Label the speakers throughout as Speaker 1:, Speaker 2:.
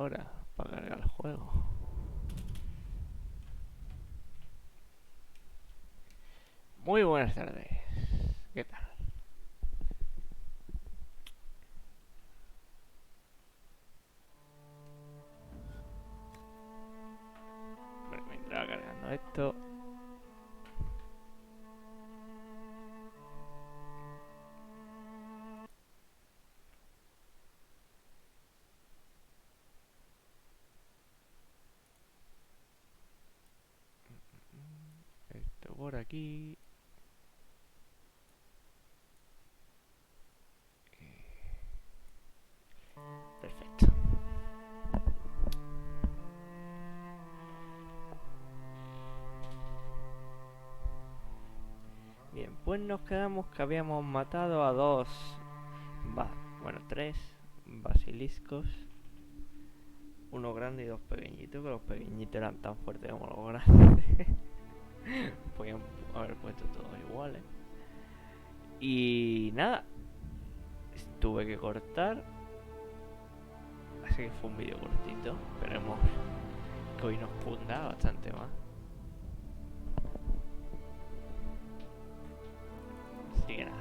Speaker 1: hora para cargar el juego. Muy buenas tardes. ¿Qué tal? Bueno, mientras va cargando esto. Esto por aquí. Perfecto. Bien, pues nos quedamos que habíamos matado a dos... tres basiliscos. Uno grande y dos pequeñitos, que los pequeñitos eran tan fuertes como los grandes. Podían haber puesto todos iguales. Y nada, tuve que cortar. Así que fue un vídeo cortito. Esperemos que hoy nos funda bastante más. Así que nada.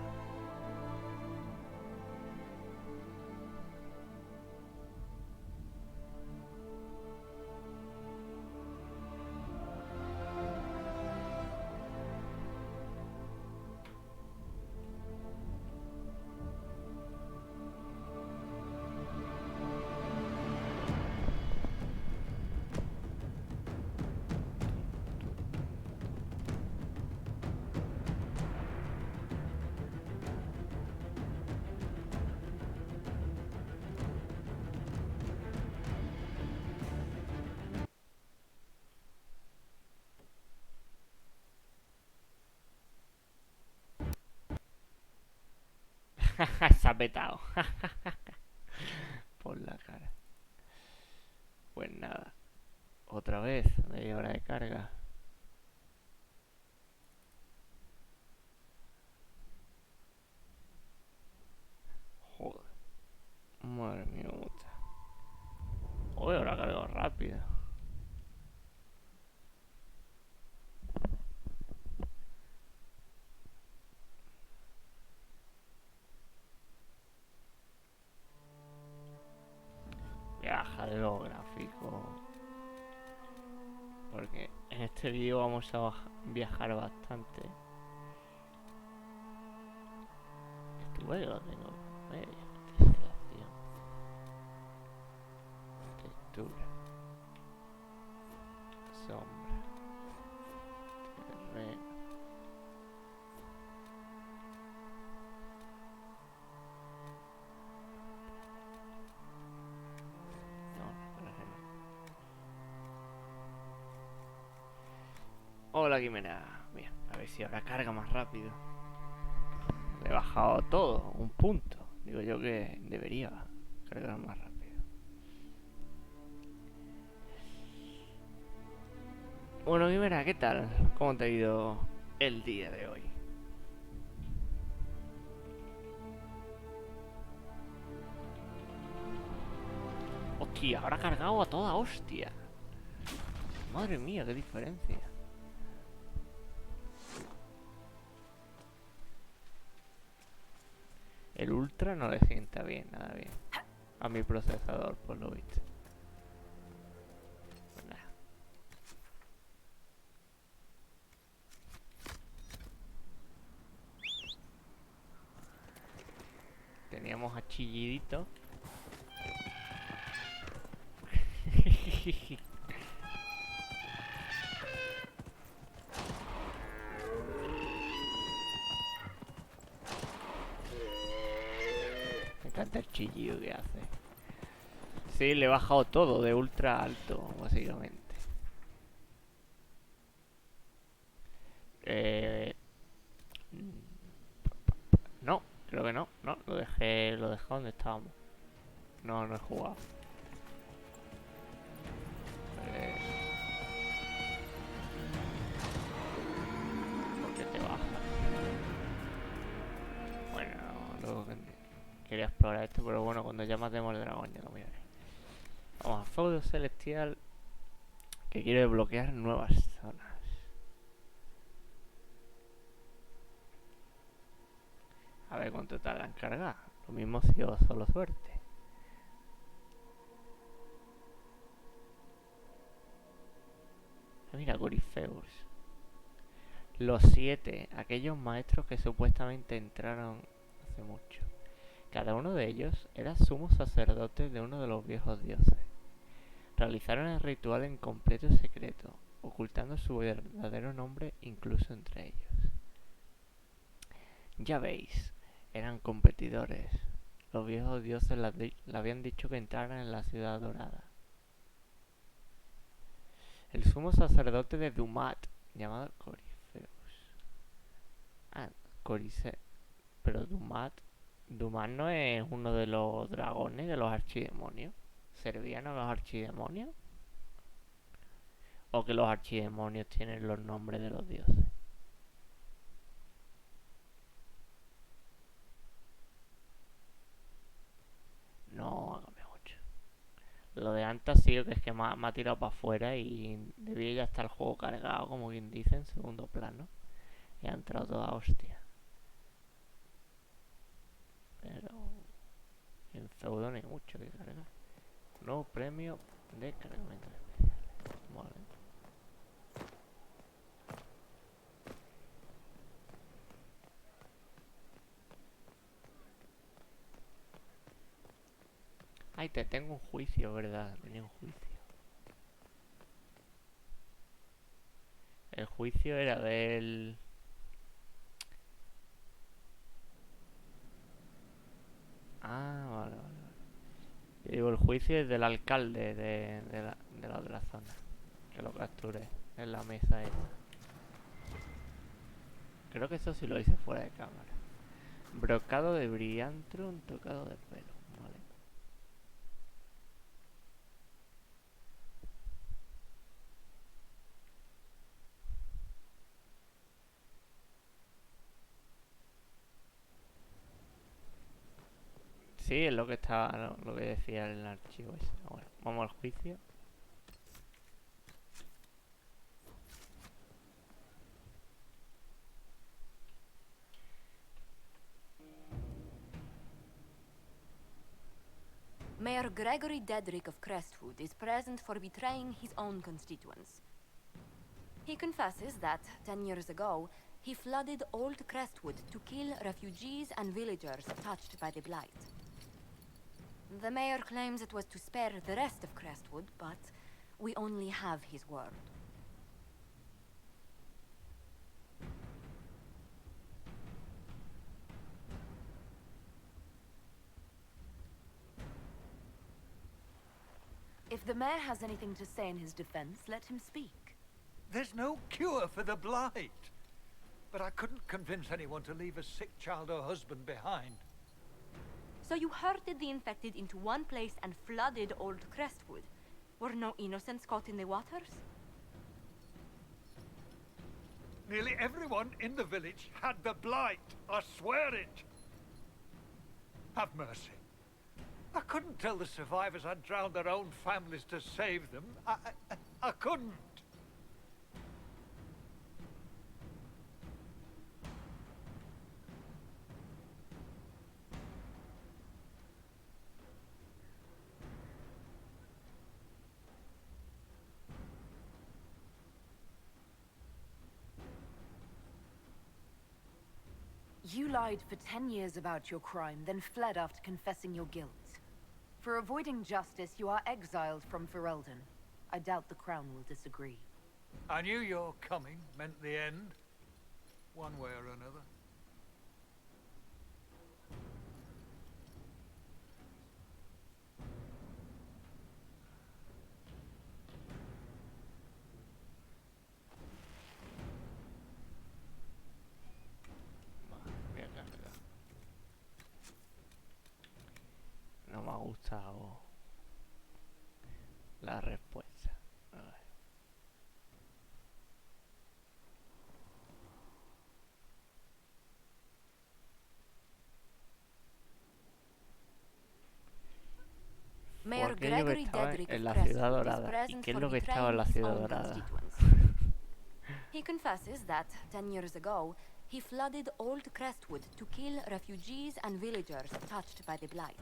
Speaker 1: Se ha petado. Por la cara. Pues nada. Otra vez, media hora de carga. Joder. Madre mía, mucha. Joder, ahora cargo rápido. Voy a bajar los gráficos. Porque en este vídeo vamos a viajar bastante. Igual que lo tengo medio. Teselación. Textura. Sombra. Terreno. Hola, Quimera. Bien, a ver si ahora carga más rápido. Le he bajado todo, un punto. Digo yo que debería cargar más rápido. Bueno, Quimera, ¿qué tal? ¿Cómo te ha ido el día de hoy? Hostia, ahora ha cargado a toda hostia. Madre mía, qué diferencia. El ultra no le sienta bien, nada bien. A mi procesador, por lo visto. Pues nada. Teníamos a Chillidito. Me encanta el chillido que hace. Sí, le he bajado todo de ultra alto, básicamente. No, creo que no. No, lo dejé donde estábamos. No he jugado. ¿Por qué te bajas? Bueno, luego quería explorar esto, pero bueno, cuando ya matemos el dragón ya lo miraré. Vamos a feudo celestial que quiere bloquear nuevas zonas. A ver cuánto tarda en cargar. Lo mismo si yo solo suerte. Mira, Corifeus. Los 7, aquellos maestros que supuestamente entraron hace mucho. Cada uno de ellos era sumo sacerdote de uno de los viejos dioses. Realizaron el ritual en completo secreto, ocultando su verdadero nombre incluso entre ellos. Ya veis, eran competidores. Los viejos dioses le habían dicho que entraran en la ciudad dorada. El sumo sacerdote de Dumat, llamado Corifeus. Ah, Corice. Pero Dumat no es uno de los dragones, de los archidemonios. ¿Servían a los archidemonios? ¿O que los archidemonios tienen los nombres de los dioses? No, hágame mucho. Lo de antes ha sido que es que me ha tirado para afuera y debía ya estar el juego cargado, como quien dice, en segundo plano. Y ha entrado toda hostia. Pero en feudo no hay mucho que cargar. Nuevo premio de cargamento especiales. Vale. Ay, te tengo un juicio, ¿verdad? Tenía un juicio. El juicio era del... Ah, vale, vale. Yo digo, el juicio es del alcalde de la otra zona. Que lo capturé en la mesa esa. Creo que eso sí lo hice fuera de cámara. Brocado de brillantrum, tocado de pelo. Vale. Sí, es lo que estaba, lo que decía en el archivo ese. Bueno, vamos al juicio.
Speaker 2: Mayor Gregory Dedrick of Crestwood is present for betraying his own constituents. He confesses that, 10 years ago, he flooded Old Crestwood to kill refugees and villagers touched by the Blight. The mayor claims it was to spare the rest of Crestwood, but we only have his word. If the mayor has anything to say in his defense, let him speak.
Speaker 3: There's no cure for the Blight. But I couldn't convince anyone to leave a sick child or husband behind.
Speaker 2: So you herded the infected into one place and flooded Old Crestwood. Were no innocents caught in the waters?
Speaker 3: Nearly everyone in the village had the Blight. I swear it. Have mercy. I couldn't tell the survivors I'd drowned their own families to save them. I couldn't.
Speaker 2: You lied for 10 years about your crime, then fled after confessing your guilt. For avoiding justice, you are exiled from Ferelden. I doubt the Crown will disagree.
Speaker 3: I knew your coming meant the end, one way or another.
Speaker 1: Voy a cargar. No me ha gustado la respuesta. A ver.
Speaker 2: Mayor Sir
Speaker 1: aquello que
Speaker 2: Gregory
Speaker 1: estaba
Speaker 2: Dedrick
Speaker 1: en
Speaker 2: of
Speaker 1: la Ciudad
Speaker 2: Crestwood is
Speaker 1: Dorada. ¿Y
Speaker 2: present
Speaker 1: qué es
Speaker 2: for
Speaker 1: lo que estaba en
Speaker 2: betraying
Speaker 1: la
Speaker 2: his
Speaker 1: Ciudad
Speaker 2: own
Speaker 1: Dorada?
Speaker 2: constituents. He confesses that 10 years ago, he flooded Old Crestwood to kill refugees and villagers touched by the blight.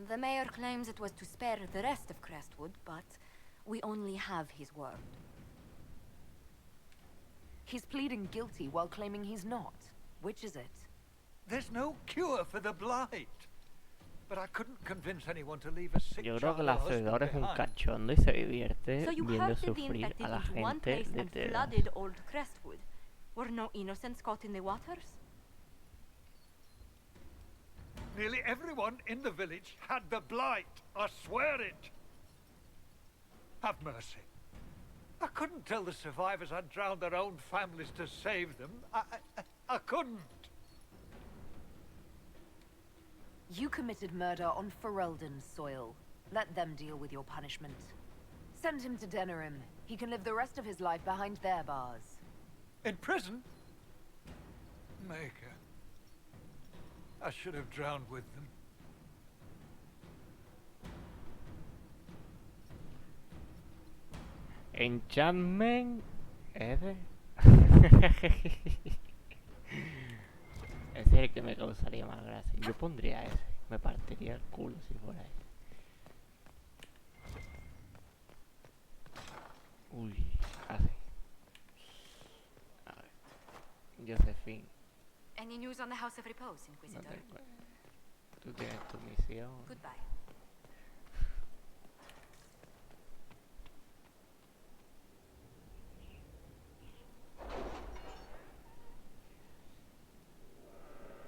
Speaker 2: The mayor claims it was to spare the rest of Crestwood, but we only have his word.
Speaker 4: He's pleading guilty while claiming he's not. Which is it?
Speaker 3: There's no cure for the blight. But I couldn't convince anyone to leave a sick
Speaker 1: Yo creo que
Speaker 3: child
Speaker 1: el
Speaker 3: or husband
Speaker 1: hacedor es un
Speaker 3: behind.
Speaker 1: cachondo y se divierte
Speaker 2: So you
Speaker 1: viendo
Speaker 2: herded the
Speaker 1: sufrir
Speaker 2: infected
Speaker 1: a la
Speaker 2: into one
Speaker 1: gente
Speaker 2: place
Speaker 1: de
Speaker 2: and
Speaker 1: Tebas.
Speaker 2: flooded Old Crestwood. Were no innocents caught in the waters?
Speaker 3: Nearly everyone in the village had the blight. I swear it. Have mercy. I couldn't tell the survivors I'd drowned their own families to save them. I couldn't.
Speaker 4: You committed murder on Ferelden's soil. Let them deal with your punishment. Send him to Denerim. He can live the rest of his life behind their bars.
Speaker 3: In prison? Maker. I should have drowned with them.
Speaker 1: Enchantment. Ese. Ese es el que me causaría más gracia. Yo pondría ese. Me partiría el culo si fuera ese. Uy, así. A ver. Josephine.
Speaker 2: Any news on the House of Repose,
Speaker 1: No
Speaker 2: Inquisitor?
Speaker 1: Tú tienes tu misión.
Speaker 2: Goodbye.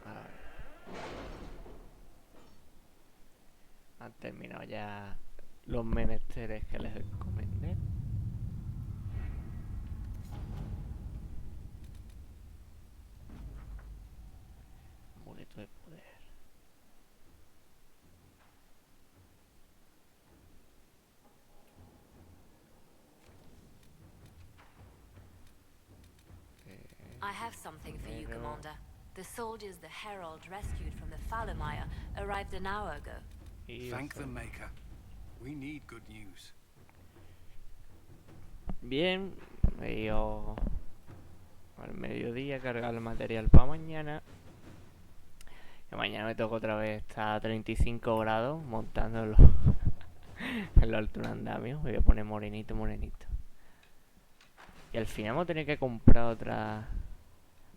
Speaker 1: A ver. Han terminado ya los menesteres que les encomendé. Amuleto de poder.
Speaker 2: I have something for you,
Speaker 1: Pero-
Speaker 2: Commander. The soldiers the Herald rescued from the Fallermire arrived an hour ago.
Speaker 1: Y
Speaker 5: Thank
Speaker 1: eso.
Speaker 5: the Maker. We need good news.
Speaker 1: Bien, me dio al mediodía cargar el material para mañana. Que mañana me toca otra vez estar a 35 grados montándolo en los altos andamios. Me voy a poner morenito, morenito. Y al final vamos a tener que comprar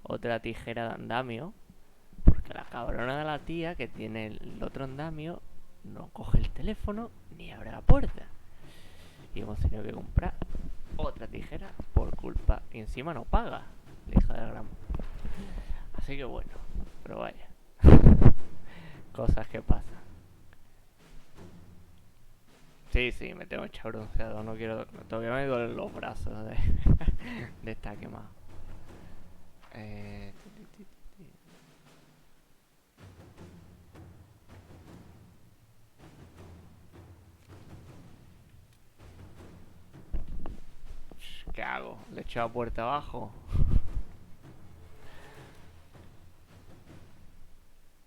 Speaker 1: otra tijera de andamio. Porque la cabrona de la tía que tiene el otro andamio no coge el teléfono ni abre la puerta. Y hemos tenido que comprar otra tijera por culpa. Y encima no paga, la hija de gran. Así que bueno, pero vaya. Cosas que pasan. Sí, me tengo hecho bronceado. No quiero. Todavía me duelen los brazos de estar quemado. ¿Qué hago? ¿Le echo la puerta abajo?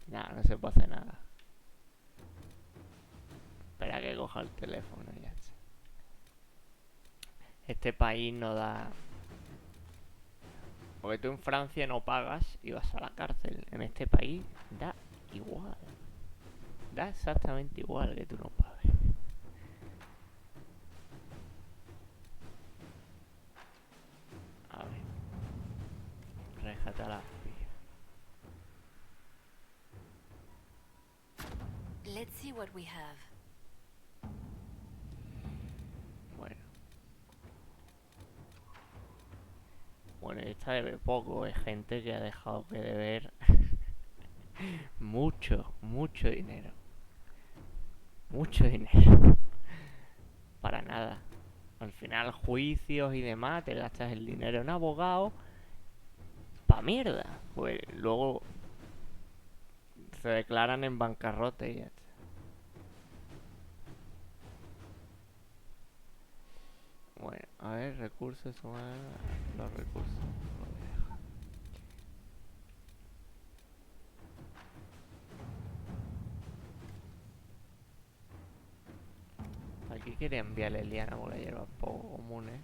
Speaker 1: Nah, no se puede hacer nada. Espera que coja el teléfono y ya está. Este país no da... Porque tú en Francia no pagas y vas a la cárcel. En este país da igual. Da exactamente igual que tú no pagues. A ver. Réjate a la fría.
Speaker 2: Let's see what we have.
Speaker 1: Bueno. Bueno, esta debe poco. Es gente que ha dejado que deber mucho dinero. Mucho dinero. Para nada. Al final, juicios y demás, te gastas el dinero en abogado. Pa' mierda. Pues luego se declaran en bancarrota y ya está. Bueno, a ver, recursos humanos. Los recursos. Lo voy a dejar. quería enviarle liana porque la hierba es poco común, ¿eh?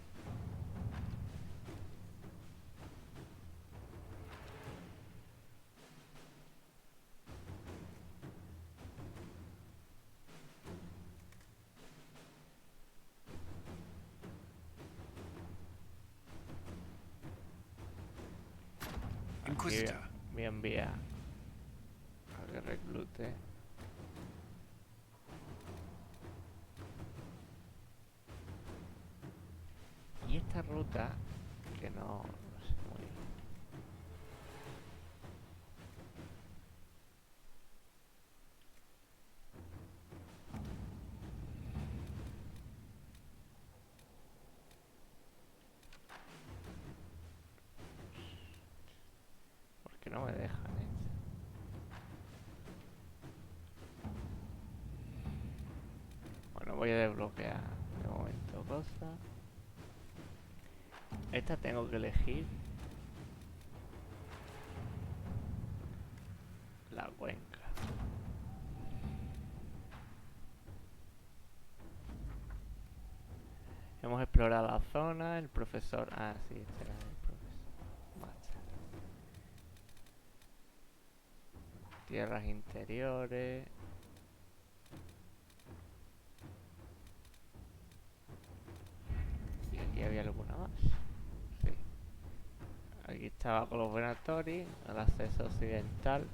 Speaker 5: Inquisitor.
Speaker 1: Me envía a que reclute. Y esta ruta, que no sé muy bien. ¿Por qué no me dejan, Bueno, voy a desbloquear de momento cosas. Esta tengo que elegir la cuenca. Hemos explorado la zona, el profesor... Ah, sí, este era el profesor. Macha. Tierras interiores. Y aquí había alguna más. Sí. Aquí estaba con los Venatori, el acceso occidental.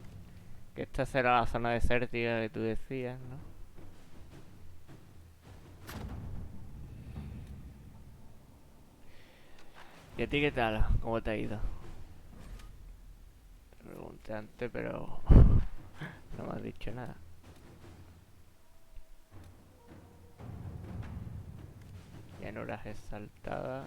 Speaker 1: Que esta será la zona desértica que tú decías, ¿no? ¿Y a ti qué tal? ¿Cómo te ha ido? Te pregunté antes, pero no me has dicho nada. Llanuras exaltadas.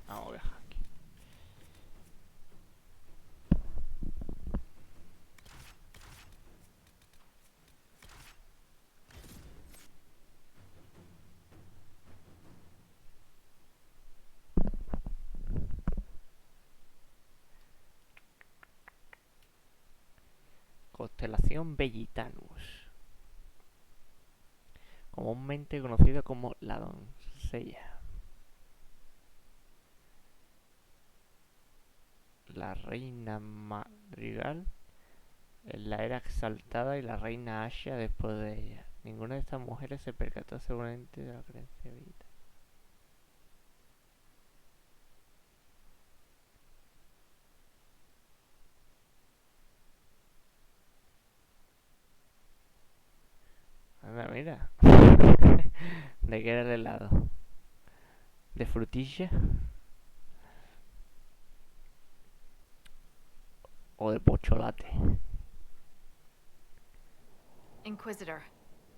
Speaker 1: Vamos a viajar aquí. Constelación Bellitanus, comúnmente conocida como la doncella. La reina Madrigal es la era exaltada y la reina Asha después de ella. Ninguna de estas mujeres se percató seguramente de la creencia Bellita. Anda, mira. ¿De qué era el helado? ¿De frutilla? ¿O de pocholate?
Speaker 6: Inquisitor,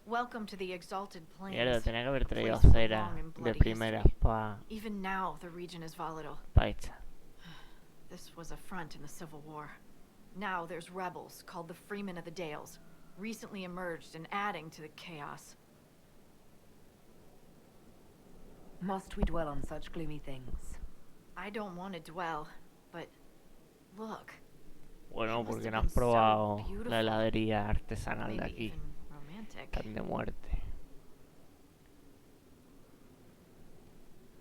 Speaker 6: welcome to the exalted
Speaker 1: Mierda,
Speaker 6: plains.
Speaker 1: tenía que haber
Speaker 6: A
Speaker 1: traído
Speaker 6: place with
Speaker 1: cera
Speaker 6: long and
Speaker 1: de
Speaker 6: bloody
Speaker 1: primera
Speaker 6: history.
Speaker 1: pa
Speaker 6: Even now, the region is volatile.
Speaker 1: esta.
Speaker 6: This was a front in the Civil War. Now there's rebels called the Freemen of the Dales, recently emerged and adding to the chaos.
Speaker 4: Must we dwell on such gloomy things?
Speaker 6: I don't want to dwell, but look.
Speaker 1: Bueno,
Speaker 6: It must
Speaker 1: porque
Speaker 6: have
Speaker 1: no
Speaker 6: been
Speaker 1: has
Speaker 6: so
Speaker 1: probado
Speaker 6: beautiful.
Speaker 1: la heladería artesanal de
Speaker 6: Maybe
Speaker 1: aquí.
Speaker 6: even romantic.
Speaker 1: Tan de muerte.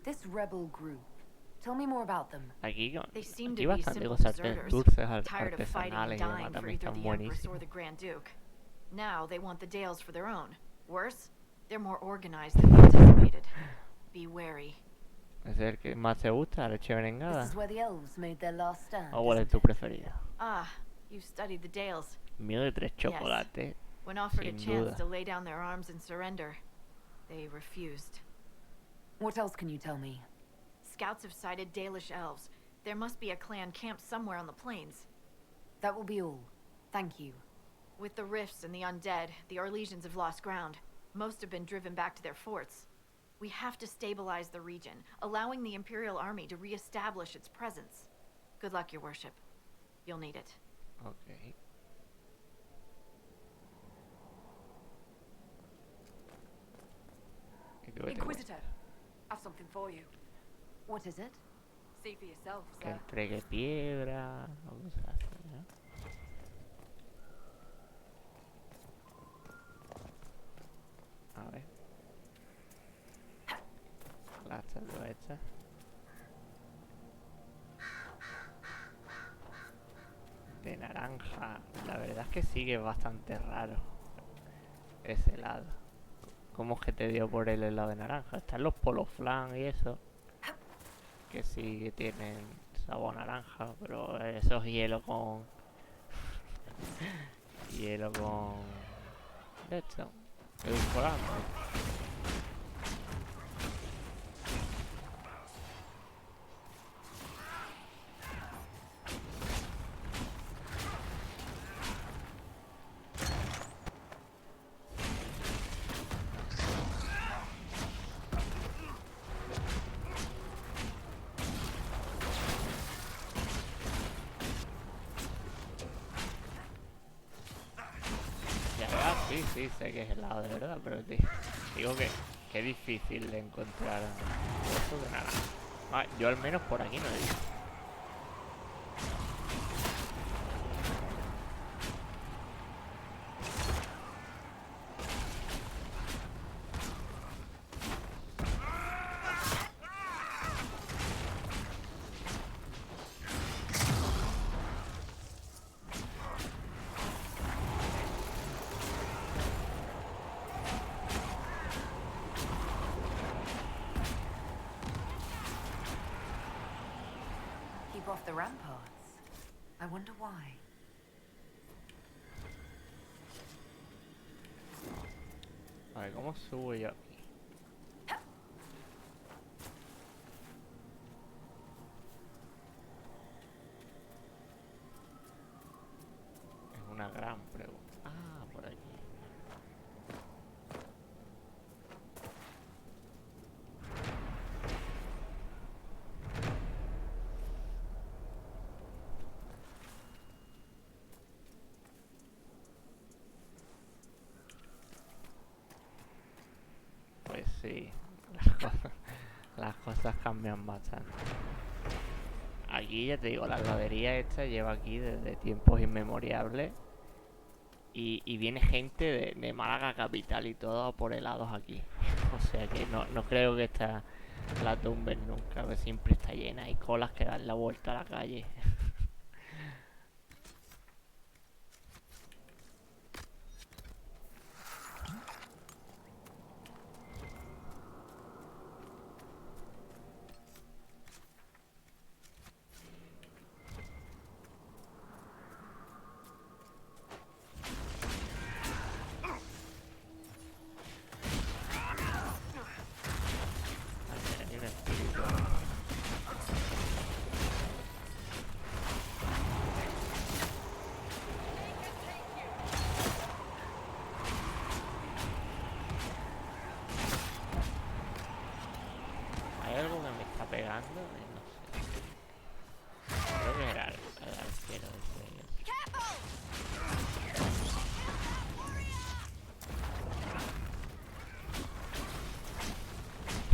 Speaker 4: This rebel group. Tell me more about them.
Speaker 1: Aquí,
Speaker 6: They seem
Speaker 1: aquí
Speaker 6: to be
Speaker 1: bastante
Speaker 6: simple
Speaker 1: cosas
Speaker 6: deserters,
Speaker 1: dulces
Speaker 6: tired of fighting and
Speaker 1: artesanales y demás
Speaker 6: dying for
Speaker 1: también
Speaker 6: either
Speaker 1: están
Speaker 6: the Empress or
Speaker 1: buenísimos.
Speaker 6: the Grand Duke. Now they want the Dales for their own. Worse, they're more organized than we anticipated. Be wary.
Speaker 1: ¿Es el que más te gusta, la leche
Speaker 4: This
Speaker 1: merengada?
Speaker 4: is where the elves made their last stand.
Speaker 1: ¿O cuál es
Speaker 4: isn't
Speaker 1: tu
Speaker 4: it?
Speaker 1: preferido?
Speaker 6: Ah, you studied the Dales.
Speaker 1: Mío de 3 chocolates.
Speaker 6: When offered a
Speaker 1: Sin
Speaker 6: chance
Speaker 1: duda.
Speaker 6: to lay down their arms and surrender, they refused.
Speaker 4: What else can you tell me?
Speaker 6: Scouts have sighted Dalish elves. There must be a clan camped somewhere on the plains.
Speaker 4: That will be all. Thank you.
Speaker 6: With the rifts and the undead, the Orlesians have lost ground. Most have been driven back to their forts. We have to stabilize the region, allowing the Imperial Army to re-establish its presence. Good luck, your worship. You'll need it.
Speaker 1: Ok. ¿Y tú qué te
Speaker 7: Inquisitor, I've something for you.
Speaker 4: What is it? See for yourself,
Speaker 1: que
Speaker 4: sir.
Speaker 1: entregue piedra o cosas así, ¿no? A ver. La estatua esta. De naranja. La verdad es que sí que es bastante raro ese helado. ¿Cómo es que te dio por el helado de naranja? Están los polo flan y eso, que sí que tienen sabor naranja, pero eso es hielo con... hielo con... de esto, edulcorante. Sí, sí, sé que es helado de verdad, pero tío, digo que es difícil de encontrar eso de naranja. Ah, yo al menos por aquí no he visto.
Speaker 4: Keep off the ramparts. I wonder why.
Speaker 1: A ver, ¿cómo subo yo aquí? Es una gran pregunta. Ah, por aquí. Pues sí, las cosas cambian bastante. Aquí ya te digo, la heladería esta lleva aquí desde tiempos inmemoriales. Y viene gente de Málaga capital y todo por helados aquí. O sea que no creo que esta la tumben nunca, que siempre está llena. Hay colas que dan la vuelta a la calle. Hay un espíritu. Hay algo que me está pegando y no sé. Creo que era el arquero ese.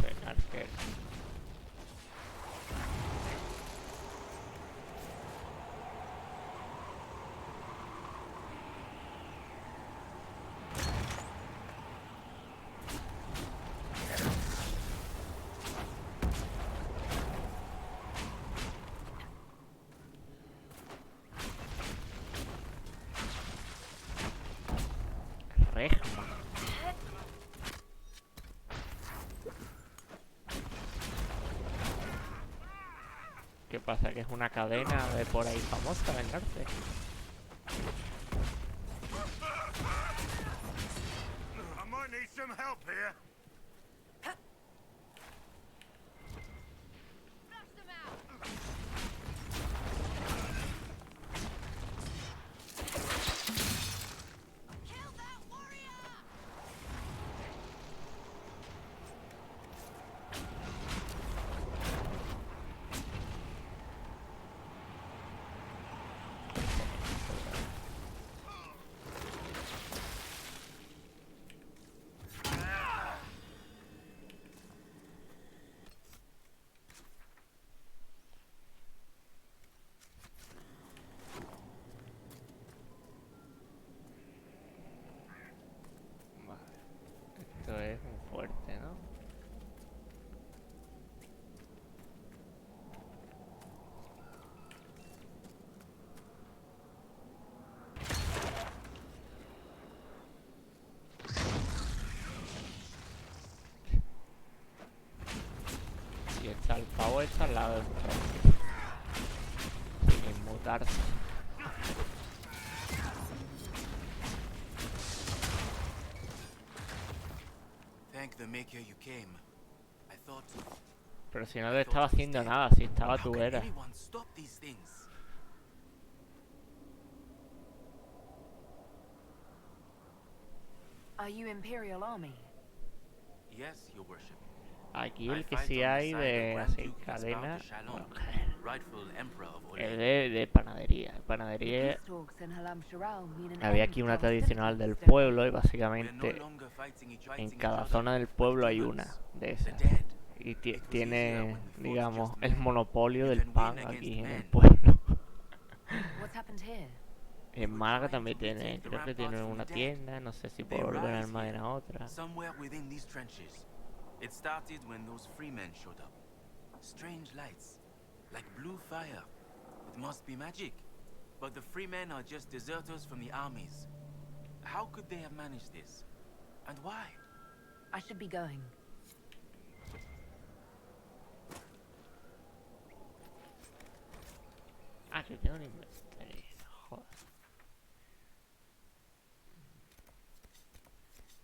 Speaker 1: El arquero. Regma. ¿Qué pasa? ¿Que es una cadena de por ahí famosa vengarse?
Speaker 5: I might need some help here.
Speaker 1: pavo está al lado del tronco. Sin inmutarse.
Speaker 7: Thank the maker you came. I thought.
Speaker 1: Pero si no te estaba haciendo nada, si estaba tú eras.
Speaker 7: Anyone stop these things?
Speaker 4: Are you Imperial Army?
Speaker 7: Yes, your worship.
Speaker 1: Aquí
Speaker 7: I
Speaker 1: el que
Speaker 7: fight
Speaker 1: sí
Speaker 7: on the
Speaker 1: hay
Speaker 7: side
Speaker 1: de
Speaker 7: of Grand
Speaker 1: así
Speaker 7: Duke
Speaker 1: cadena,
Speaker 7: Gaspard de Chalon,
Speaker 1: bueno,
Speaker 7: rightful emperor of
Speaker 1: es
Speaker 7: Orléans.
Speaker 1: de panadería.
Speaker 4: The
Speaker 1: Panadería,
Speaker 4: peace talks in Halam Sharal mean an
Speaker 1: había
Speaker 4: end
Speaker 1: aquí
Speaker 4: to
Speaker 1: una tradicional
Speaker 4: hostilities,
Speaker 1: del
Speaker 4: don't
Speaker 1: pueblo y
Speaker 7: We're no
Speaker 1: básicamente
Speaker 7: longer fighting
Speaker 1: en
Speaker 7: each
Speaker 1: cada
Speaker 7: other,
Speaker 1: zona del
Speaker 7: but
Speaker 1: pueblo hay
Speaker 7: demons,
Speaker 1: una de
Speaker 7: the
Speaker 1: esas.
Speaker 7: dead.
Speaker 1: Y
Speaker 7: It was easier
Speaker 1: tiene,
Speaker 7: when we fought
Speaker 1: digamos,
Speaker 7: just
Speaker 1: el
Speaker 7: men.
Speaker 1: monopolio
Speaker 7: You
Speaker 1: del
Speaker 7: can win
Speaker 1: pan
Speaker 7: against
Speaker 1: aquí en el
Speaker 7: men.
Speaker 1: pueblo.
Speaker 4: What's happened here?
Speaker 1: En
Speaker 7: were
Speaker 1: Málaga
Speaker 7: trying
Speaker 1: también
Speaker 7: to retake
Speaker 1: tiene,
Speaker 7: the
Speaker 1: creo que
Speaker 7: ramparts
Speaker 1: tiene
Speaker 7: from
Speaker 1: una
Speaker 7: the dead.
Speaker 1: tienda, no sé si
Speaker 7: They
Speaker 1: por orden
Speaker 7: rise
Speaker 1: almacena
Speaker 7: here,
Speaker 1: otra.
Speaker 7: somewhere within these trenches. It started when those freemen showed up. Strange lights, like blue fire. It must be magic. But the freemen are just deserters from the armies. How could they have managed this? And why?
Speaker 4: I should be going.
Speaker 1: Ah, que tengo un inventario, joder.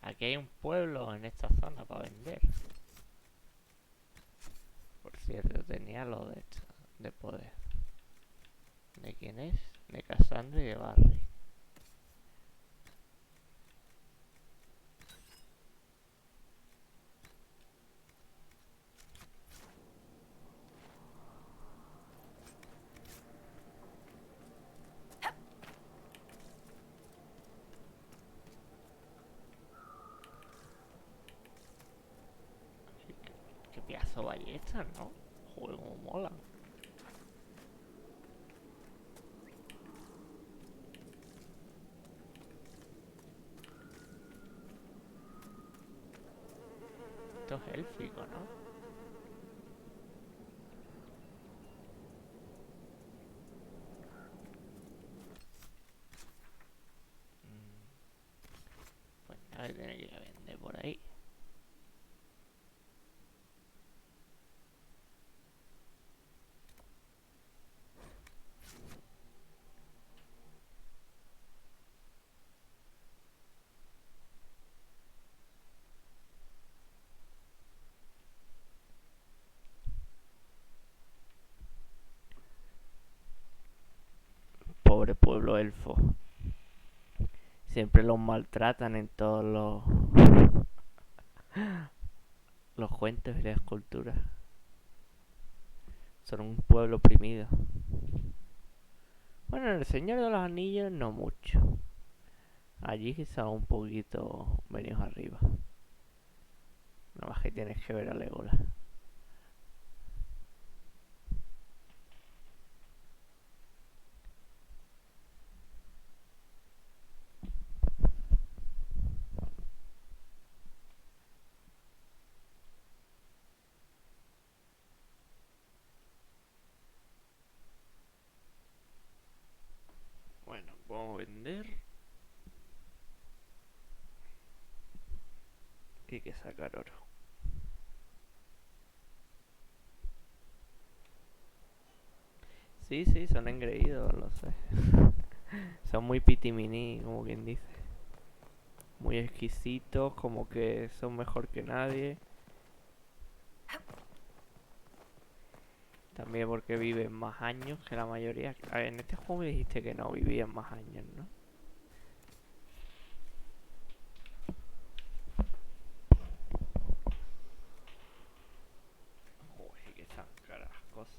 Speaker 1: Aquí hay un pueblo en esta zona para vender. Por cierto, tenía lo de poder. ¿De quién es? De Cassandra y de Barry. Qué pedazo de ballestas, ¿no? Joder, como mola. Esto es élfico, ¿no? Pues nada, tiene que ir a vender por ahí. Pobre pueblo elfo. Siempre los maltratan en todos los cuentos y las culturas. Son un pueblo oprimido. Bueno, en el Señor de los Anillos no mucho. Allí quizá un poquito venidos arriba. Nada más que tienes que ver a Legolas. Bueno, podemos vender. Y hay que sacar oro. Sí, sí, son engreídos, lo sé. Son muy pitimini, como quien dice. Muy exquisitos, como que son mejor que nadie. También porque viven más años que la mayoría. A ver, en este juego me dijiste que no vivían más años, ¿no? Joder, que están caras las cosas.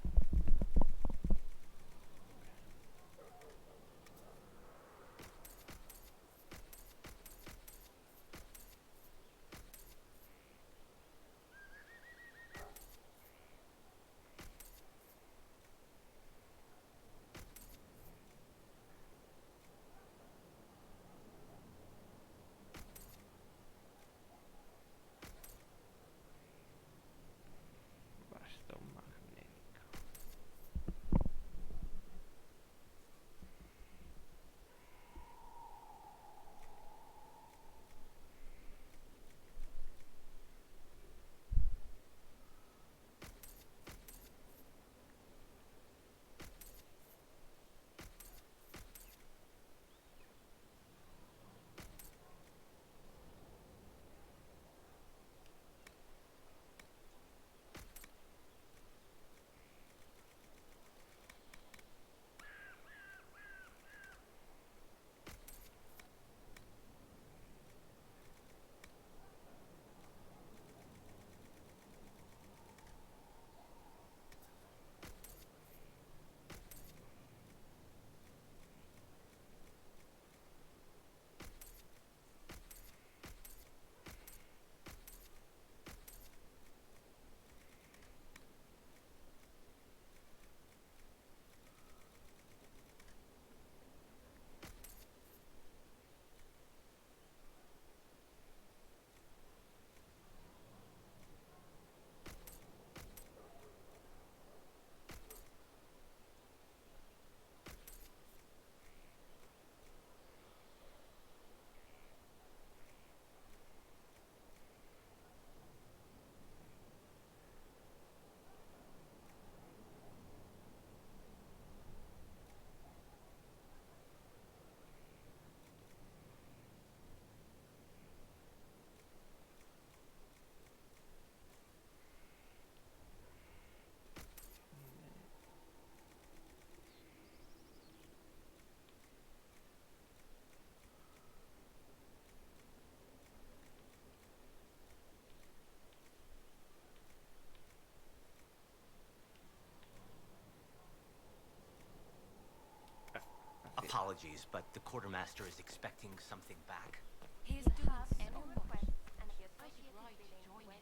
Speaker 8: Apologies, but the quartermaster is expecting something back.
Speaker 2: His students and requests, and the associated feeling when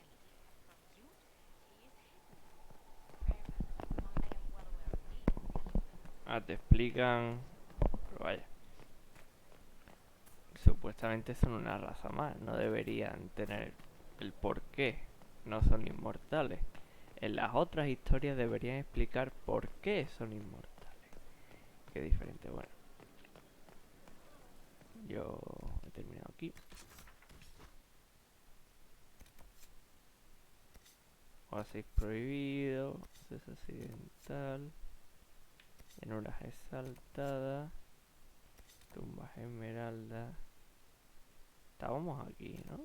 Speaker 1: Ah, te explican... Pero vaya. Supuestamente son una raza más. No deberían tener el por qué. No son inmortales. En las otras historias deberían explicar por qué son inmortales. Qué diferente. Bueno. Yo he terminado aquí. Oasis prohibido. Acceso accidental. Llanuras exaltadas. Tumbas esmeralda. Estábamos aquí, ¿no?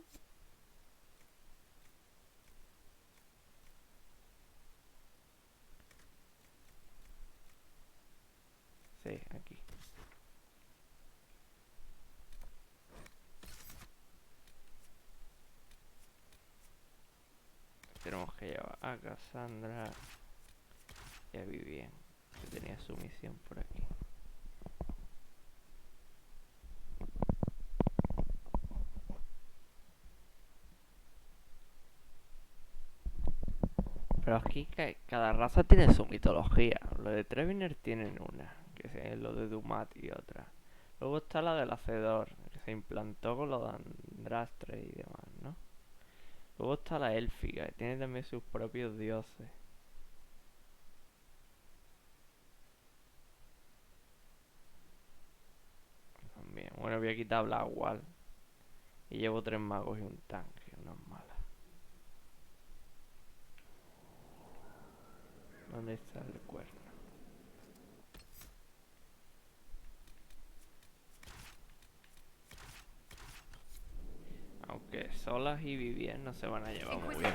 Speaker 1: Sí, aquí. Tenemos que llevar a Cassandra y a Vivien, que tenía su misión por aquí. Pero aquí cada raza tiene su mitología. Los de Treviner tienen una, que es lo de Dumat y otra. Luego está la del Hacedor, que se implantó con los de Andrastre y demás, ¿no? Luego está la élfica, que tiene también sus propios dioses. También. Bueno, voy a quitar Blackwall. Y llevo 3 magos y un tanque, no es mala. ¿Dónde está el cuerno? Aunque solas y Vivien no se van a llevar muy bien.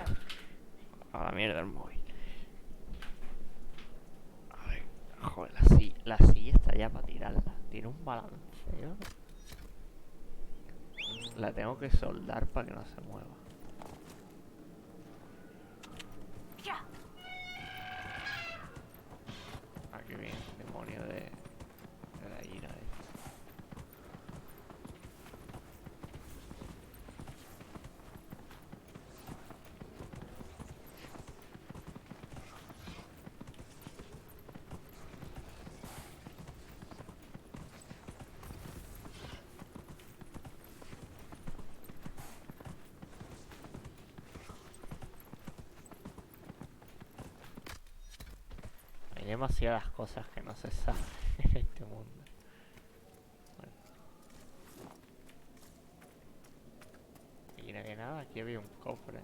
Speaker 1: A la mierda el móvil. A ver, joder, la silla está ya para tirarla. Tiene un balanceo. La tengo que soldar para que no se mueva. Ah, qué bien, demonio de la ira de... Hay demasiadas cosas que no se saben en este mundo. Bueno. Y no hay nada, aquí había un cofre.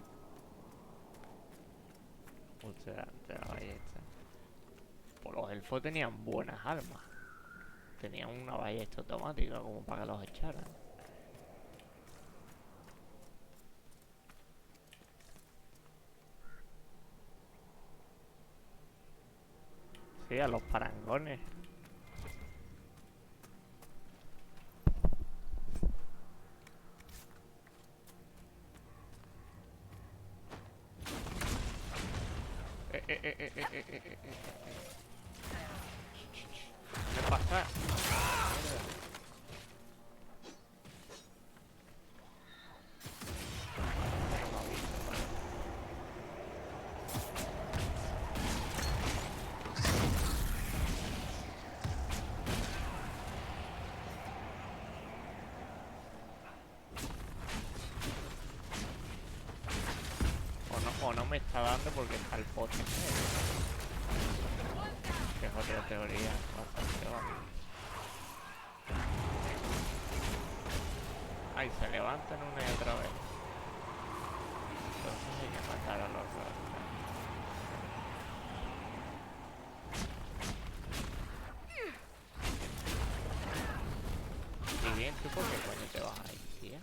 Speaker 1: Justo delante de la ballesta. Pues los elfos tenían buenas armas. Tenían una ballesta automática como para que los echaran. Sí, a los parangones. ¿Qué pasa? O no me está dando porque está el poste en medio. Que es otra teoría bastante válida. Ay, se levantan una y otra vez. Entonces hay que matar a los dos. Y bien, ¿tú por qué coño te vas ahí, tía?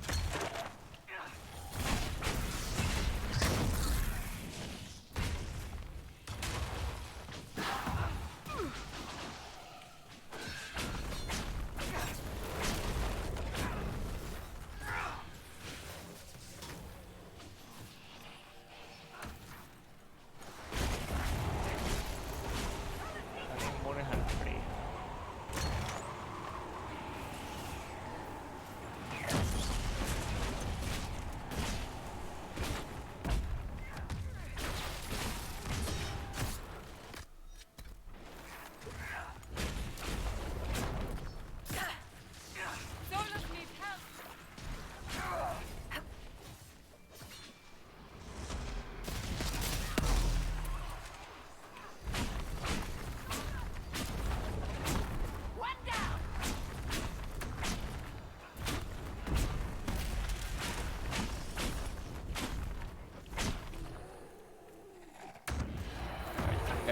Speaker 1: Están inmunes al frío.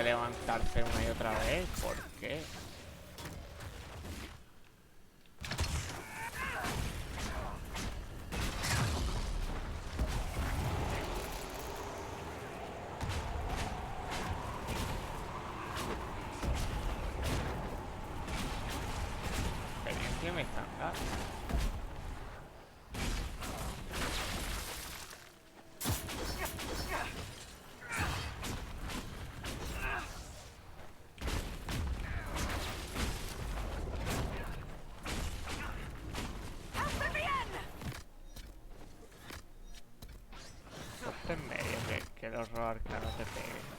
Speaker 1: de levantarse una y otra vez. ¿Por qué? Experiencia me están dando. Ponte en medio, que los arcanos te peguen.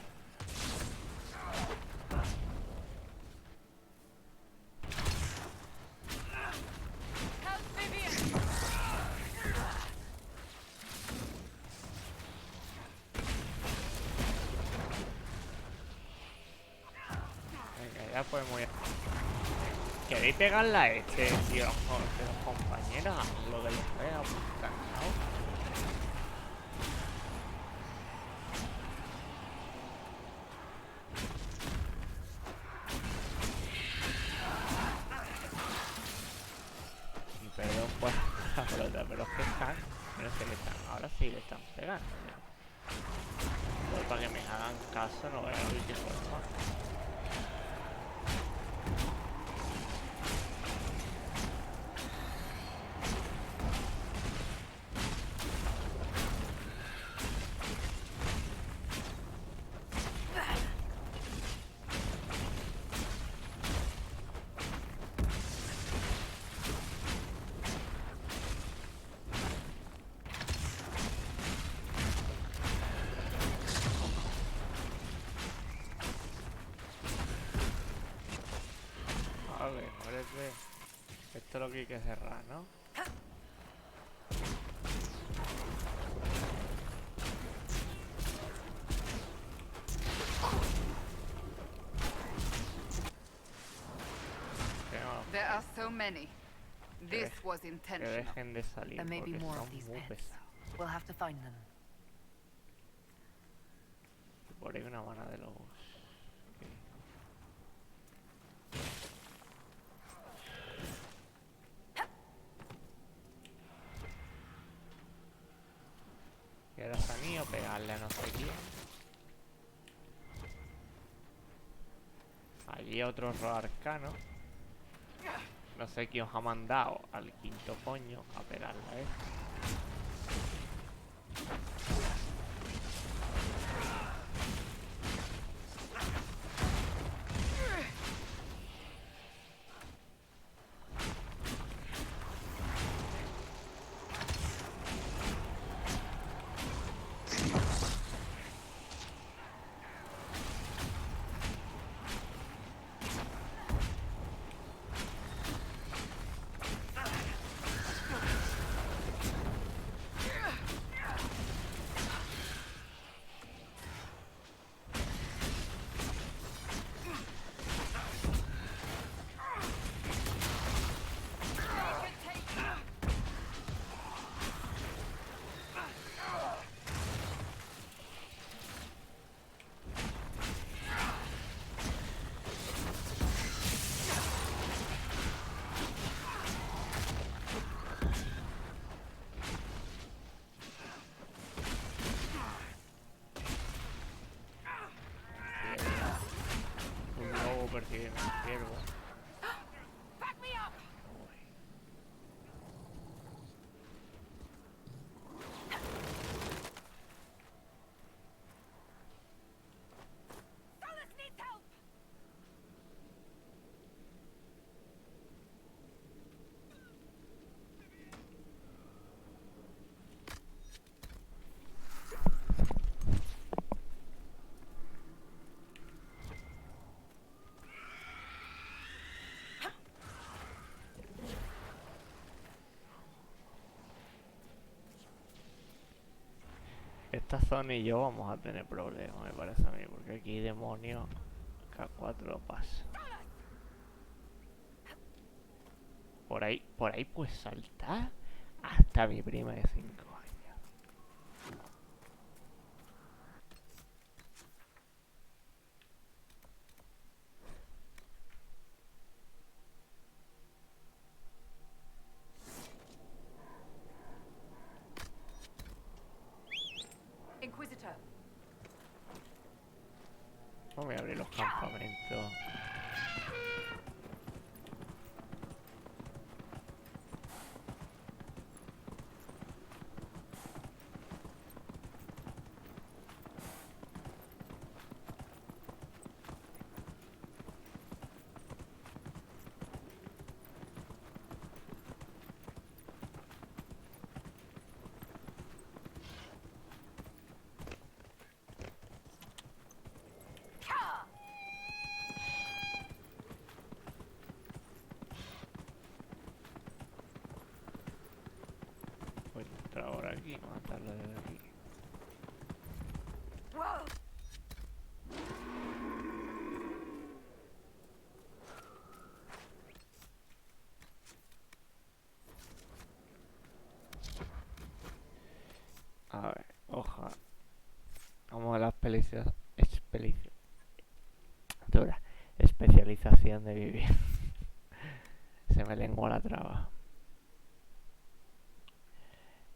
Speaker 1: Venga, ya podemos ir. ¿Queréis pegarla a este, tío? Los compañeros, lo de los feos, ¿no? Perdón por la pelota, pero es que están. No sé qué están. Ahora sí le están pegando. Pues para que me hagan caso, no voy a abrir que forma. Vale, muérete. Esto es lo que hay que cerrar, ¿no?
Speaker 9: There are so many. This was
Speaker 1: Que
Speaker 9: intentional.
Speaker 1: dejen de salir
Speaker 4: There may be
Speaker 1: porque
Speaker 4: more
Speaker 1: son
Speaker 4: of these
Speaker 1: muy
Speaker 4: pits.
Speaker 1: pesados.
Speaker 4: We'll have to find them.
Speaker 1: Por ahí una mana de lobos. Y ahora Sanio pegarle a no sé quién. Allí otro rol arcano. No sé quién os ha mandado al quinto coño a pegarle a este. Un lobo persiguiendo un ciervo. Esta zona y yo vamos a tener problemas, me parece a mí, porque aquí demonios K4 lo pasa. Por ahí pues saltar hasta mi prima de 5 años. Matarlo desde aquí. A ver, hoja. Vamos a la especialización de vivir. Se me lengua la traba.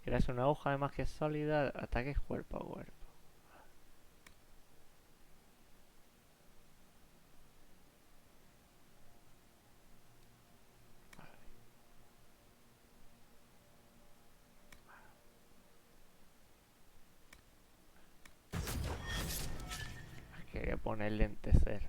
Speaker 1: Creas una hoja de magia sólida, ataques cuerpo a cuerpo. Quería poner lentecer.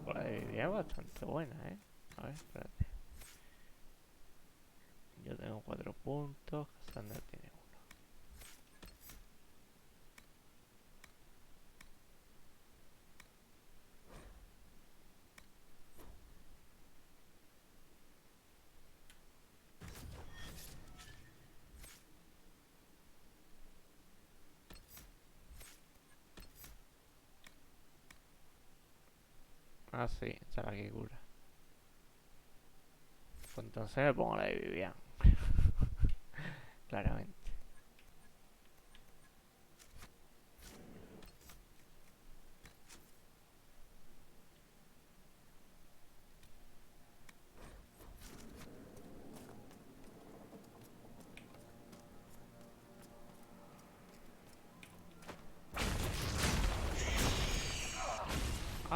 Speaker 1: La idea es bastante buena, A ver, espérate. Yo tengo 4 puntos, Cassandra tiene 1. Ah, sí, esta es la que cura. Pues entonces me pongo la de Vivian. Claramente.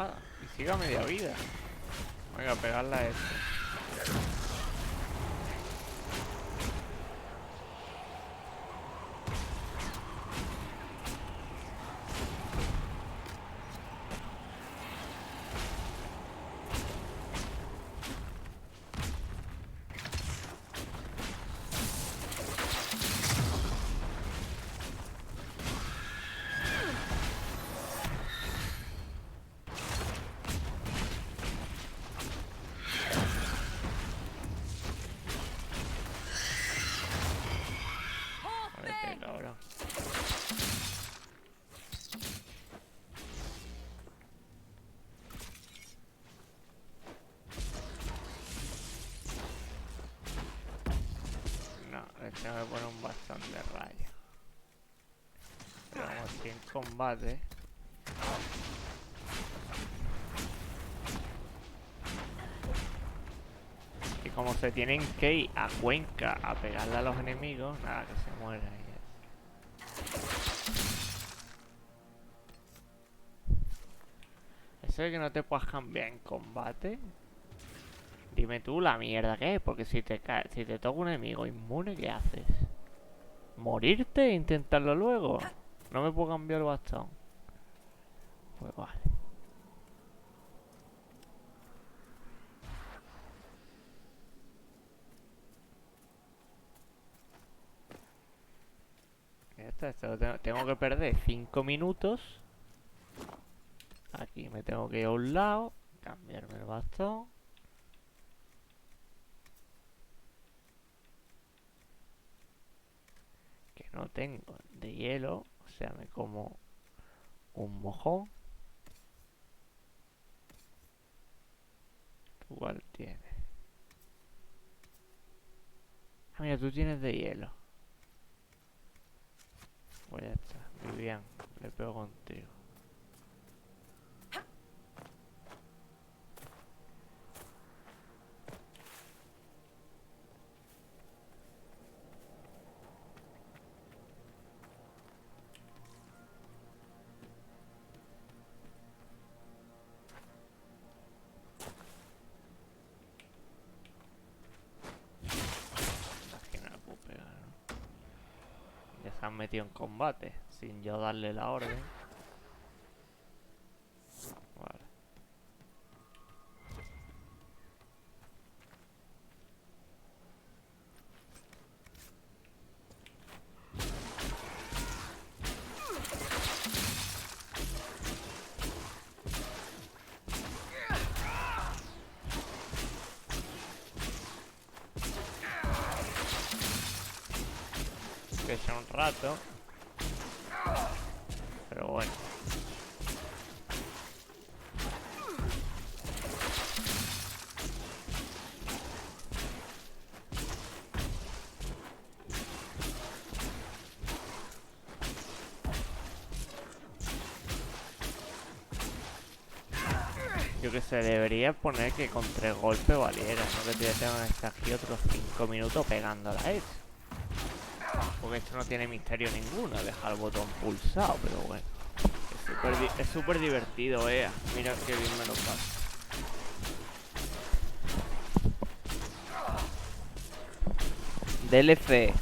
Speaker 1: Ah, y sigo a media vida. Venga, pegarla a esto. Muérete, cabrón. No, le tengo que poner un bastón de raya. Pero vamos, si en combate. Y como se tienen que ir a Cuenca a pegarle a los enemigos, nada, que se muera y ya. Eso de que no te puedas cambiar en combate. Dime tú la mierda que es, porque si te toca un enemigo inmune, ¿qué haces? ¿Morirte e intentarlo luego? No me puedo cambiar el bastón. Pues vale. Tengo que perder 5 minutos. Aquí me tengo que ir a un lado, cambiarme el bastón. Que no tengo de hielo, o sea, me como un mojón. ¿Tú cuál tienes? Ah, mira, tú tienes de hielo. Pues ya está, Vivian, le pego contigo. Aquí no le puedo pegar, ¿no? Ya se han metido en combate, sin yo darle la orden. Vale. que sea un rato. Pero bueno. Yo que sé, debería poner que con 3 golpes valiera, no que te tengan que estar aquí otros 5 minutos pegándola a eso. Porque esto no tiene misterio ninguno, dejar el botón pulsado, pero bueno. Es súper divertido, mira qué bien me lo paso. DLC,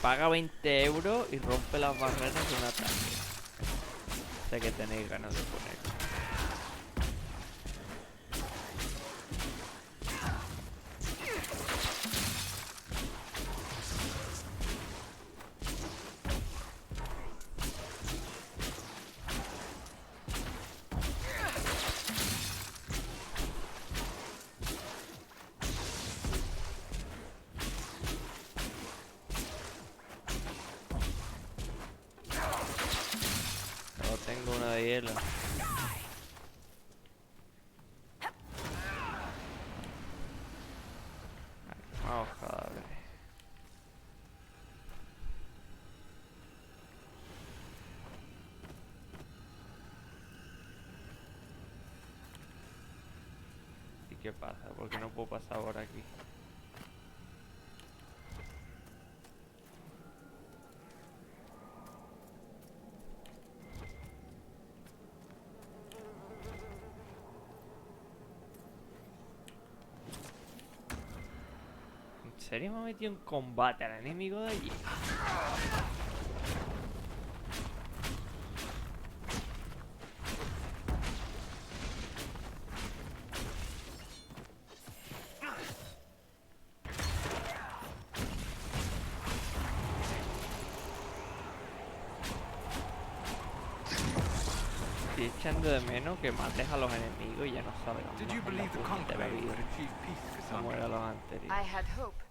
Speaker 1: paga 20 euros y rompe las barreras de un ataque. Sé que tenéis ganas de poner. Tengo una de hielo. Vamos a ver. ¿Y qué pasa? ¿Por qué no puedo pasar por aquí? ¿En serio me he metido en combate al enemigo de allí? Estoy echando de menos que mates a los enemigos y ya no salgan.
Speaker 5: Did you believe the Conclave would achieve peace,
Speaker 1: Como
Speaker 5: Cassandra?
Speaker 1: era los anteriores.
Speaker 9: I had hope,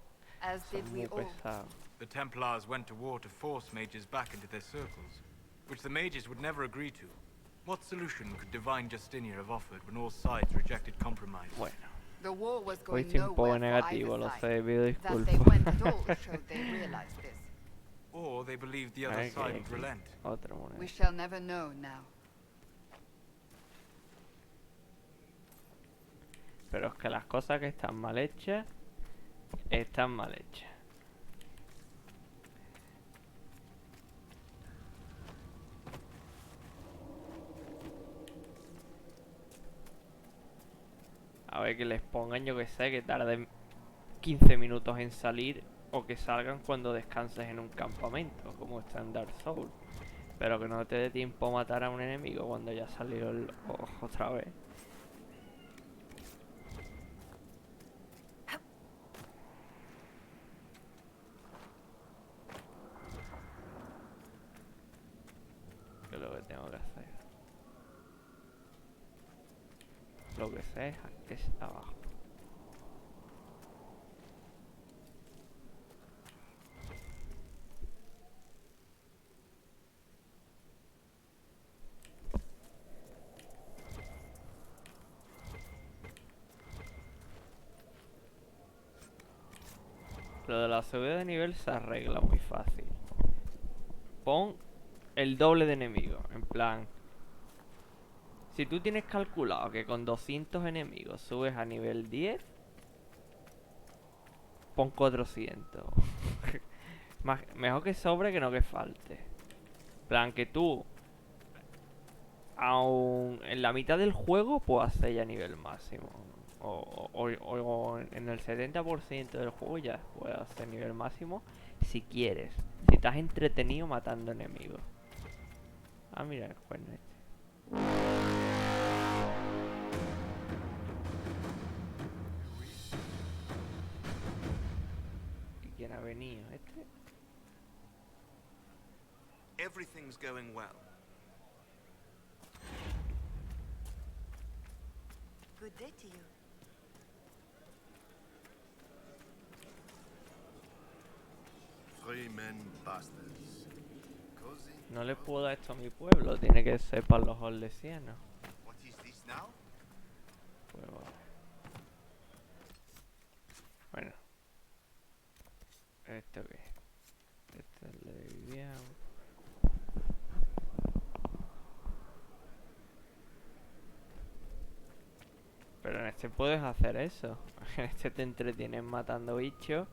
Speaker 9: as
Speaker 1: Son
Speaker 9: did
Speaker 1: muy
Speaker 9: we all.
Speaker 1: pesados.
Speaker 5: The Templars went to war to force mages back into their circles, which the mages would never agree to. What solution could divine Justinia have offered when all sides rejected compromise?
Speaker 1: Bueno,
Speaker 9: The war was
Speaker 1: hoy
Speaker 9: going
Speaker 1: estoy un poco
Speaker 9: nowhere for
Speaker 1: negativo,
Speaker 9: either
Speaker 1: lo
Speaker 9: side.
Speaker 1: sé, pido
Speaker 9: That they went at
Speaker 1: disculpas.
Speaker 9: all showed they realized this.
Speaker 5: Or they believed the other side would relent.
Speaker 1: Otra moneda.
Speaker 9: We shall never know now.
Speaker 1: Pero es que las cosas que están mal hechas, están mal hechas. A ver, que les pongan, yo que sé, que tarden 15 minutos en salir o que salgan cuando descanses en un campamento, como está en Dark Souls. Pero que no te dé tiempo a matar a un enemigo cuando ya salió otra vez. Que es lo que tengo que hacer. Lo que sé es abajo. Lo de la subida de nivel se arregla muy fácil. Pon el doble de enemigos. En plan, si tú tienes calculado que con 200 enemigos subes a nivel 10, pon 400. Mejor que sobre que no que falte. En plan, que tú, aún en la mitad del juego, puedas hacer ya nivel máximo. O en el 70% del juego ya puedes hacer nivel máximo si quieres. Si estás entretenido matando enemigos. Ah, mira el cuerno este. ¿Y quién ha venido? ¿Este?
Speaker 10: Everything's going well.
Speaker 11: Good day to you.
Speaker 10: Free
Speaker 12: men bastards. Cozy.
Speaker 1: No le puedo dar esto a mi pueblo, tiene que ser para los orlesianos.
Speaker 12: What is this now?
Speaker 1: Pues vale. Bueno. ¿Esto qué es? Esto es de Vivian. Pero en este puedes hacer eso. En este te entretienes matando bichos.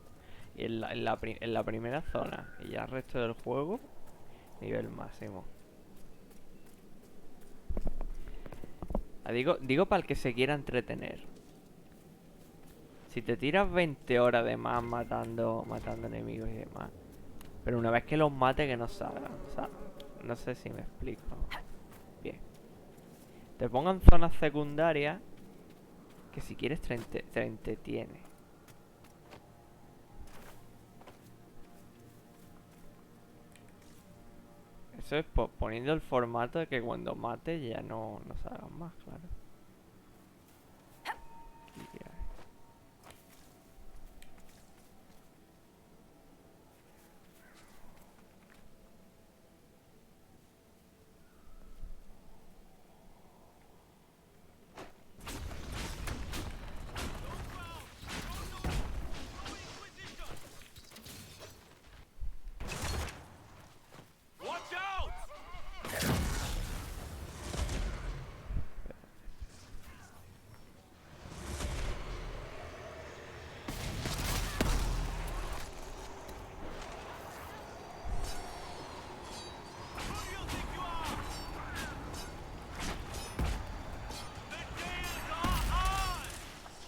Speaker 1: Y en la primera zona. Y ya el resto del juego, nivel máximo. Digo para el que se quiera entretener. Si te tiras 20 horas de más matando enemigos y demás, pero una vez que los mate que no salgan. O sea, no sé si me explico. Bien. Te pongan zonas secundarias que si quieres te entretiene. Eso es poniendo el formato de que cuando mate ya no salgan más, claro. Y ya.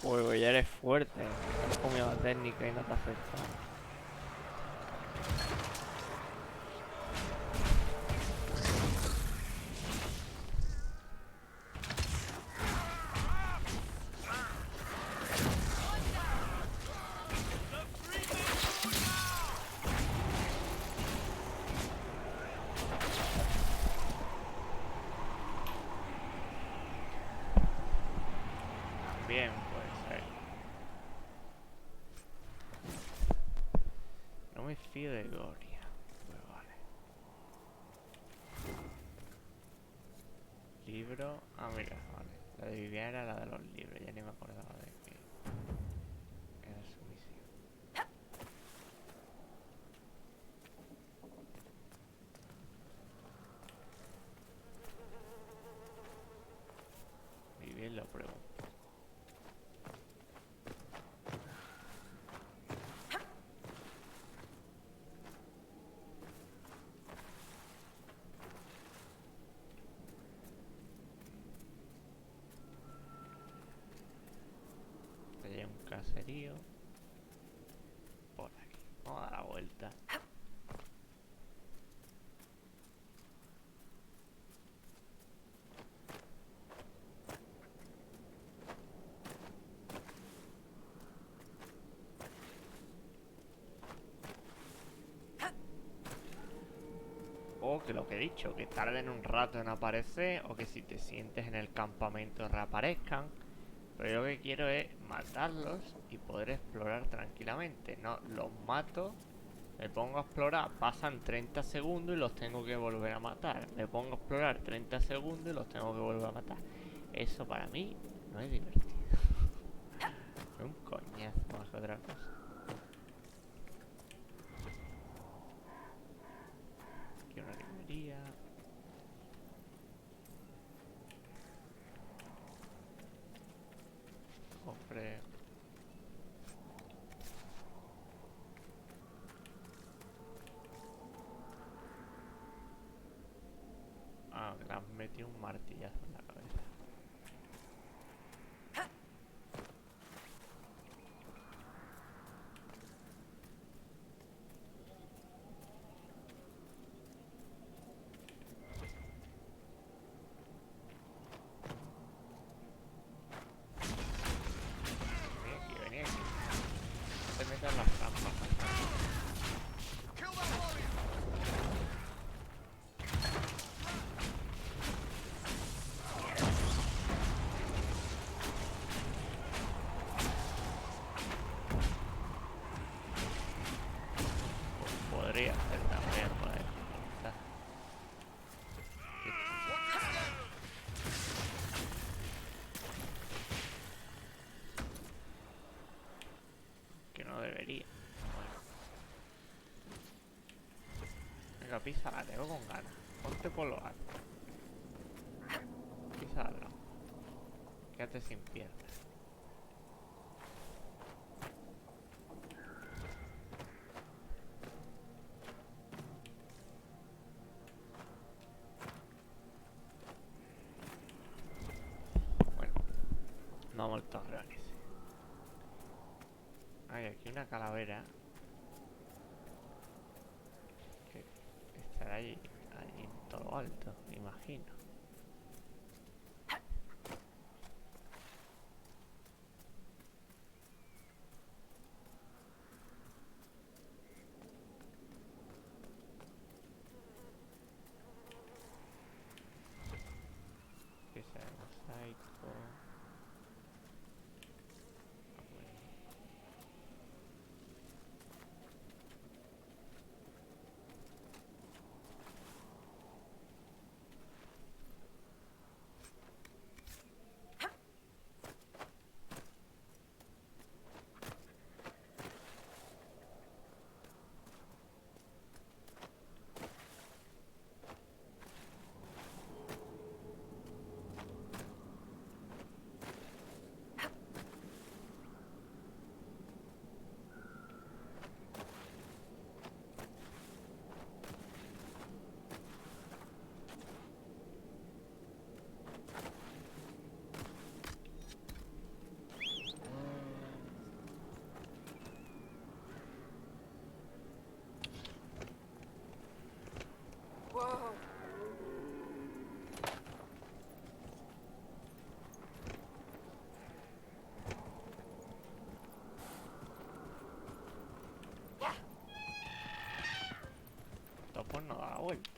Speaker 1: Uy, ya eres fuerte. Has comido la técnica y no te afecta. Bien, pues no me fío de Gloria. Pues vale. Libro. Ah, mira, vale. La de Vivian era la de los libros, ya ni me acordaba de que era su misión. Vivian lo pregunto. Hay un caserío por aquí. Vamos a dar la vuelta. O que lo que he dicho, que tarden un rato en aparecer, o que si te sientes en el campamento reaparezcan. Pero yo lo que quiero es matarlos y poder explorar tranquilamente. No, los mato, me pongo a explorar, pasan 30 segundos y los tengo que volver a matar. Me pongo a explorar 30 segundos y los tengo que volver a matar. Eso para mí no es divertido. Es un coñazo más que otra cosa. Aquí una librería. Cofre. Ah, le han metido un martillazo en la cabeza. Vení aquí. No te metas en las trampas. debería. Bueno. Venga, písala, te veo con ganas. Ponte por lo alto. Písala. Quédate sin piernas. Bueno, vamos al torreón ese. Hay aquí una calavera. Que estará ahí en todo lo alto, me imagino. Que sea el mosaico. Esto pues no da la vuelta.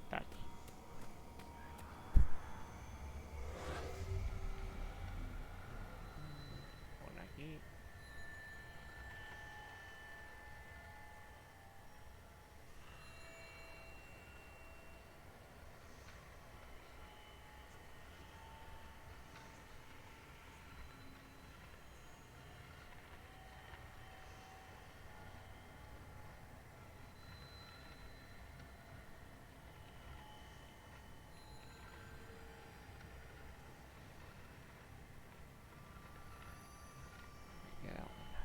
Speaker 1: Está aquí. Por aquí. Me queda una.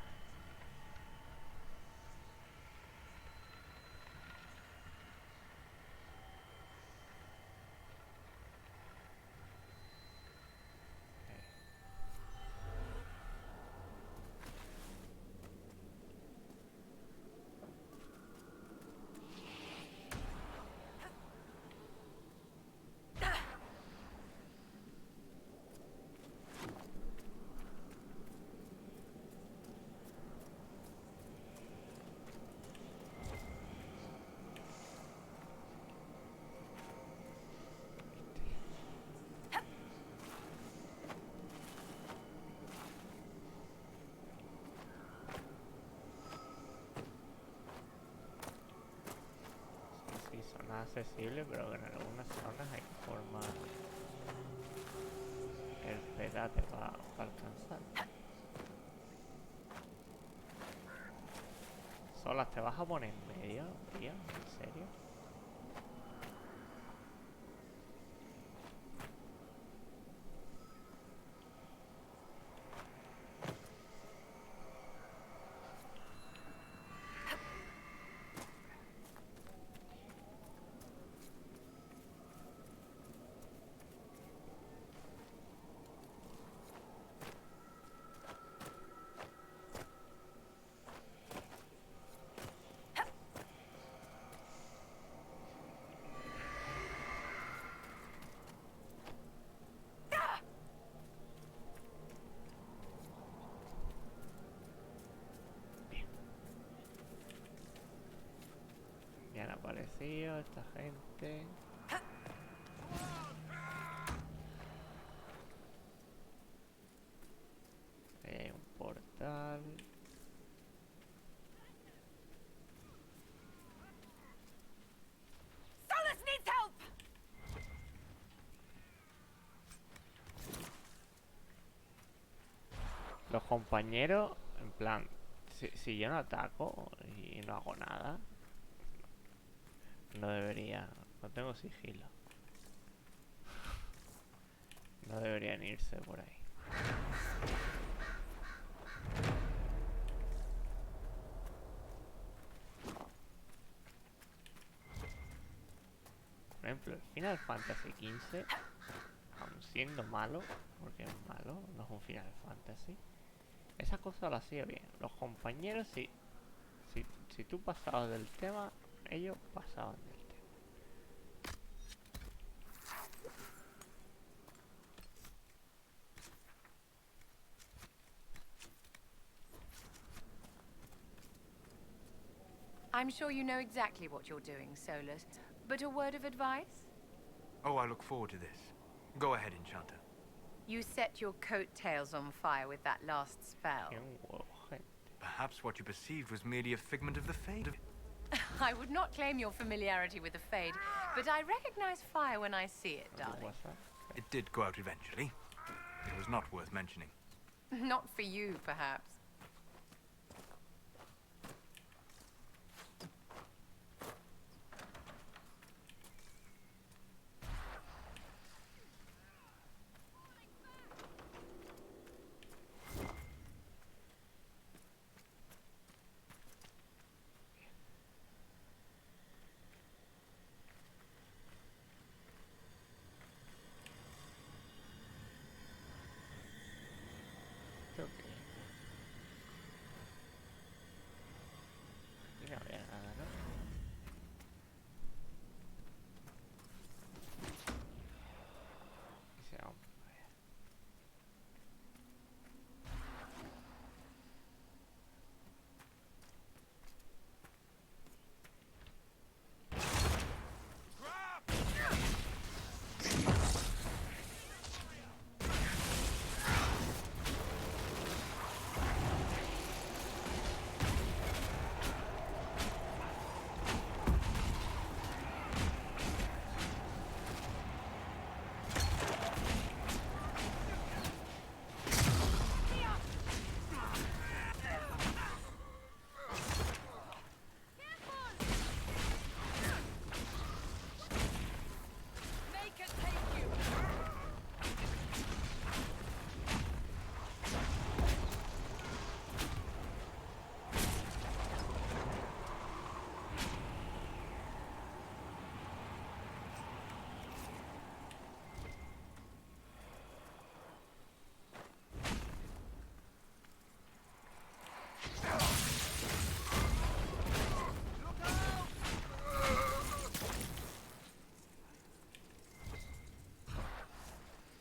Speaker 1: Sí, zona accesible, pero que en algunas zonas hay que formar el pedate para alcanzar. ¿Solas te vas a poner en medio, tío? ¿En serio? Bien aparecido esta gente. Ahí hay un portal.
Speaker 4: Solus needs help!
Speaker 1: Los compañeros, en plan, si yo no ataco y no hago nada, no debería, no tengo sigilo. No deberían irse por ahí. Por ejemplo, el Final Fantasy XV, aun siendo malo, porque es malo, no es un Final Fantasy, esa cosa la hacía bien. Los compañeros, si tú pasabas del tema, ellos pasaban del tema.
Speaker 13: I'm sure you know exactly what you're doing, Solus. But a word of advice?
Speaker 5: Oh, I look forward to this. Go ahead, Enchanter.
Speaker 13: You set your coattails on fire with that last spell.
Speaker 5: Perhaps what you perceived was merely a figment of the Fade.
Speaker 13: I would not claim your familiarity with the Fade, but I recognize fire when I see it, darling.
Speaker 5: It did go out eventually. It was not worth mentioning.
Speaker 13: Not for you, perhaps.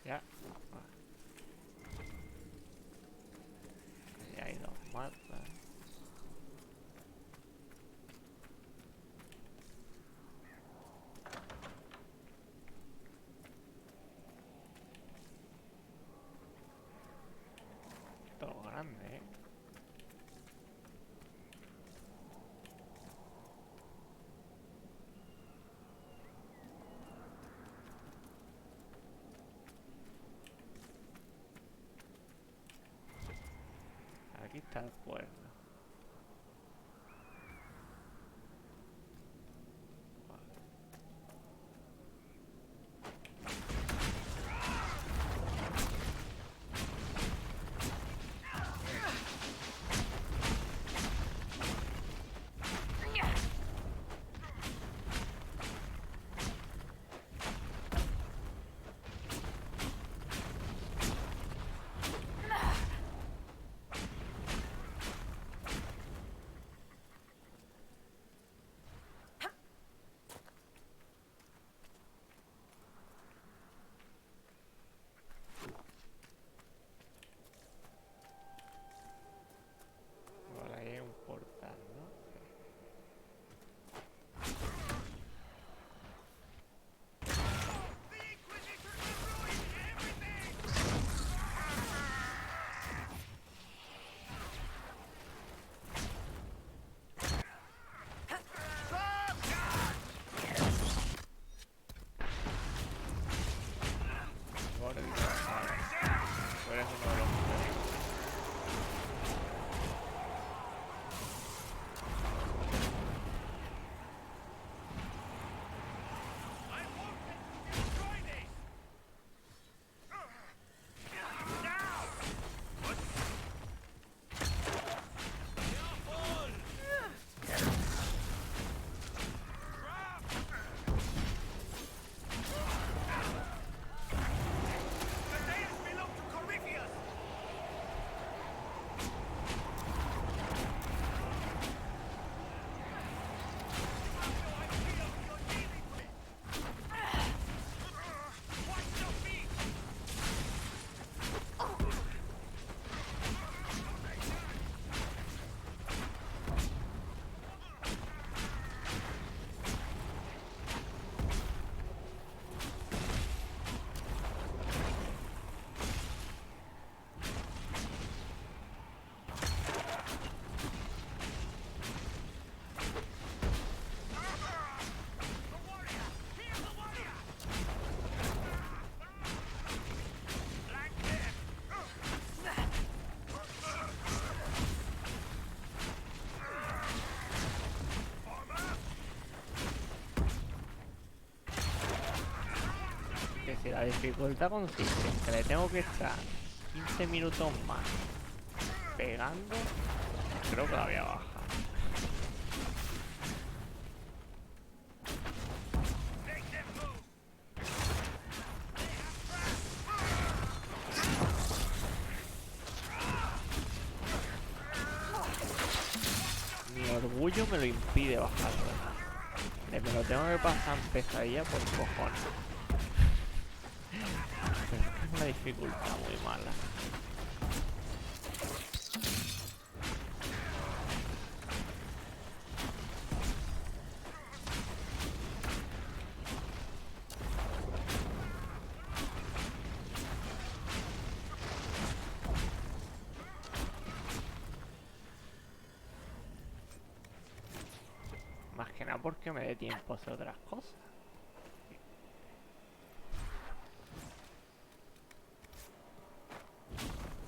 Speaker 1: Ya. Ya hay dos más. Todo grande, ¿eh? Aquí está el pueblo. si la dificultad consiste en que le tengo que estar 15 minutos más pegando, creo que la voy a bajar. Mi orgullo me lo impide bajarlo. Me lo tengo que pasar en pesadilla por cojones. Pero es que es una dificultad muy mala. Más que nada porque me dé tiempo a hacer otras cosas.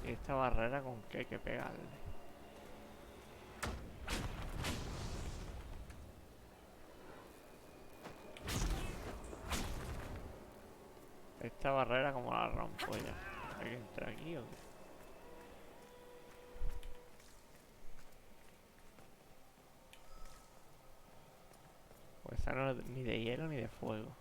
Speaker 1: Y esta barrera con qué hay que pegarle. Esta barrera como la rompo ya. ¿Hay que entrar aquí o qué? Pues esa no es ni de hielo ni de fuego.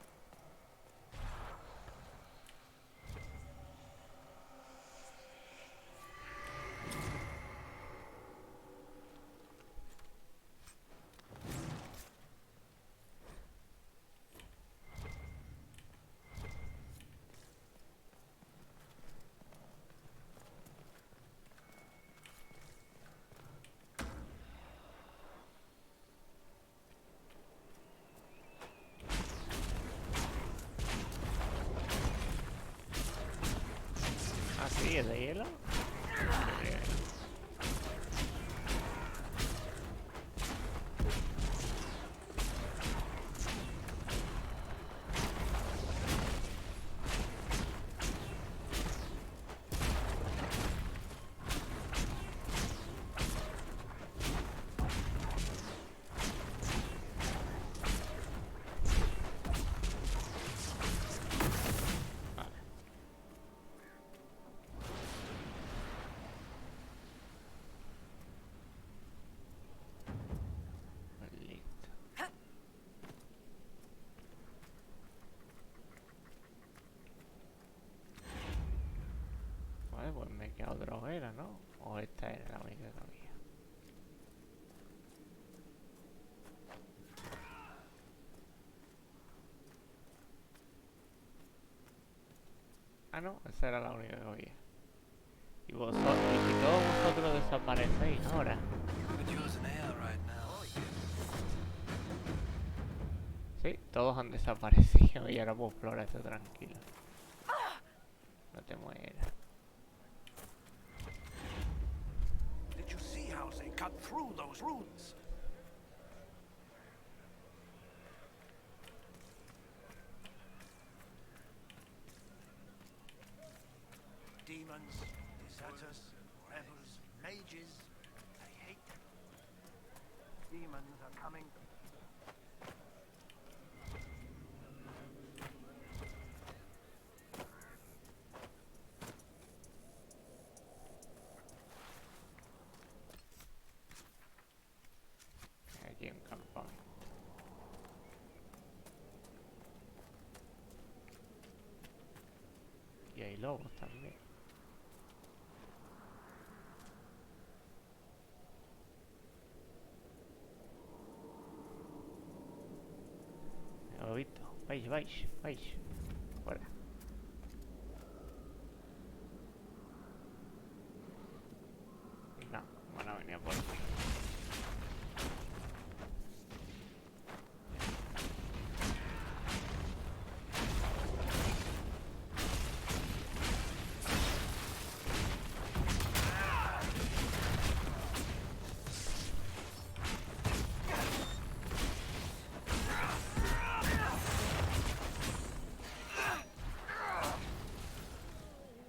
Speaker 1: Ah, sí, es de hielo. Vale, pues me queda otra hoguera, ¿no? O esta era la única que había. Ah, no, esa era la única que había. Y vosotros, y si todos vosotros desaparecéis ahora. Sí, todos han desaparecido y ahora puedo explorar esto tranquilo. No te mueras.
Speaker 3: Did you see how they cut through those runes? Demons, deserters, rebels, mages. I hate them. Demons are coming.
Speaker 1: Aquí en campamento. Y hay lobos también. Lobito, vais, vais, vais. Fuera. No, van a venir por aquí.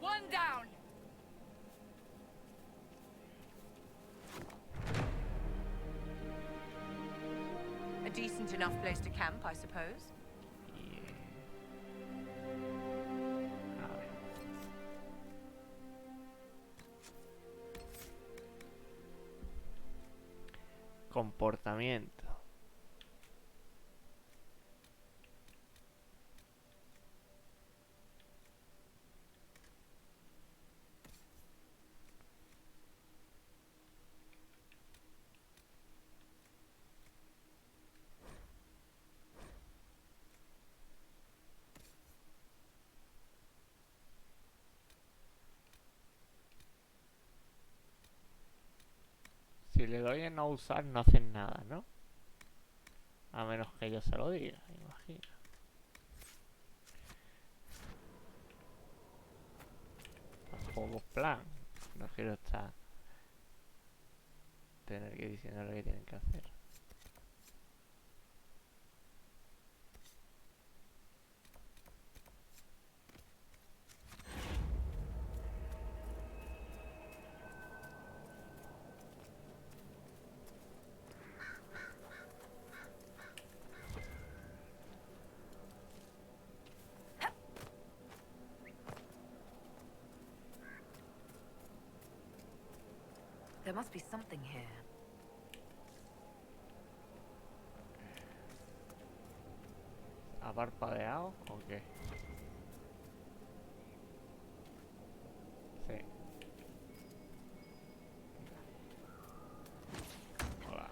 Speaker 13: One down. A decent enough place to camp, I suppose.
Speaker 1: Yeah. Comportamiento. Si le doy en no usar, no hacen nada, ¿no? A menos que yo se lo diga, imagino. Tampoco plan. No quiero estar... tener que diciendo lo que tienen que hacer.
Speaker 4: There must be something here.
Speaker 1: ¿Ha parpadeado o qué? Sí. Hola.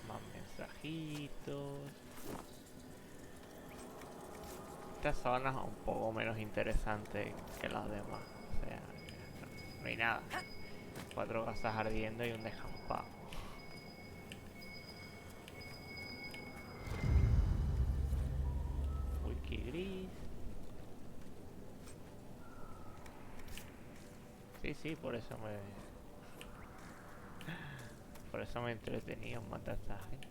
Speaker 1: Más mensajitos. Esta zona es un poco menos interesante que las demás. O sea, no hay nada. 4 gasas ardiendo y un descampado. Wiki gris. Sí, por eso me... Por eso me he entretenido en matar a esta gente.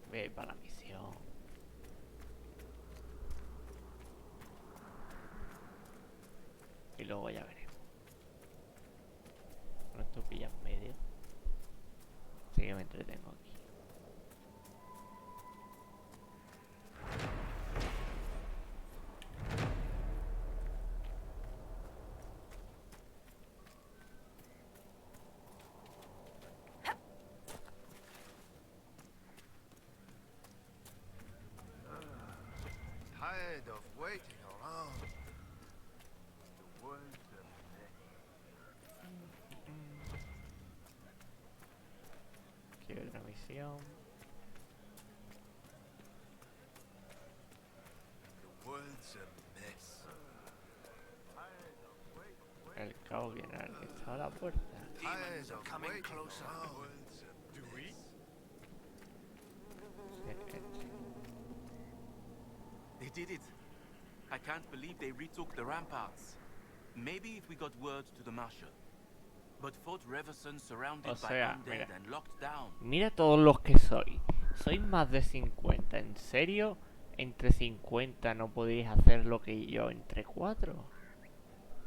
Speaker 1: Voy a ir para la misión. Y luego ya veremos. No esto pilla en medio. Así que me entretengo aquí.
Speaker 12: Tired of waiting around. The world's a mess.
Speaker 1: Aquí hay otra misión.
Speaker 12: The world's a mess.
Speaker 1: El caos viene al que está a la puerta.
Speaker 12: Demons are coming closer. Do we?
Speaker 7: They did it. I can't believe they retook the ramparts. Maybe if we got word to the Marshal. But Fort Reverson surrounded by undead
Speaker 1: mira.
Speaker 7: and locked down.
Speaker 1: Mira todos los que soy. Soy más de 50. ¿En serio? Entre 50 no podéis hacer lo que yo entre 4.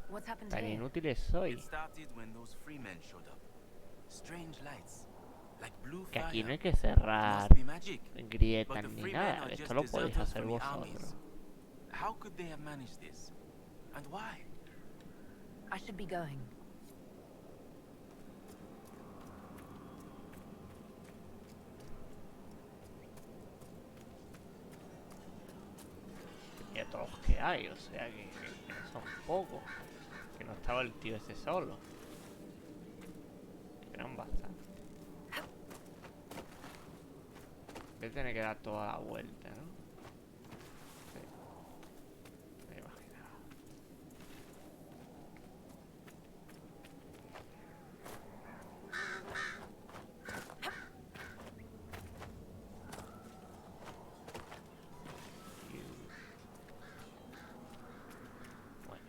Speaker 4: What's happened
Speaker 1: Tan
Speaker 4: here?
Speaker 1: inútiles soy.
Speaker 7: It started when those free men showed up. Strange lights, like blue
Speaker 1: Que aquí no
Speaker 7: fire.
Speaker 1: hay que
Speaker 7: It
Speaker 1: cerrar
Speaker 7: must be magic.
Speaker 1: grietas
Speaker 7: But the
Speaker 1: ni
Speaker 7: free men
Speaker 1: nada.
Speaker 7: are
Speaker 1: Esto
Speaker 7: just
Speaker 1: lo podéis
Speaker 7: deserters
Speaker 1: hacer
Speaker 7: from the
Speaker 1: vosotros.
Speaker 7: armies. How could they have managed this? And why?
Speaker 4: I should be going.
Speaker 1: Y a todos que hay, o sea que no son pocos. Que no estaba el tío ese solo. Eran bastantes. Voy a tener que dar toda la vuelta, ¿no? Sí. Me imaginaba. Bueno.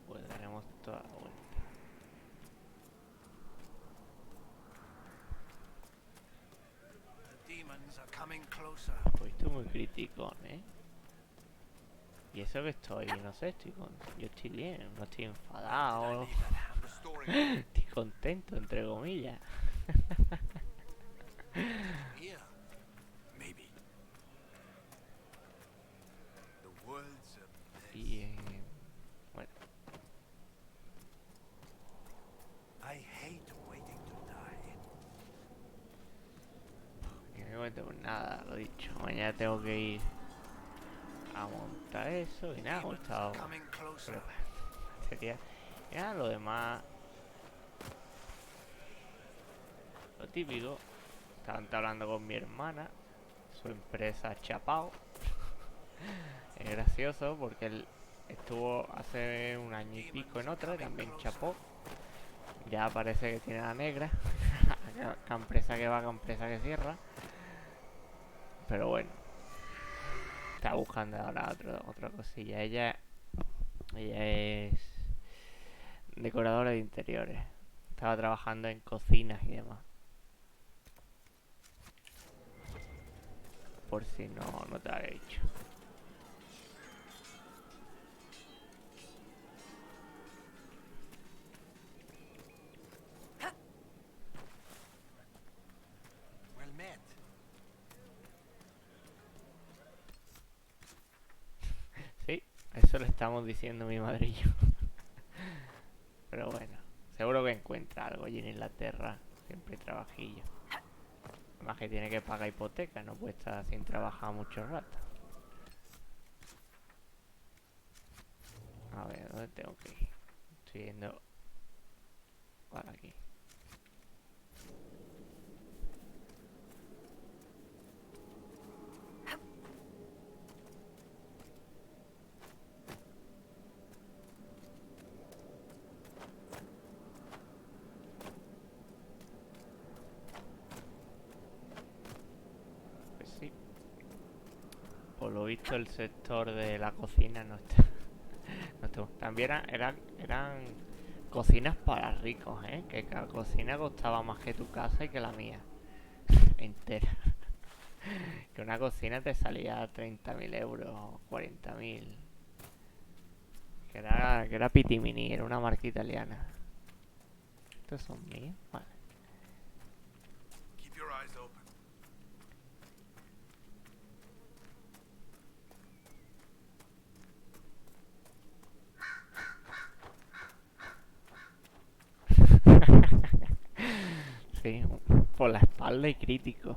Speaker 1: Pues daremos toda la vuelta. Pues estoy muy criticón, ¿eh? Y eso que estoy, no sé, yo estoy bien, no estoy enfadado. Estoy contento, entre comillas. Y bueno. Que no me cuento por nada, lo dicho. Mañana tengo que ir a montar eso y nada, he estado. Pero sería. Ya lo demás. Lo típico. Estaba hablando con mi hermana. Su empresa ha chapado. Es gracioso porque él estuvo hace un año y pico en otra y también chapó. Ya parece que tiene la negra. Cada empresa que va, cada empresa que cierra. Pero bueno. Está buscando ahora otra cosilla. Ella es decoradora de interiores. Estaba trabajando en cocinas y demás. Por si no te lo había dicho. Sí, eso le estamos diciendo mi madre y yo. Pero bueno, seguro que encuentra algo allí en Inglaterra. Siempre hay trabajillo. Además que tiene que pagar hipoteca, no puede estar sin trabajar mucho rato. A ver, ¿dónde tengo que ir? Estoy yendo para aquí. Pues sí. Por lo visto el sector de la cocina no está. También eran cocinas para ricos, ¿eh? Que cada cocina costaba más que tu casa y que la mía. Entera. Que una cocina te salía 30.000 euros, 40.000. Que era Pitimini, era una marca italiana. ¿Estos son míos? Vale.
Speaker 12: Keep your eyes open.
Speaker 1: Sí, por la espalda y crítico.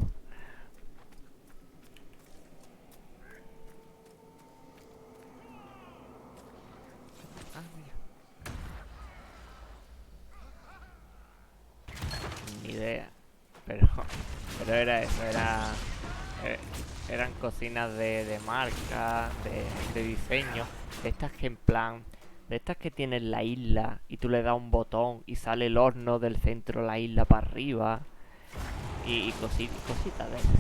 Speaker 1: Ah, mira. Ni idea. Pero era eso, eran cocinas de marca, de diseño. De estas que en plan... De estas que tienen la isla y tú le das un botón y sale el horno del centro de la isla para arriba. Y cositas de esas.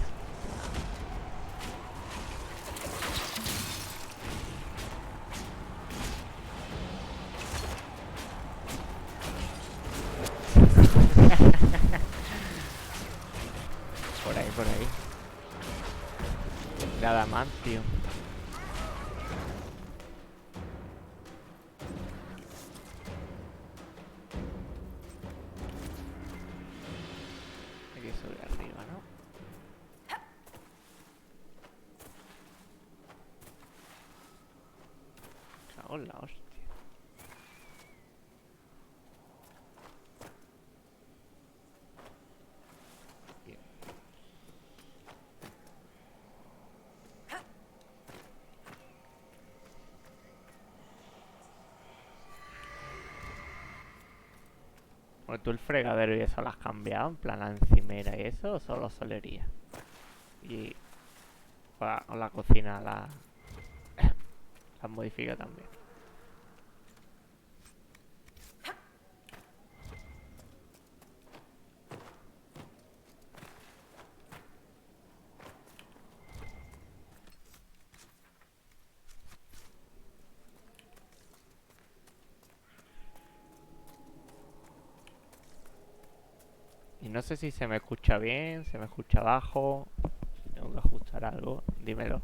Speaker 1: Por ahí. De adamantio. Hay que subir arriba, ¿no? Cago en la hostia. Bien. Bueno, ¿tú el fregadero y eso lo has cambiado? En plan la encimera y eso, ¿o solo solería? Y... o la cocina la... la modifica también. Y no sé si se me escucha bien, se me escucha bajo. Tengo que ajustar algo, dímelo.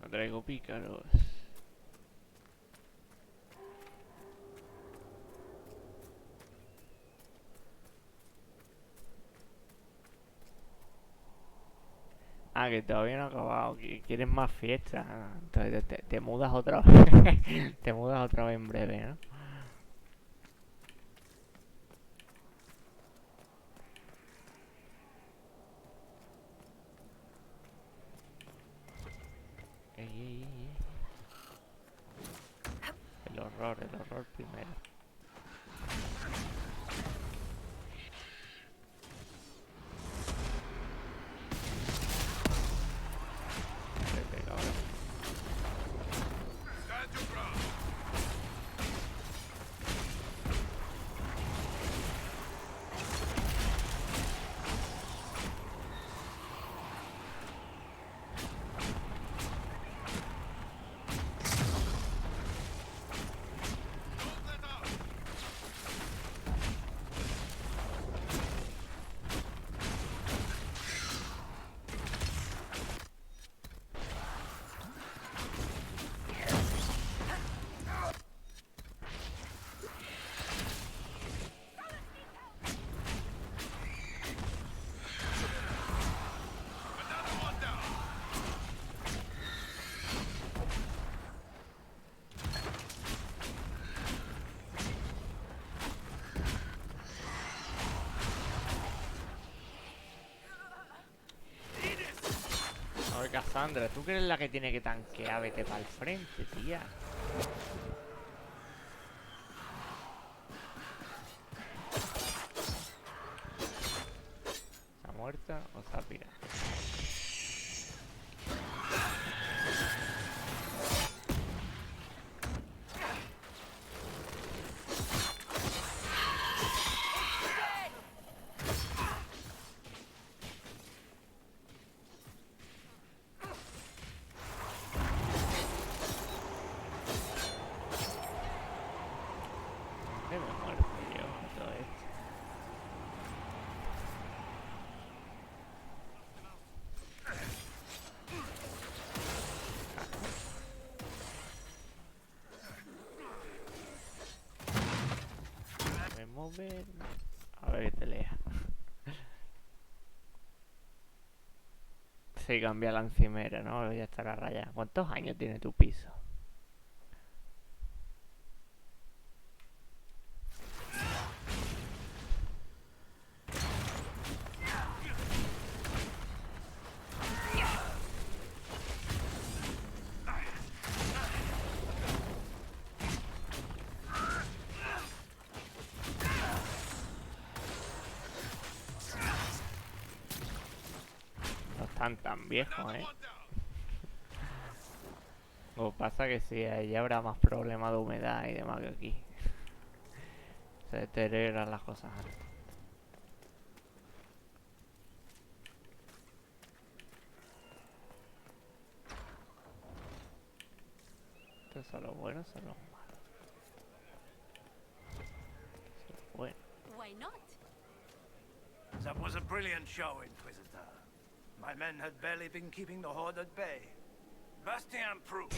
Speaker 1: No traigo pícaros. Ah, que todavía no ha acabado, que quieres más fiesta. Entonces te mudas otra vez. Te mudas otra vez en breve, ¿no? Ey, ey, ey, ey. El horror primero. Vete, cabrón. A ver, Cassandra, ¿tú que eres la que tiene que tanquear? Vete para el frente, tía. ¿Está muerta o está pirada? ¿Dónde me muero yo a todo esto? Me mover. A ver que te lea. Sí, cambia la encimera, ¿no? Ya estará rayada. ¿Cuántos años tiene tu piso? No están tan viejos, ¿eh? Lo que pasa que sí, allí habrá más problemas de humedad y demás que aquí. Se deterioran las cosas antes. Estos son los buenos, son los malos. Son los buenos.
Speaker 2: Why not?
Speaker 3: That was a brilliant show, Inquisitor. My men had barely been keeping the Horde at bay. Bastien Proof,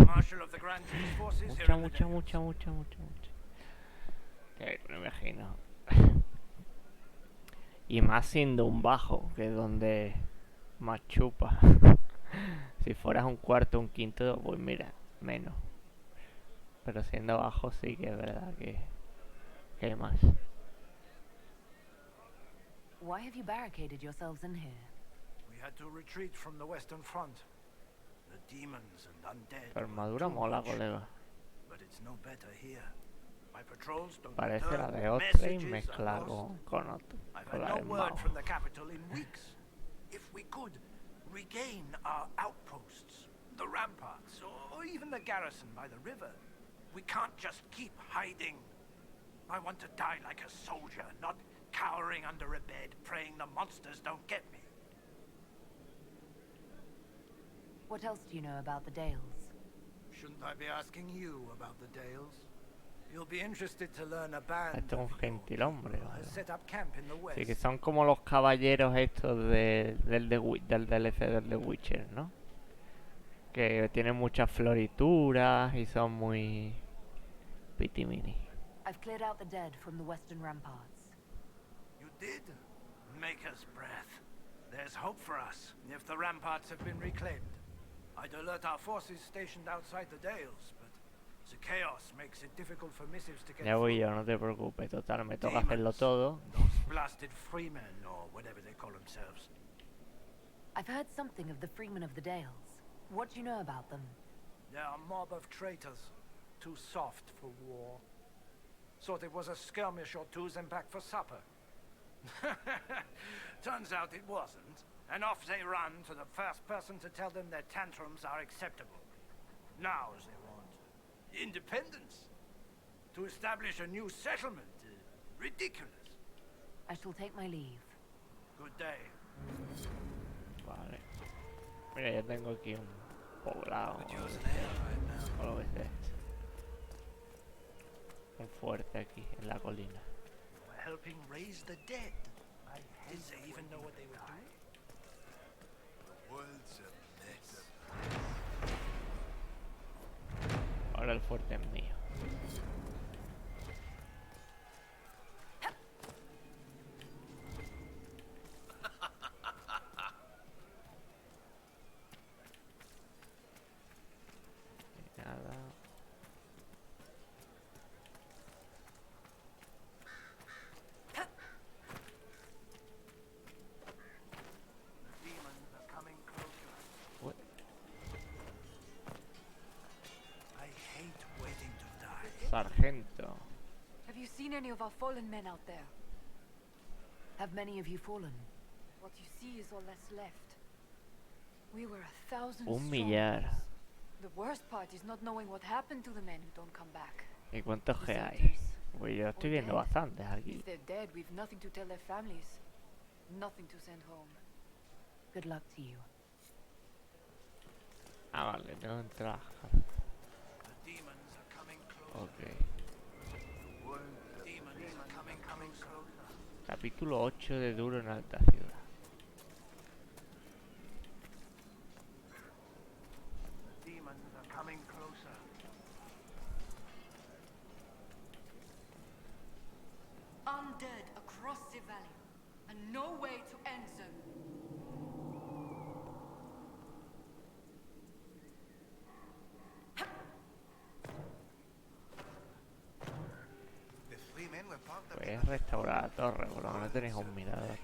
Speaker 3: Marshal of the Grand Chief's forces here in the
Speaker 1: mucha. Que me imagino. Y más siendo un bajo, que es donde más chupa. Si fueras un cuarto, un quinto, pues mira, menos. Pero siendo bajo sí que es verdad que hay más.
Speaker 4: Why have you barricaded yourselves in here?
Speaker 3: We had to retreat from the Western Front. The demons and undead.
Speaker 1: Tu armadura mola, colega.
Speaker 3: But it's no better here. My patrols don't
Speaker 1: Parece la de otra y
Speaker 3: messages
Speaker 1: mezcla
Speaker 3: are lost.
Speaker 1: con otro.
Speaker 3: I've
Speaker 1: Con
Speaker 3: had
Speaker 1: la
Speaker 3: no
Speaker 1: del
Speaker 3: word
Speaker 1: mago.
Speaker 3: from the capital in weeks. If we could regain our outposts, the ramparts, or even the garrison by the river, we can't just keep hiding. I want to die like a soldier, not cowering under a bed, praying the monsters don't get me.
Speaker 4: What else do you know about the Dales?
Speaker 3: Shouldn't I be asking you about the Dales? You'll be interested to learn a band
Speaker 1: Esto es un gentilhombre,
Speaker 3: has
Speaker 1: ¿vale?
Speaker 3: set up camp in the west.
Speaker 1: Sí, que son como los caballeros estos del DLC del The Witcher, ¿no? Que tienen muchas florituras y son muy pitimini.
Speaker 4: I've cleared out the dead from the western ramparts.
Speaker 3: You did? Maker's breath. There's hope for us if the ramparts have been reclaimed. I'd alert our forces stationed outside the Dales, but the chaos makes it difficult for missives to get
Speaker 1: Ya voy
Speaker 3: through.
Speaker 1: yo, no te preocupes. Total, me toca hacerlo todo.
Speaker 3: Those blasted freemen, or whatever they call themselves.
Speaker 4: I've heard something of the Freemen of the Dales. What do you know about them?
Speaker 3: They're a mob of traitors. Too soft for war. Thought it was a skirmish or two, then back for supper. Turns out it wasn't, and off they run to the first person to tell them their tantrums are acceptable. Now they want independence. To establish a new settlement. Ridiculous.
Speaker 4: I shall take my leave.
Speaker 3: Good day.
Speaker 1: Vale. Mira, ya tengo aquí un poblado. O lo que sea. Un fuerte aquí, en la colina.
Speaker 3: We're helping raise the dead. Did they even know what they were doing?
Speaker 12: The world's a mess.
Speaker 1: Ahora el fuerte es mío. Nada.
Speaker 3: The demons are coming closer.
Speaker 1: What?
Speaker 3: I hate waiting to die.
Speaker 1: Sargento.
Speaker 14: Have you seen any of our fallen men out there?
Speaker 4: Have many of you fallen?
Speaker 14: What you see is all that's left. We were 1,000
Speaker 1: Un
Speaker 14: strong.
Speaker 1: millar.
Speaker 14: The worst part is not knowing what happened to the men who don't come back.
Speaker 1: ¿Y cuántos G hay?
Speaker 14: Deserters?
Speaker 1: Pues yo estoy
Speaker 14: Or
Speaker 1: viendo
Speaker 14: dead?
Speaker 1: bastantes aquí.
Speaker 14: If they're dead, we've nothing to tell their families. Nothing to send home.
Speaker 4: Good luck to you.
Speaker 1: Ah, vale, tengo que entrar.
Speaker 3: The demons are coming closer.
Speaker 1: Ok.
Speaker 3: The demons are coming closer.
Speaker 1: Capítulo 8 de Duro en Alta Ciudad.
Speaker 3: The demons are coming closer.
Speaker 11: Undead across the valley, and no way to end them.
Speaker 12: The three men were part of
Speaker 1: Voy a restaurar la torre, por lo menos tenéis un mirador.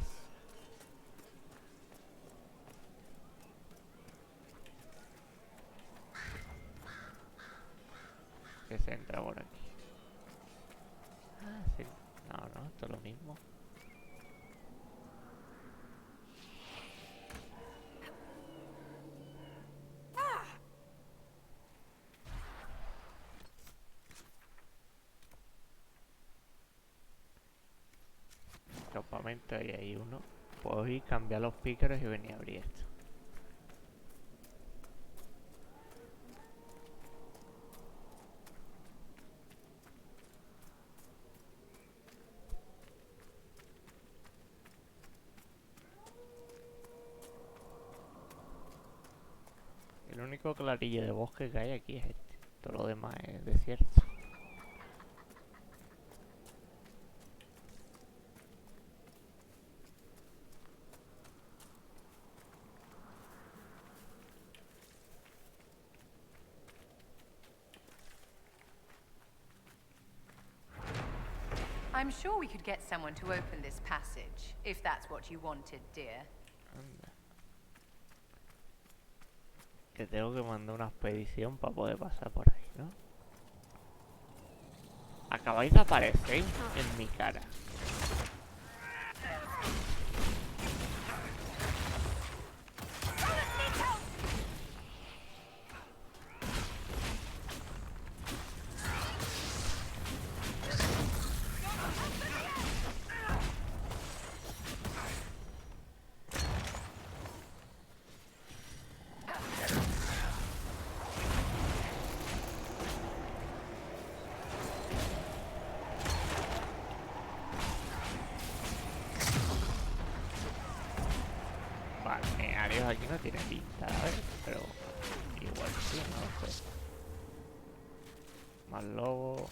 Speaker 1: Que se entra por aquí. Ah, sí. No, no, esto es lo mismo. Campamento, ahí hay uno. Puedo ir, cambiar los pícaros y venir a abrir esto. El único clarillo de bosque que hay aquí es este. Todo lo demás es desierto.
Speaker 13: I'm sure we could get someone to open this passage, if that's what you wanted, dear.
Speaker 1: Anda. Que tengo que mandar una expedición para poder pasar por ahí, ¿no? Acabáis de aparecer en mi cara. Balnearios aquí no tiene pinta, a ver, pero igual sí, no lo sé. Más lobo.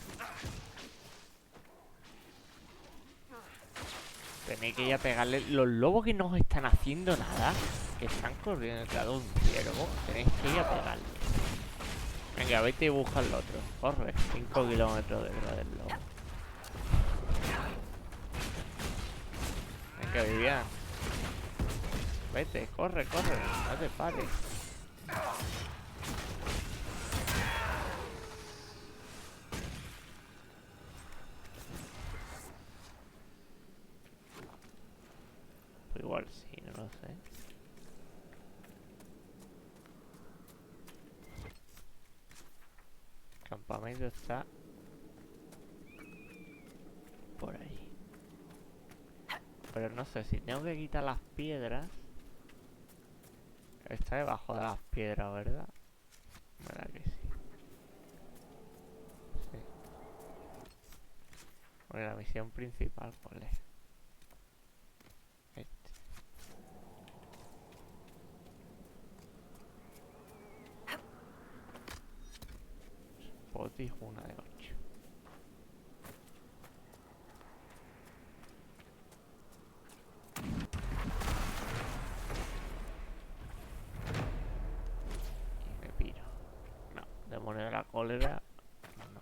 Speaker 1: Tenéis que ir a pegarle. Los lobos que no os están haciendo nada, que están corriendo detrás de un ciervo, tenéis que ir a pegarle. Venga, vete y busca al otro. Corre, 5 kilómetros detrás del lobo. Venga, Vivian. Vete, corre, corre, no te pares. Pues igual sí, no lo sé. El campamento está por ahí. Pero no sé si tengo que quitar las piedras. Está debajo de las piedras, ¿verdad? ¿Verdad que sí? Sí. Bueno, la misión principal, ¿cuál es? Este. Potis, una de 8. Demonio de la cólera. No.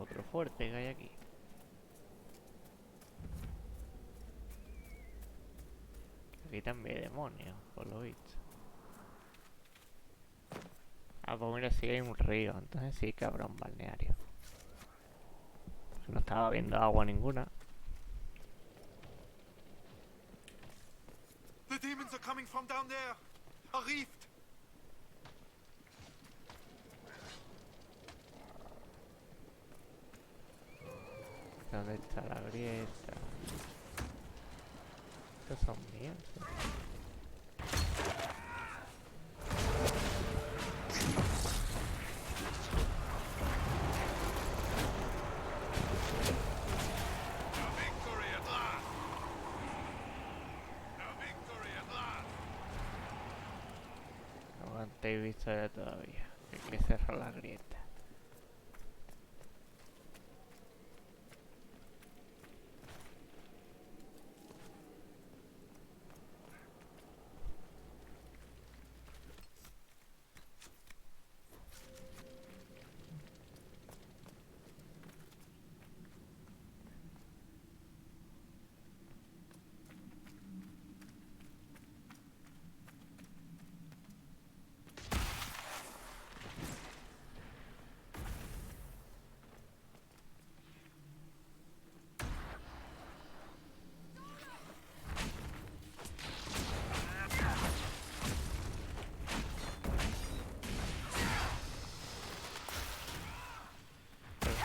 Speaker 1: Otro fuerte que hay aquí. Aquí también hay demonios, por lo visto. Ah, pues mira, sí hay un río, entonces sí que habrá un balneario. No estaba viendo agua ninguna.
Speaker 10: The demons are coming from down there. A rift.
Speaker 1: ¿Dónde está la grieta? Estos son míos. No he visto ya todavía. Hay que cerrar la grieta.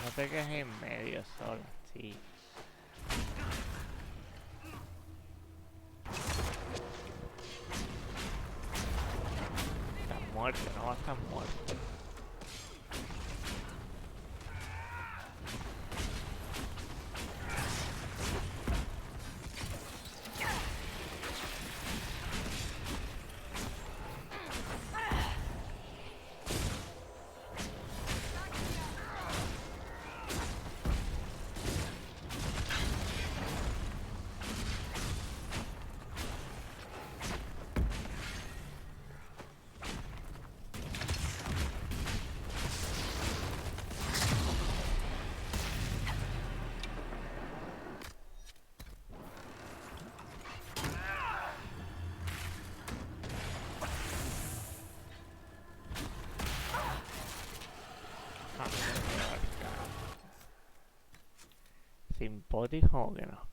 Speaker 1: No te quedes en medio sola, sí. muerte, no va a estar muerto. ¿Simpático o que no?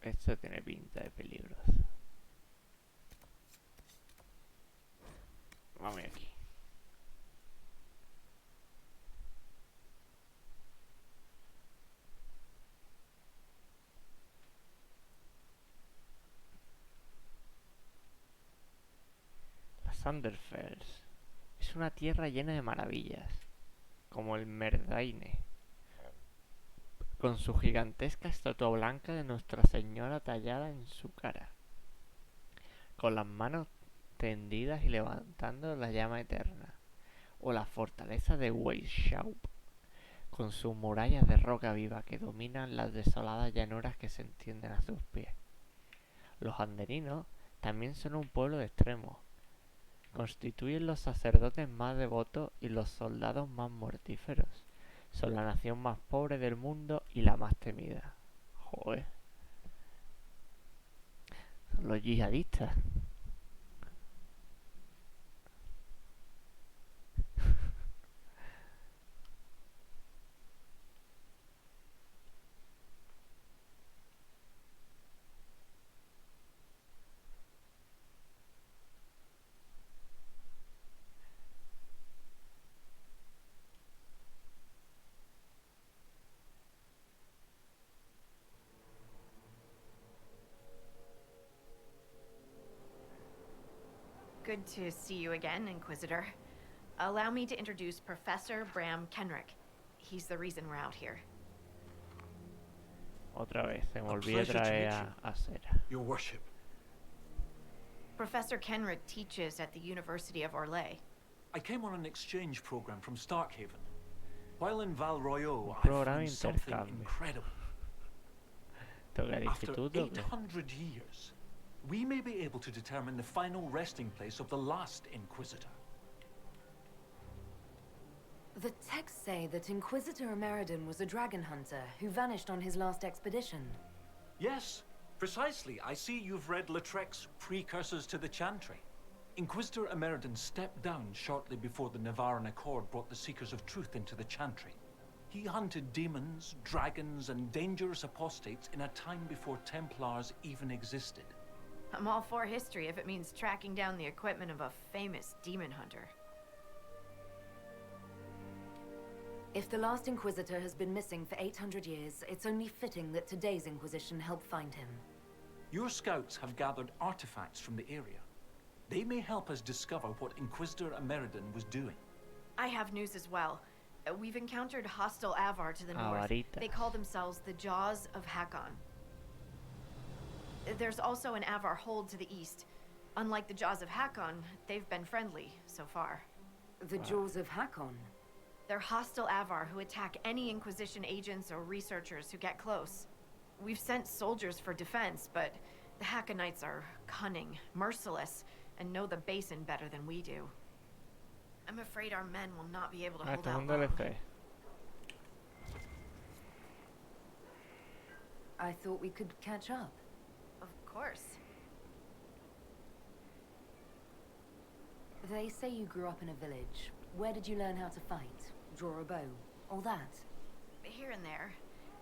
Speaker 1: Esto tiene pinta de peligroso. Vamos aquí. La Sanderfells es una tierra llena de maravillas, como el Merdaine, con su gigantesca estatua blanca de Nuestra Señora tallada en su cara, con las manos tendidas y levantando la llama eterna, o la fortaleza de Weishaupt, con sus murallas de roca viva que dominan las desoladas llanuras que se extienden a sus pies. Los anderinos también son un pueblo de extremos. Constituyen los sacerdotes más devotos y los soldados más mortíferos. Son la nación más pobre del mundo y la más temida. Joder. Son los yihadistas.
Speaker 6: Good to see you again, Inquisitor. Allow me to introduce Professor Bram Kenrick. He's the reason we're out here.
Speaker 1: Otra vez, se me olvidó traer a Cera.
Speaker 10: Your worship.
Speaker 6: Professor Kenrick teaches at the University of Orlais.
Speaker 15: I came on an exchange program from Starkhaven. While in Val Royeaux, I
Speaker 1: Programa
Speaker 15: found something
Speaker 1: intercambio.
Speaker 15: incredible.
Speaker 1: ¿Toca el
Speaker 15: After
Speaker 1: instituto o qué?
Speaker 15: 800 years, we may be able to determine the final resting place of the last Inquisitor.
Speaker 4: The texts say that Inquisitor Ameridan was a dragon hunter who vanished on his last expedition.
Speaker 15: Yes, precisely. I see you've read Lautrec's Precursors to the Chantry. Inquisitor Ameridan stepped down shortly before the Nevarran Accord brought the Seekers of Truth into the Chantry. He hunted demons, dragons, and dangerous apostates in a time before Templars even existed.
Speaker 6: I'm all for history if it means tracking down the equipment of a famous demon hunter.
Speaker 4: If the last Inquisitor has been missing for 800 years, it's only fitting that today's Inquisition help find him.
Speaker 15: Your scouts have gathered artifacts from the area. They may help us discover what Inquisitor Ameridan was doing.
Speaker 6: I have news as well. We've encountered hostile Avar to the north.
Speaker 1: Avarita.
Speaker 6: They call themselves the Jaws of Hakon. There's also an Avar hold to the east. Unlike the Jaws of Hakon, they've been friendly so far.
Speaker 4: The Jaws of Hakon?
Speaker 6: They're hostile Avar who attack any Inquisition agents or researchers who get close. We've sent soldiers for defense, but the Hakonites are cunning, merciless, and know the basin better than we do. I'm afraid our men will not be able to hold out long.
Speaker 4: I thought we could catch up.
Speaker 6: course.
Speaker 4: They say you grew up in a village. Where did you learn how to fight? Draw a bow? All that?
Speaker 6: Here and there.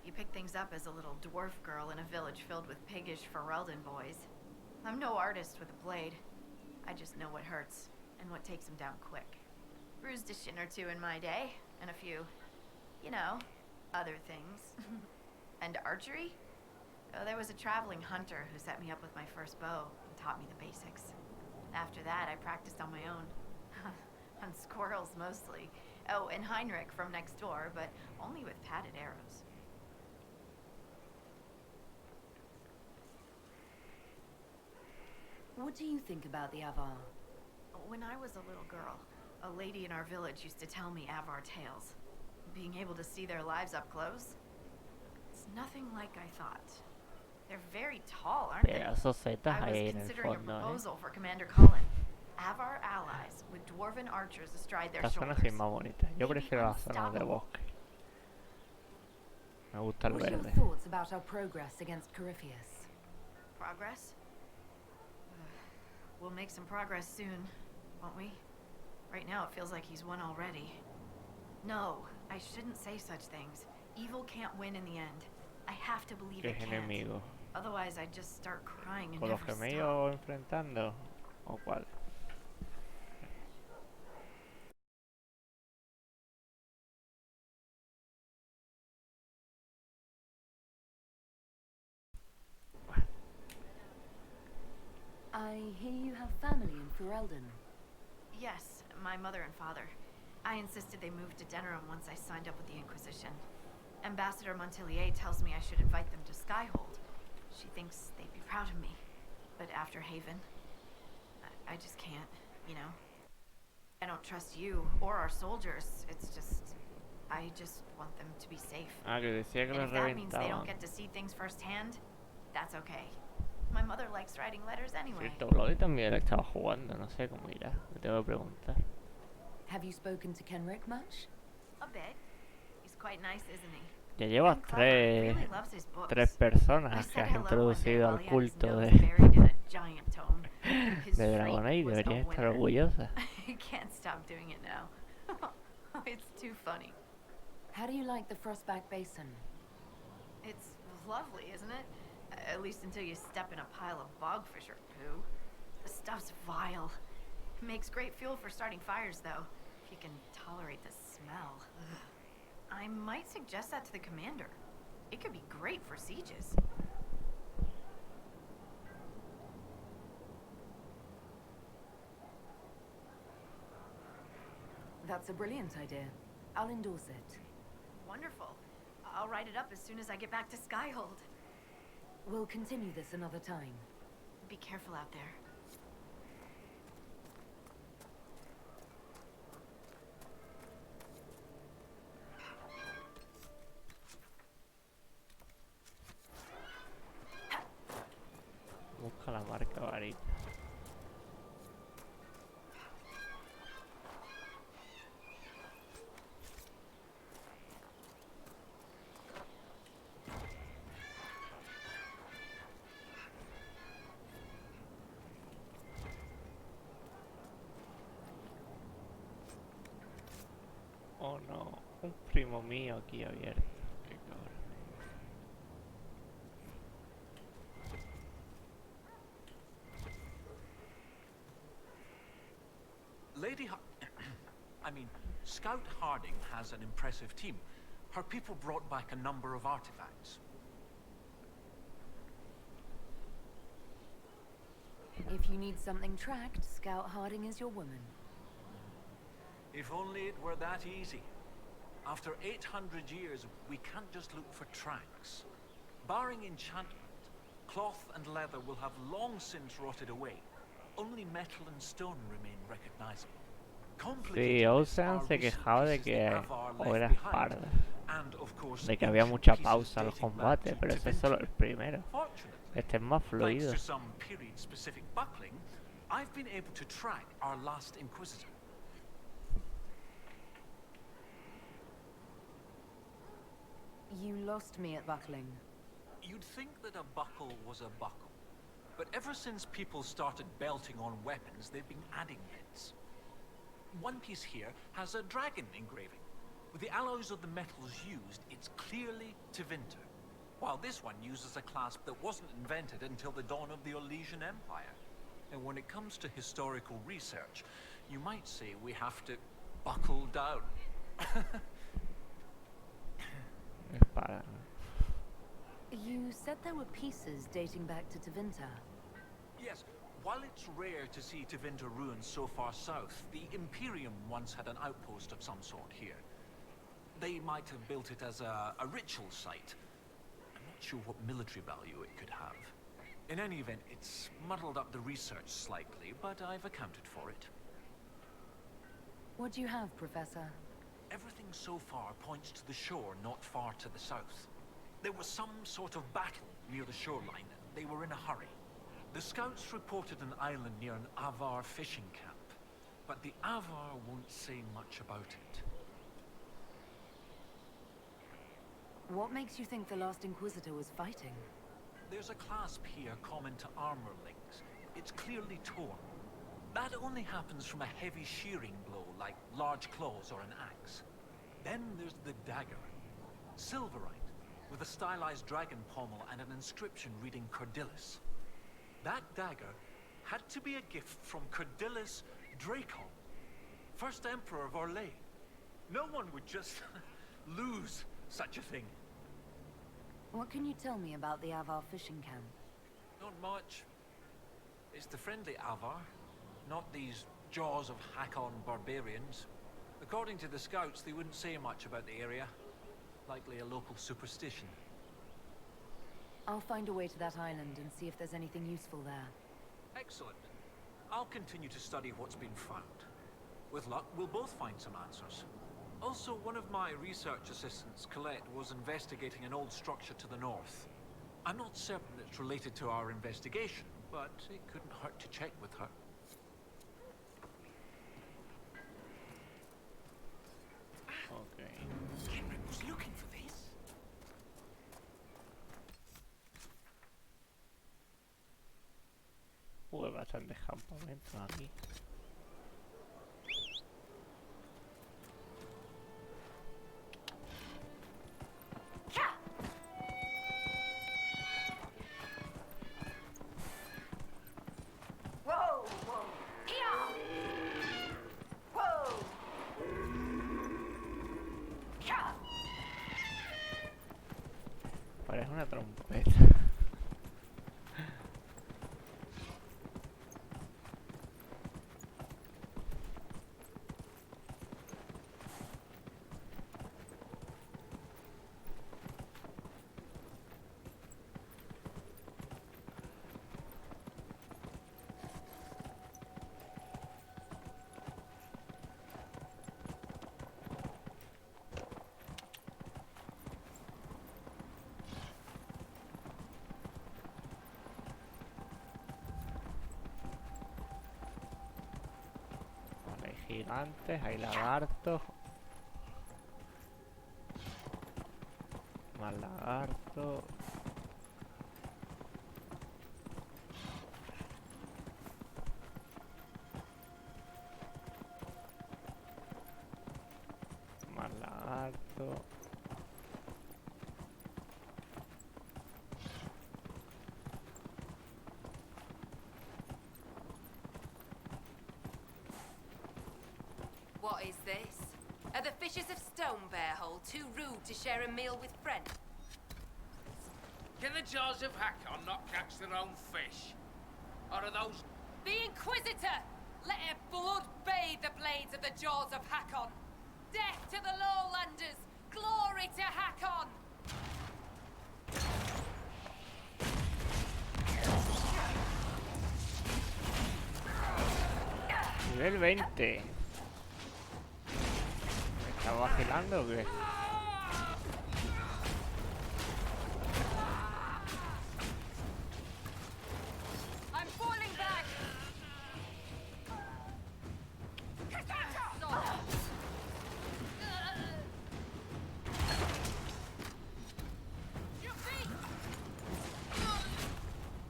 Speaker 6: You pick things up as a little dwarf girl in a village filled with piggish Ferelden boys. I'm no artist with a blade. I just know what hurts, and what takes them down quick. Bruised a shin or two in my day, and a few, you know, other things. And archery? Oh, there was a traveling hunter who set me up with my first bow and taught me the basics. After that, I practiced on my own. On squirrels, mostly. Oh, and Heinrich from next door, but only with padded arrows.
Speaker 4: What do you think about the Avar?
Speaker 6: When I was a little girl, a lady in our village used to tell me Avar tales. Being able to see their lives up close, it's nothing like I thought. They're very tall, aren't they?
Speaker 1: Pedazos zetas
Speaker 6: I
Speaker 1: ahí
Speaker 6: was
Speaker 1: en el
Speaker 6: considering a
Speaker 1: fondo,
Speaker 6: proposal for Commander Cullen. Avar allies with dwarven archers astride their
Speaker 1: Esta zona
Speaker 6: shoulders.
Speaker 1: sí es más bonita. Yo prefiero las zonas de bosque. Me gusta el
Speaker 4: What are your
Speaker 1: verde.
Speaker 4: thoughts about our progress against Corypheus?
Speaker 6: Progress? We'll make some progress soon, won't we? Right now it feels like he's won already. No, I shouldn't say such things. Evil can't win in the end. I have to believe
Speaker 1: ¿Qué
Speaker 6: it can't.
Speaker 1: enemigo?
Speaker 6: Otherwise I'd just start crying and
Speaker 1: ¿Con los
Speaker 6: never stop.
Speaker 1: gemellos enfrentando? ¿O cuál?
Speaker 4: I hear you have family in Ferelden.
Speaker 6: Yes, my mother and father. I insisted they moved to Denerim once I signed up with the Inquisition. Ambassador Montelier tells me I should invite them to Skyhold. She thinks they'd be proud of me. But after Haven, I just can't, you know? I don't trust you or our soldiers. It's just... I just want them to be safe.
Speaker 1: Ah, que decía que
Speaker 6: And
Speaker 1: los
Speaker 6: if that means they
Speaker 1: reventaban.
Speaker 6: don't get to see things firsthand, that's okay. My mother likes writing letters anyway.
Speaker 1: Sí, Loli también la estaba jugando, no sé cómo irá. Me tengo que preguntar.
Speaker 4: Have you spoken to Kenrick much?
Speaker 6: A bit. He's quite nice, isn't he?
Speaker 1: Ya llevas
Speaker 6: And clever. Really
Speaker 1: tres
Speaker 6: loves his books.
Speaker 1: personas
Speaker 6: I
Speaker 1: que
Speaker 6: said
Speaker 1: has
Speaker 6: hello one day
Speaker 1: introducido
Speaker 6: while
Speaker 1: al
Speaker 6: he had his
Speaker 1: culto
Speaker 6: notes
Speaker 1: de
Speaker 6: buried in a giant tome. His
Speaker 1: de
Speaker 6: fate
Speaker 1: Dragon Age.
Speaker 6: was a
Speaker 1: Deberías estar
Speaker 6: winner.
Speaker 1: orgullosa.
Speaker 6: I can't stop doing it now. It's too funny.
Speaker 4: How do you like the Frostback Basin?
Speaker 6: It's lovely, isn't it? At least until you step in a pile of bogfish or poo. The stuff's vile. It makes great fuel for starting fires, though, if you can tolerate the smell. I might suggest that to the commander. It could be great for sieges.
Speaker 4: That's a brilliant idea. I'll endorse it.
Speaker 6: Wonderful. I'll write it up as soon as I get back to Skyhold.
Speaker 4: We'll continue this another time.
Speaker 6: Be careful out there.
Speaker 1: Busca la marca varita. Oh no, un primo mío aquí abierto. Qué cabrón.
Speaker 15: Scout Harding has an impressive team. Her people brought back a number of artifacts.
Speaker 4: If you need something tracked, Scout Harding is your woman.
Speaker 15: If only it were that easy. After 800 years, we can't just look for tracks. Barring enchantment, cloth and leather will have long since rotted away. Only metal and stone remain recognizable.
Speaker 1: Sí, Ocean se quejaba de que o eras parda, de que había mucha pausa en los combates, pero ese es solo el primero. Este es más fluido.
Speaker 15: Thanks to some period-specific buckling, I've been able to track our last Inquisitor.
Speaker 4: You lost me at buckling.
Speaker 15: You'd think that a buckle was a buckle. But ever since people started belting on weapons, they've been adding bits. One piece here has a dragon engraving. With the alloys of the metals used, it's clearly Tevinter. While this one uses a clasp that wasn't invented until the dawn of the Orlesian Empire. And when it comes to historical research, you might say we have to buckle down.
Speaker 4: You said there were pieces dating back to Tevinter.
Speaker 15: Yes, while it's rare to see Tevinter ruins so far south, the Imperium once had an outpost of some sort here. They might have built it as a ritual site. I'm not sure what military value it could have. In any event, it's muddled up the research slightly, but I've accounted for it.
Speaker 4: What do you have, Professor?
Speaker 15: Everything so far points to the shore not far to the south. There was some sort of battle near the shoreline. They were in a hurry. The scouts reported an island near an Avar fishing camp, but the Avar won't say much about it.
Speaker 4: What makes you think the last Inquisitor was fighting?
Speaker 15: There's a clasp here common to armor links. It's clearly torn. That only happens from a heavy shearing blow, like large claws or an axe. Then there's the dagger. Silverite, with a stylized dragon pommel and an inscription reading Cordilis. That dagger had to be a gift from Cordilis Dracon, first Emperor of Orlais. No one would just lose such a thing.
Speaker 4: What can you tell me about the Avar fishing camp?
Speaker 15: Not much. It's the friendly Avar, not these jaws of Hakon barbarians. According to the scouts, they wouldn't say much about the area. Likely a local superstition.
Speaker 4: I'll find a way to that island and see if there's anything useful there.
Speaker 15: Excellent. I'll continue to study what's been found. With luck, we'll both find some answers. Also, one of my research assistants, Colette, was investigating an old structure to the north. I'm not certain it's related to our investigation, but it couldn't hurt to check with her.
Speaker 1: Okay.
Speaker 7: Henry was looking for this.
Speaker 1: Hay bastantes campamentos aquí. Parece una trompeta. Gigantes, hay lagartos. Más lagartos. Más lagartos.
Speaker 13: What is this? Are the fishes of Stonebearhole too rude to share a meal with friends?
Speaker 16: Can the jaws of Hakon not catch their own fish? Or are those...
Speaker 13: The Inquisitor! Let her blood bathe the blades of the jaws of Hakon! Death to the Lowlanders! Glory to Hakon!
Speaker 1: Nivel 20. ¿Me está vacilando o qué?
Speaker 13: I'm falling back!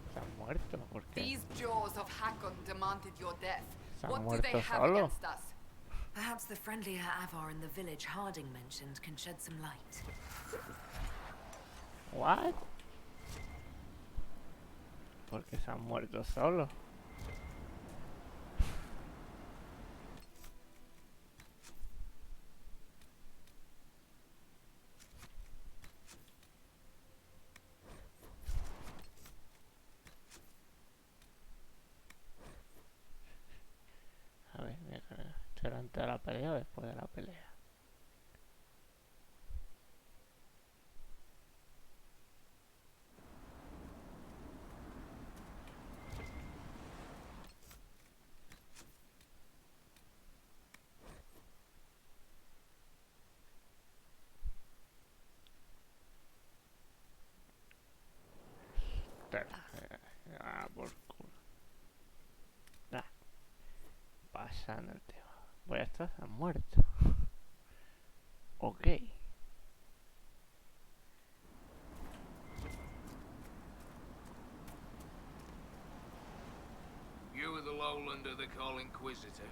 Speaker 1: ¿Está muerto? ¿Por
Speaker 9: of Hakon demanded your death.
Speaker 1: Se han
Speaker 9: What do they
Speaker 1: muerto
Speaker 9: have
Speaker 1: solo.
Speaker 9: against us?
Speaker 4: Perhaps the friendlier Avar in the village Harding mentioned can shed some light.
Speaker 1: What? Porque se han muerto solo. A ver, voy a cargar. ¿Esto era antes de la pelea o después de la pelea? Por culo. Nah, pasando el tema. Pues ya está, se han muerto. Ok.
Speaker 16: You are the lowlander they call Inquisitor.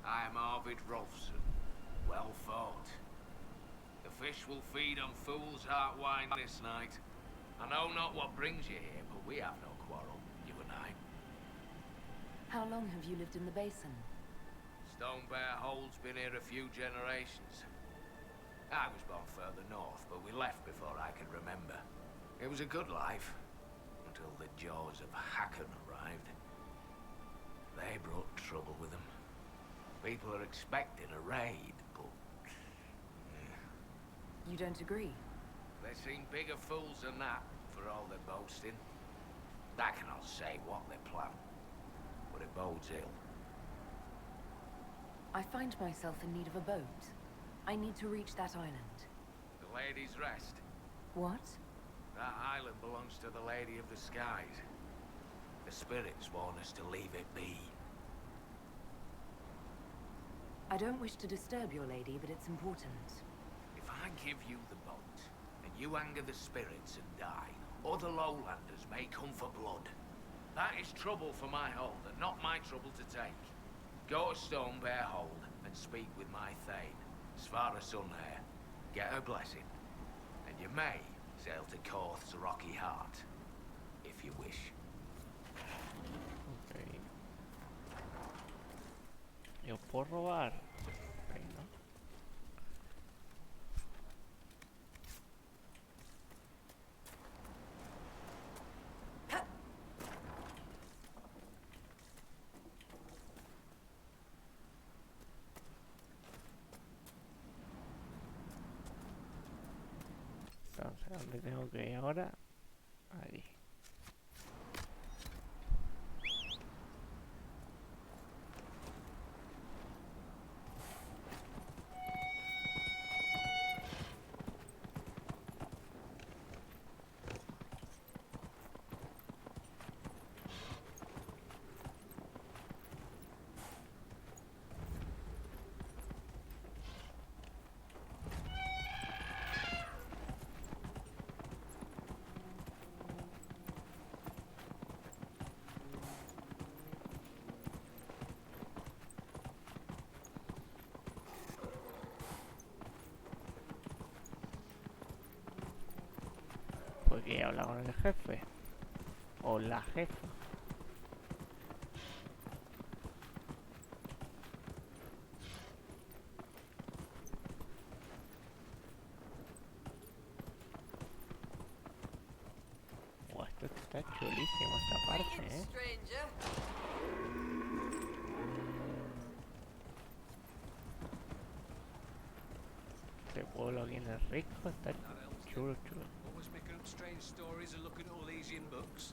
Speaker 16: I am Arvid Rolfson. Well fought. The fish will feed on fool's heart wine this night. I know not what brings you here, but we have no quarrel, you and I.
Speaker 4: How long have you lived in the basin?
Speaker 16: Stone Bear Hole's been here a few generations. I was born further north, but we left before I could remember. It was a good life, until the jaws of Hakon arrived. They brought trouble with them. People are expecting a raid, but...
Speaker 4: You don't agree?
Speaker 16: They seem bigger fools than that, for all their boasting. I cannot say what they plan, but it bodes ill.
Speaker 4: I find myself in need of a boat. I need to reach that island.
Speaker 16: The Lady's Rest.
Speaker 4: What?
Speaker 16: That island belongs to the Lady of the Skies. The spirits warn us to leave it be.
Speaker 4: I don't wish to disturb your lady, but it's important.
Speaker 16: If I give you the boat, and you anger the spirits and die, other lowlanders may come for blood. That is trouble for my hold, and not my trouble to take. Go to Stone Bear Hold and speak with my Thane, Svara Sunhair. Get her blessing, and you may sail to Korth's rocky heart, if you wish.
Speaker 1: Ok. ¿Yo puedo robar? Ok, ¿no? Entonces, ¿a dónde tengo que ir ahora? Allí. Porque he hablado con el jefe. O la jefa. Buah, esto está chulísimo esta parte, Este pueblo aquí en el rico está chulo, chulo.
Speaker 17: Always making up strange stories and looking at all these in books.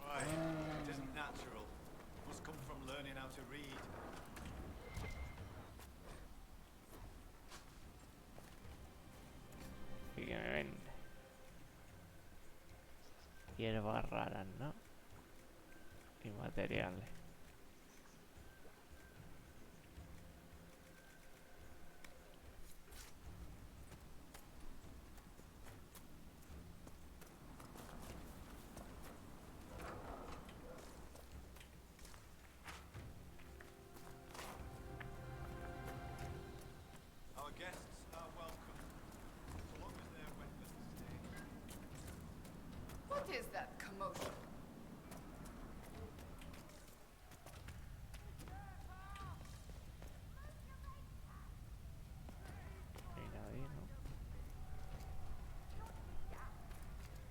Speaker 18: Right, it isn't natural. Must come from learning how to read.
Speaker 1: Y que me vende. Hierbas raras, ¿no? Y materiales.
Speaker 9: motion.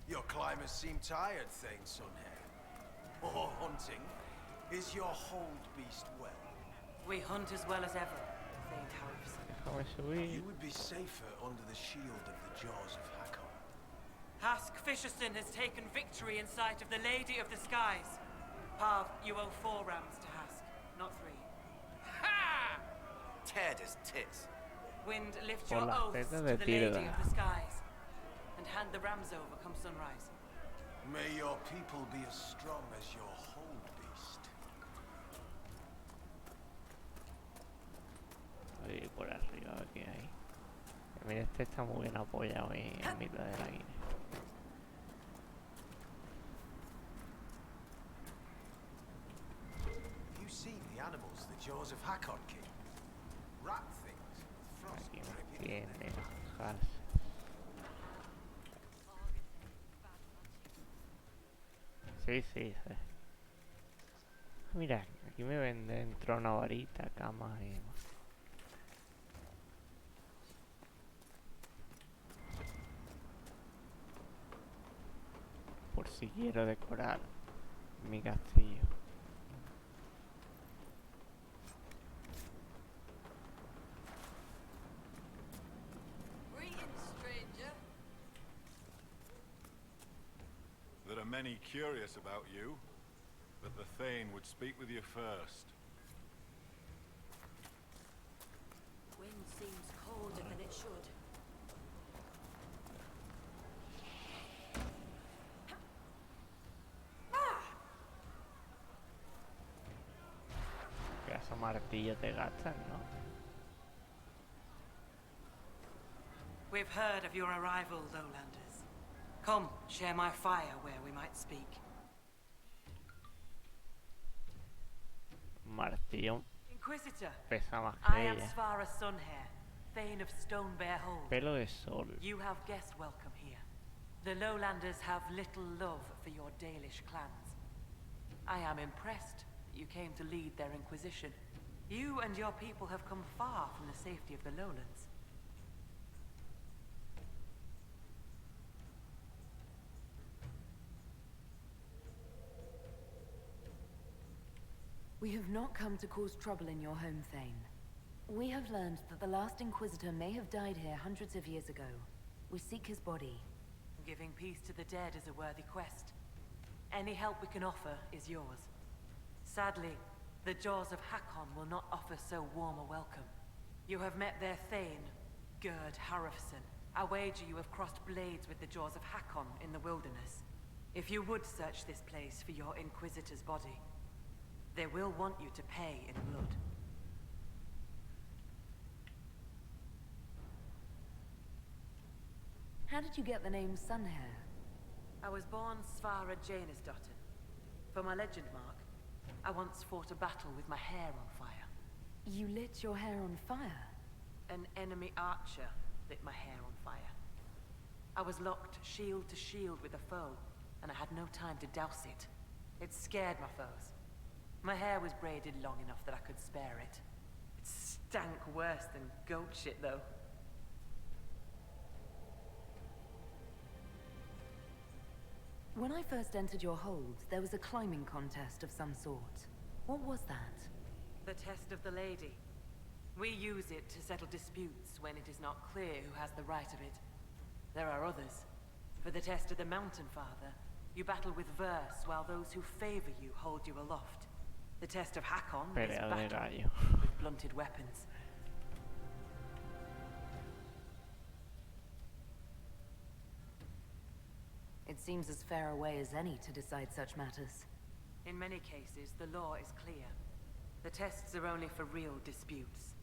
Speaker 19: Your climbers seem tired, Thane Sunhair. Or hunting. Is your hold beast well?
Speaker 20: We hunt as well as ever, Thane Harrison.
Speaker 19: You would be safer under the shield of the jaws of Hakon.
Speaker 20: Hask Fisherson has taken victory in sight of the Lady of the Skies. Pav, you owe 4 rams to Hask, not 3.
Speaker 8: Ha! Teared his tits.
Speaker 20: Wind, lift your oaths to the Lady of the Skies. And hand the rams over come sunrise.
Speaker 19: May your people be as strong as your hold beast.
Speaker 1: Oye, por arriba, ¿qué hay? Mira, este está muy bien apoyado en mitad de la guinea.
Speaker 19: Have you seen the animals the jaws of Hakon keep? Rat things with frost dripping.
Speaker 1: Tiene hojas. Sí, sí, sí. Mira, aquí me venden trono, varita, camas y demás. Por si quiero decorar mi castillo.
Speaker 10: There are many curious about you, but the Thane would speak with you first.
Speaker 11: Wind seems colder than it should.
Speaker 1: Pedazo martillo te gastan, ¿no?
Speaker 20: We've heard of your arrival, Lowlanders. Come, share my fire where we might speak.
Speaker 1: Martillo.
Speaker 20: Inquisitor,
Speaker 1: Pesa más
Speaker 20: I
Speaker 1: que
Speaker 20: am
Speaker 1: ella.
Speaker 20: Svara Sunhair, Thane of Stonebear Hold.
Speaker 1: Pelo de sol.
Speaker 20: You have guest welcome here. The Lowlanders have little love for your Dalish clans. I am impressed that you came to lead their Inquisition. You and your people have come far from the safety of the Lowlands.
Speaker 4: We have not come to cause trouble in your home, Thane. We have learned that the last Inquisitor may have died here hundreds of years ago. We seek his body.
Speaker 20: Giving peace to the dead is a worthy quest. Any help we can offer is yours. Sadly, the Jaws of Hakon will not offer so warm a welcome. You have met their Thane, Gerd Harrison. I wager you have crossed blades with the Jaws of Hakon in the wilderness. If you would search this place for your Inquisitor's body, they will want you to pay in blood.
Speaker 4: How did you get the name Sunhair?
Speaker 20: I was born Svara Janisdottir. For my legend mark, I once fought a battle with my hair on fire.
Speaker 4: You lit your hair on fire?
Speaker 20: An enemy archer lit my hair on fire. I was locked shield to shield with a foe, and I had no time to douse it. It scared my foes. My hair was braided long enough that I could spare it. It stank worse than goat shit, though.
Speaker 4: When I first entered your hold, there was a climbing contest of some sort. What was that?
Speaker 20: The test of the lady. We use it to settle disputes when it is not clear who has the right of it. There are others. For the test of the Mountain Father, you battle with verse while those who favor you hold you aloft. The test of Hakon is battle with blunted weapons.
Speaker 4: It seems as fair a way as any to decide such matters.
Speaker 20: In many cases, the law is clear. The tests are only for real disputes.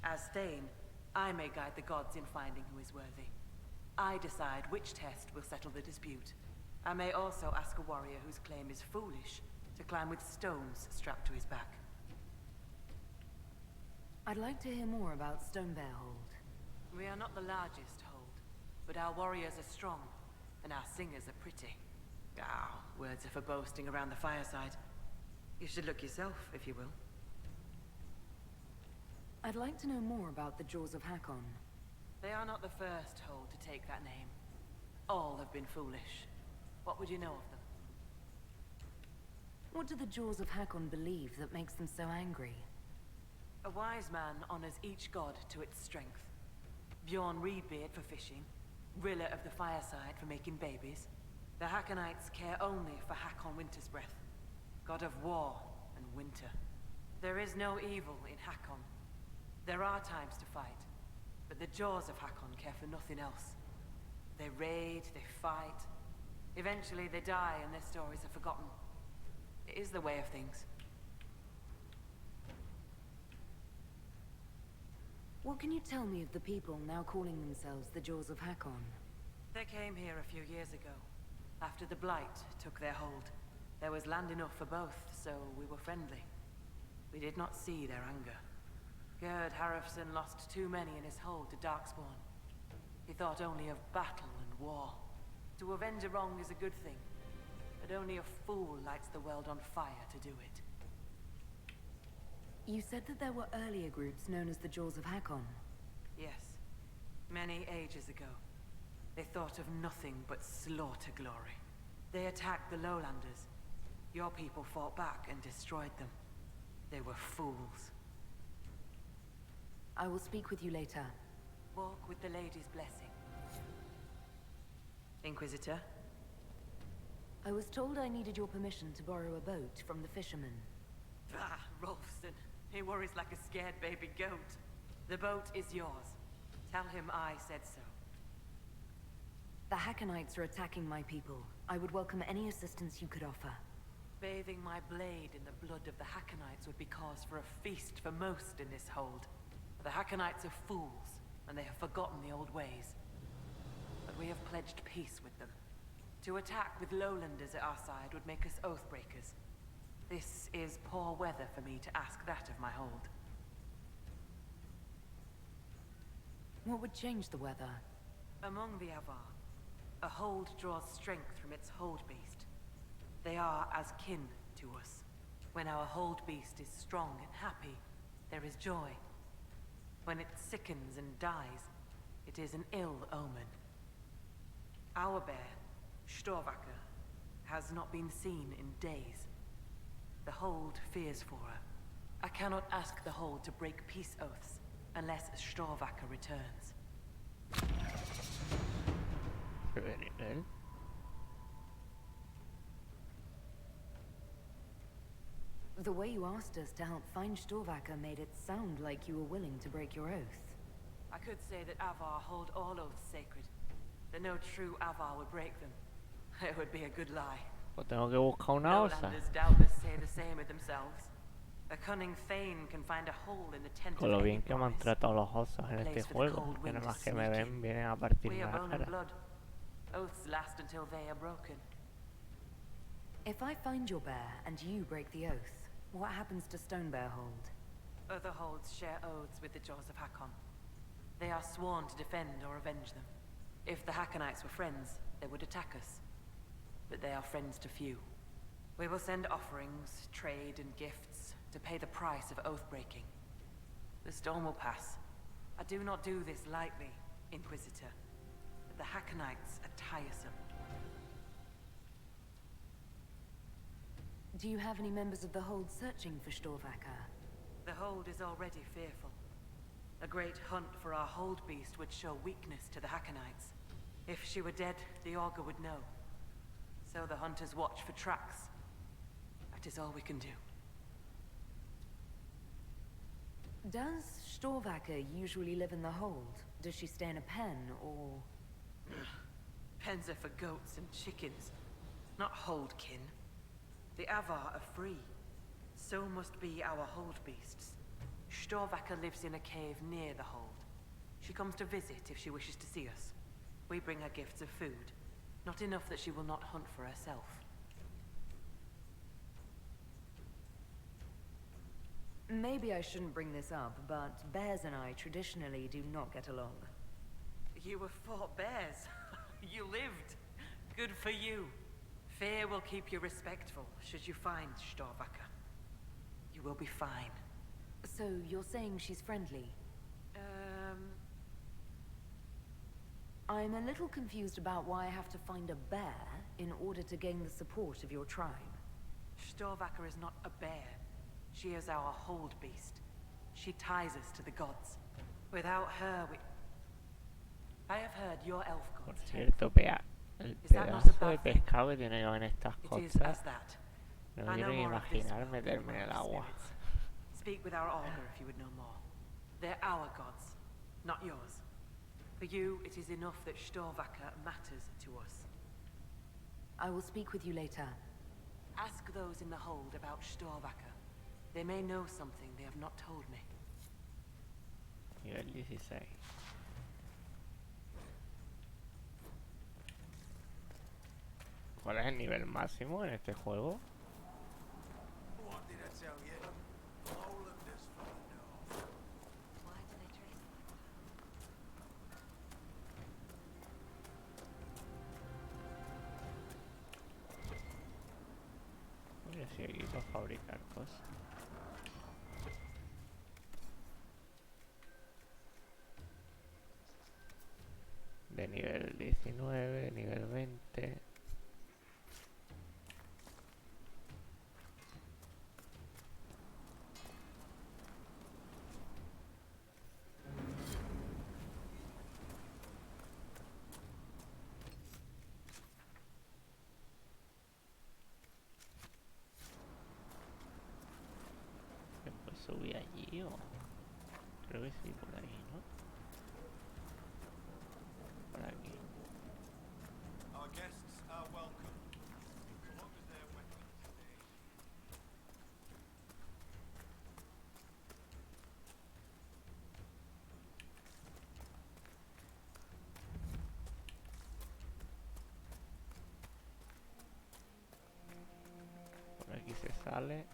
Speaker 20: As Thane, I may guide the gods in finding who is worthy. I decide which test will settle the dispute. I may also ask a warrior whose claim is foolish to climb with stones strapped to his back.
Speaker 4: I'd like to hear more about Stonebear Hold.
Speaker 20: We are not the largest hold, but our warriors are strong, and our singers are pretty. Ow. words are for boasting around the fireside. You should look yourself, if you will.
Speaker 4: I'd like to know more about the Jaws of Hakon.
Speaker 20: They are not the first hold to take that name. All have been foolish. What would you know of them?
Speaker 4: What do the Jaws of Hakon believe that makes them so angry?
Speaker 20: A wise man honors each god to its strength. Bjorn Reedbeard for fishing, Rilla of the Fireside for making babies. The Hakonites care only for Hakon Winter's Breath, god of war and winter. There is no evil in Hakon. There are times to fight, but the Jaws of Hakon care for nothing else. They raid, they fight. Eventually they die and their stories are forgotten. It is the way of things.
Speaker 4: What can you tell me of the people now calling themselves the Jaws of Hakon?
Speaker 20: They came here a few years ago, after the Blight took their hold. There was land enough for both, so we were friendly. We did not see their anger. Gerd Harrison lost too many in his hold to Darkspawn. He thought only of battle and war. To avenge a wrong is a good thing, but only a fool lights the world on fire to do it.
Speaker 4: You said that there were earlier groups known as the Jaws of Hakon.
Speaker 20: Yes, many ages ago. They thought of nothing but slaughter glory. They attacked the Lowlanders. Your people fought back and destroyed them. They were fools.
Speaker 4: I will speak with you later.
Speaker 20: Walk with the lady's blessing. Inquisitor?
Speaker 4: I was told I needed your permission to borrow a boat from the fisherman.
Speaker 20: Ah, Rolfson. He worries like a scared baby goat. The boat is yours. Tell him I said so.
Speaker 4: The Hakonites are attacking my people. I would welcome any assistance you could offer.
Speaker 20: Bathing my blade in the blood of the Hakonites would be cause for a feast for most in this hold. The Hakonites are fools, and they have forgotten the old ways. But we have pledged peace with them. To attack with Lowlanders at our side would make us oathbreakers. This is poor weather for me to ask that of my hold.
Speaker 4: What would change the weather?
Speaker 20: Among the Avar, a hold draws strength from its hold beast. They are as kin to us. When our hold beast is strong and happy, there is joy. When it sickens and dies, it is an ill omen. Our bear, Storvacker, has not been seen in days. The hold fears for her. I cannot ask the hold to break peace oaths unless Storvacker returns.
Speaker 1: Very well.
Speaker 4: The way you asked us to help find Storvacker made it sound like you were willing to break your oath.
Speaker 20: I could say that Avar hold all oaths sacred, that no true Avar would break them. It would be a good lie.
Speaker 1: Pues tengo que buscar una osa.
Speaker 20: Lowlanders doubtless say the same of themselves. A cunning Thane can find a hole in the tent
Speaker 1: Con lo
Speaker 20: of
Speaker 1: bien
Speaker 20: any
Speaker 1: que me han
Speaker 20: promise.
Speaker 1: tratado los osos en este juego, que nada más que me ven vienen a partirme
Speaker 20: We are
Speaker 1: la
Speaker 20: bone and
Speaker 1: cara.
Speaker 20: blood. Oaths last until they are broken.
Speaker 4: If I find your bear and you break the oath, what happens to Stonebear Hold?
Speaker 20: Other holds share oaths with the Jaws of Hakon. They are sworn to defend or avenge them. If the Hakonites were friends, they would attack us. But they are friends to few. We will send offerings, trade, and gifts to pay the price of oath-breaking. The storm will pass. I do not do this lightly, Inquisitor. But the Hakonites are tiresome.
Speaker 4: Do you have any members of the Hold searching for Storvacker?
Speaker 20: The hold is already fearful. A great hunt for our hold beast would show weakness to the Hakonites. If she were dead, the Augur would know. So the hunters watch for tracks. That is all we can do.
Speaker 4: Does Storvacker usually live in the Hold? Does she stay in a pen, or...?
Speaker 20: Pens are for goats and chickens, not holdkin. The Avar are free. So must be our hold beasts. Storvacker lives in a cave near the hold. She comes to visit if she wishes to see us. We bring her gifts of food. Not enough that she will not hunt for herself.
Speaker 4: Maybe I shouldn't bring this up, but bears and I traditionally do not get along.
Speaker 20: You have fought bears. You lived. Good for you. Fear will keep you respectful should you find Storvacker. You will be fine.
Speaker 4: So you're saying she's friendly? I'm a little confused about why I have to find a bear in order to gain the support of your tribe.
Speaker 20: Storvacker is not a bear. She is our hold beast. She ties us to the gods. Without her, we... I have heard your elf
Speaker 1: Por
Speaker 20: gods.
Speaker 1: cierto, el
Speaker 20: Is that not a
Speaker 1: pedazo de
Speaker 20: bad thing?
Speaker 1: pescado que tiene yo en estas
Speaker 20: It is
Speaker 1: cosas.
Speaker 20: as that.
Speaker 1: No
Speaker 20: I
Speaker 1: quiero
Speaker 20: know
Speaker 1: ni
Speaker 20: more of this
Speaker 1: imaginar
Speaker 20: world
Speaker 1: meterme
Speaker 20: than
Speaker 1: en el
Speaker 20: of
Speaker 1: agua.
Speaker 20: spirits. Speak with our Augur if you would know more. They're our gods, not yours. For you, it is enough that Storvacker matters to us.
Speaker 4: I will speak with you later.
Speaker 20: Ask those in the hold about Storvacker. They may know something they have not told me.
Speaker 1: Nivel 16. ¿Cuál es el nivel máximo en este juego?
Speaker 19: What did I tell you? Lowlanders from the north.
Speaker 2: Why do they dress
Speaker 1: Voy a seguir para fabricar cosas. De nivel 19, nivel 20. Después subí allí o... Creo que sí, por ahí, ¿no? Por aquí.
Speaker 18: Our guests are welcome, so long as their weapons stay.
Speaker 1: Por aquí se sale.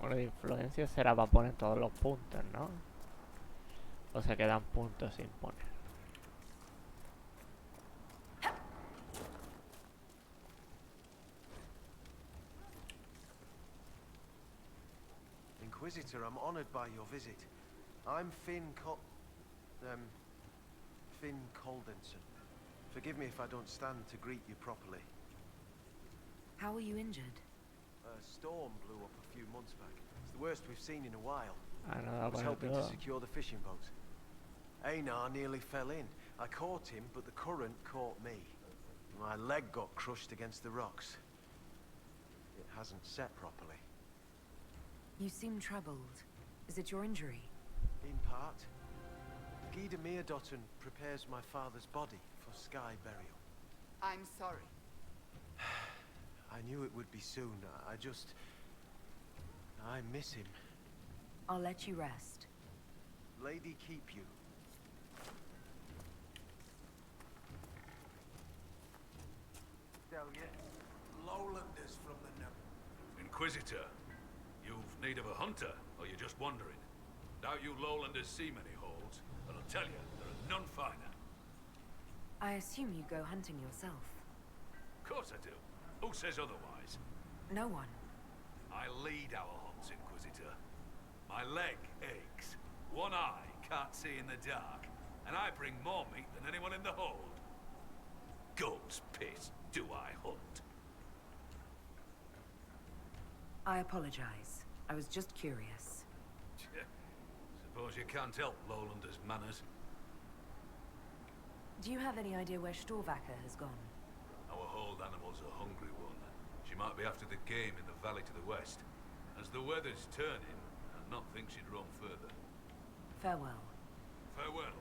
Speaker 1: Bueno, de influencia será para poner todos los puntos, ¿no? O se quedan puntos sin poner.
Speaker 19: Inquisitor, I'm honored by your visit. I'm Finn Coldenson. Forgive me if I don't stand to greet you properly.
Speaker 4: How are you injured?
Speaker 19: A storm blew up a few months back. It's the worst we've seen in a while. I was
Speaker 1: bueno,
Speaker 19: helping to
Speaker 1: todo.
Speaker 19: secure the fishing boat. Einar nearly fell in. I caught him, but the current caught me. My leg got crushed against the rocks. It hasn't set properly.
Speaker 4: You seem troubled. Is it your injury?
Speaker 19: In part. Gida Meerdotten prepares my father's body for sky burial.
Speaker 9: I'm sorry.
Speaker 19: I knew it would be soon. I miss him.
Speaker 4: I'll let you rest.
Speaker 19: Lady keep you. Tell you, Lowlanders from the north.
Speaker 3: Inquisitor, you've need of a hunter, or you're just wandering? Doubt you lowlanders see many holds, and I'll tell you, there are none finer.
Speaker 4: I assume you go hunting yourself.
Speaker 3: Of course I do. Who says otherwise?
Speaker 4: No one.
Speaker 3: I lead our hunts, Inquisitor. My leg aches. One eye can't see in the dark, and I bring more meat than anyone in the hold. Goat's piss, do I hunt?
Speaker 4: I apologize. I was just curious.
Speaker 3: Suppose you can't help Lowlanders' manners.
Speaker 4: Do you have any idea where Storvacker has gone?
Speaker 3: Our hold animal's a hungry one. She might be after the game in the valley to the west. As the weather's turning, I'd not think she'd roam further.
Speaker 4: Farewell.
Speaker 3: Farewell.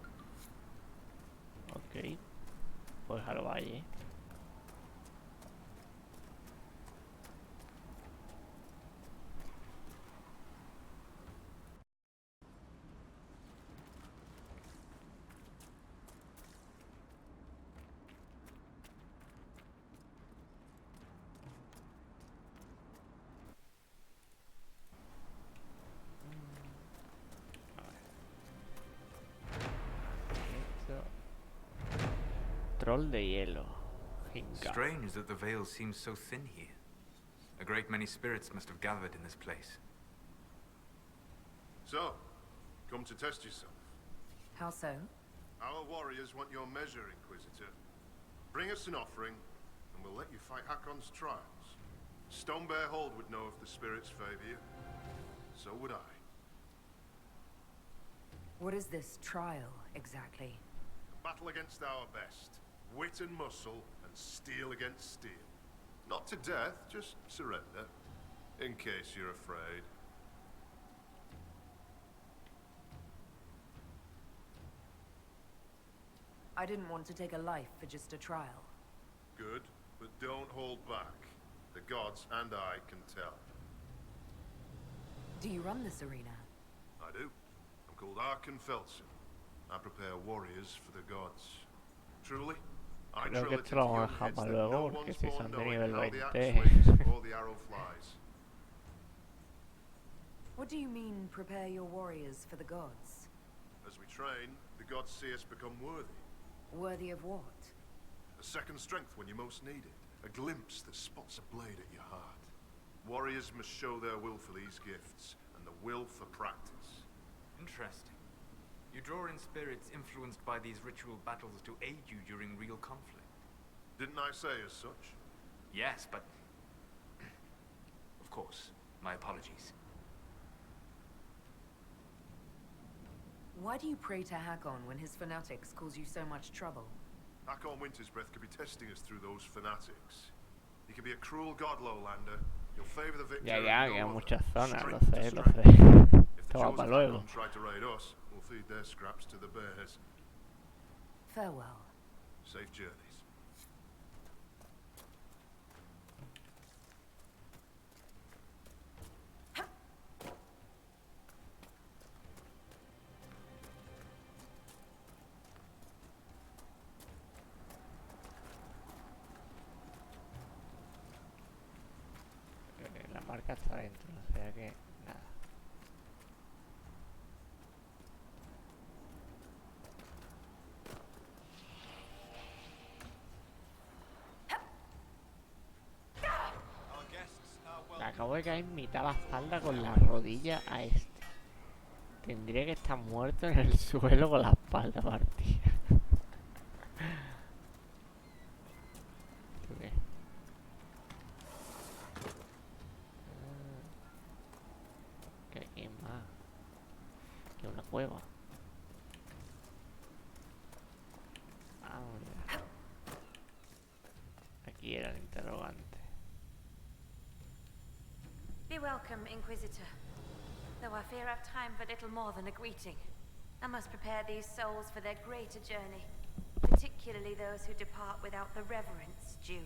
Speaker 1: Ok. Pues al valle. troll de hielo. Jinga.
Speaker 5: Strange that the veil seems so thin here. A great many spirits must have gathered in this place.
Speaker 10: So, come to test yourself.
Speaker 4: How so?
Speaker 10: Our warriors want your measure, Inquisitor. Bring us an offering, and we'll let you fight Hakon's trials. Stone Bear Hold would know if the spirits favor you. So would I.
Speaker 4: What is this trial, exactly?
Speaker 10: A battle against our best. Wit and muscle, and steel against steel. Not to death, just surrender. In case you're afraid.
Speaker 4: I didn't want to take a life for just a trial.
Speaker 10: Good, but don't hold back. The gods and I can tell.
Speaker 4: Do you run this arena?
Speaker 10: I do. I'm called Arkan Felsen. I prepare warriors for the gods. Truly, I
Speaker 1: Creo
Speaker 10: drill
Speaker 1: que
Speaker 10: it
Speaker 1: esto lo vamos a
Speaker 10: into young
Speaker 1: dejar
Speaker 10: heads
Speaker 1: para
Speaker 10: that no
Speaker 1: luego, porque
Speaker 10: one's
Speaker 1: si
Speaker 10: born
Speaker 1: son de
Speaker 10: knowing
Speaker 1: nivel
Speaker 10: how the axe
Speaker 1: 20.
Speaker 10: swings or the arrow flies.
Speaker 4: What do you mean, prepare your warriors for the gods?
Speaker 10: As we train, the gods see us become worthy.
Speaker 4: Worthy of what?
Speaker 10: A second strength when you most need it. A glimpse that spots a blade at your heart. Warriors must show their will for these gifts, and the will for practice.
Speaker 5: Interesting. You draw in spirits influenced by these ritual battles to aid you during real conflict.
Speaker 10: Didn't I say as such?
Speaker 5: Yes, but... Of course. My apologies.
Speaker 4: Why do you pray to Hakon when his fanatics cause you so much trouble?
Speaker 10: Hakon Winter's Breath could be testing us through those fanatics. He can be a cruel god, Lowlander. He'll favor the victor.
Speaker 1: Ya, quedan muchas zonas, lo
Speaker 10: Strength to
Speaker 1: sé, lo
Speaker 10: strength.
Speaker 1: sé.
Speaker 10: If the
Speaker 1: Esto va
Speaker 10: chosen
Speaker 1: para luego.
Speaker 10: Hakon try to raid us, we'll feed their scraps to the bears.
Speaker 4: Farewell.
Speaker 10: Safe journeys.
Speaker 1: La marca está dentro, o sea que nada. Le acabo de caer en mitad de la espalda con la rodilla a este. Tendría que estar muerto en el suelo con la espalda partida. ¿Tú qué? Que aquí más. Que una cueva. Vamos. Aquí era el interrogante.
Speaker 20: Be welcome, Inquisitor. Though I fear I've time for little more than a greeting. I must prepare these souls for their greater journey, particularly those who depart without the reverence due.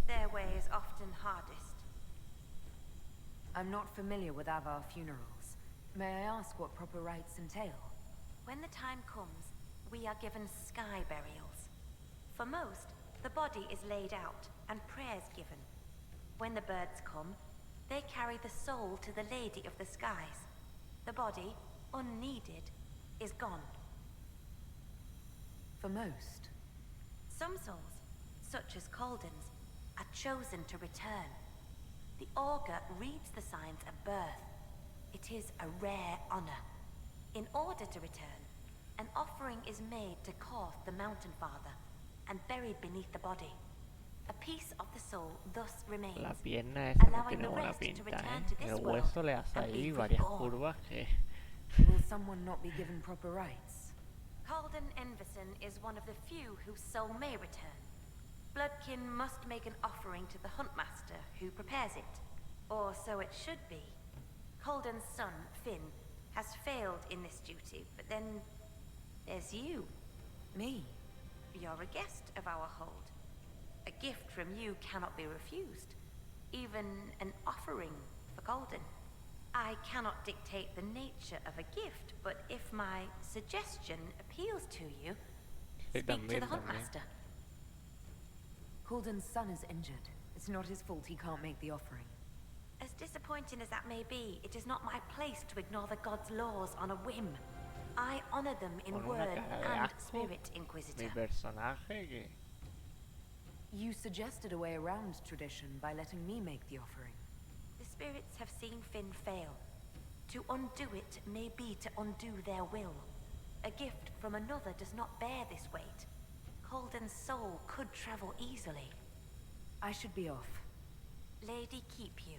Speaker 20: Their way is often hardest.
Speaker 4: I'm not familiar with Avar funerals. May I ask what proper rites entail?
Speaker 20: When the time comes, we are given sky burials. For most, the body is laid out and prayers given. When the birds come, they carry the soul to the Lady of the Skies. The body, unneeded, is gone.
Speaker 4: For most?
Speaker 20: Some souls, such as Calden's, are chosen to return. The augur reads the signs at birth. It is a rare honor. In order to return, an offering is made to Korth the Mountain Father and buried beneath the body. A piece of the soul thus remains,
Speaker 1: La pierna esa no
Speaker 20: allowing
Speaker 1: tiene
Speaker 20: the
Speaker 1: buena
Speaker 20: rest to
Speaker 1: pinta,
Speaker 20: return
Speaker 1: ¿eh?
Speaker 20: to this
Speaker 1: El
Speaker 20: world
Speaker 1: hueso le hace
Speaker 20: and be
Speaker 1: ahí varias
Speaker 20: reborn.
Speaker 1: curvas que...
Speaker 4: Will someone not be given proper rites?
Speaker 20: Calden Enverson is one of the few whose soul may return. Bloodkin must make an offering to the Huntmaster, who prepares it. Or so it should be. Calden's son, Finn, has failed in this duty, but then there's you.
Speaker 4: Me?
Speaker 20: You're a guest of our hold. A gift from you cannot be refused. Even an offering for Calden. I cannot dictate the nature of a gift, but if my suggestion appeals to you, speak to the Huntmaster.
Speaker 4: Calden's son is injured. It's not his fault he can't make the offering.
Speaker 20: As disappointing as that may be, it is not my place to ignore the gods' laws on a whim. I honor them in
Speaker 1: Con una
Speaker 20: word
Speaker 1: cara de
Speaker 20: and
Speaker 1: asco,
Speaker 20: spirit, Inquisitor.
Speaker 1: mi personaje que...
Speaker 4: You suggested a way around tradition by letting me make the offering.
Speaker 21: The spirits have seen Finn fail. To undo it may be to undo their will. A gift from another does not bear this weight. Colden's soul could travel easily.
Speaker 4: I should be off.
Speaker 21: Lady keep you.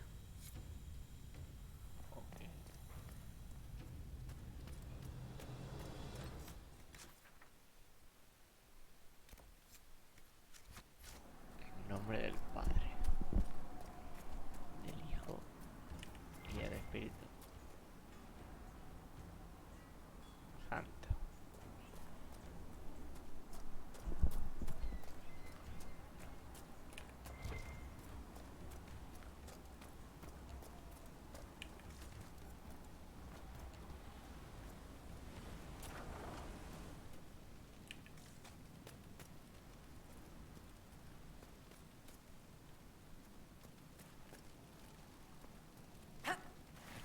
Speaker 1: En nombre del Padre, del Hijo y del Espíritu Santo.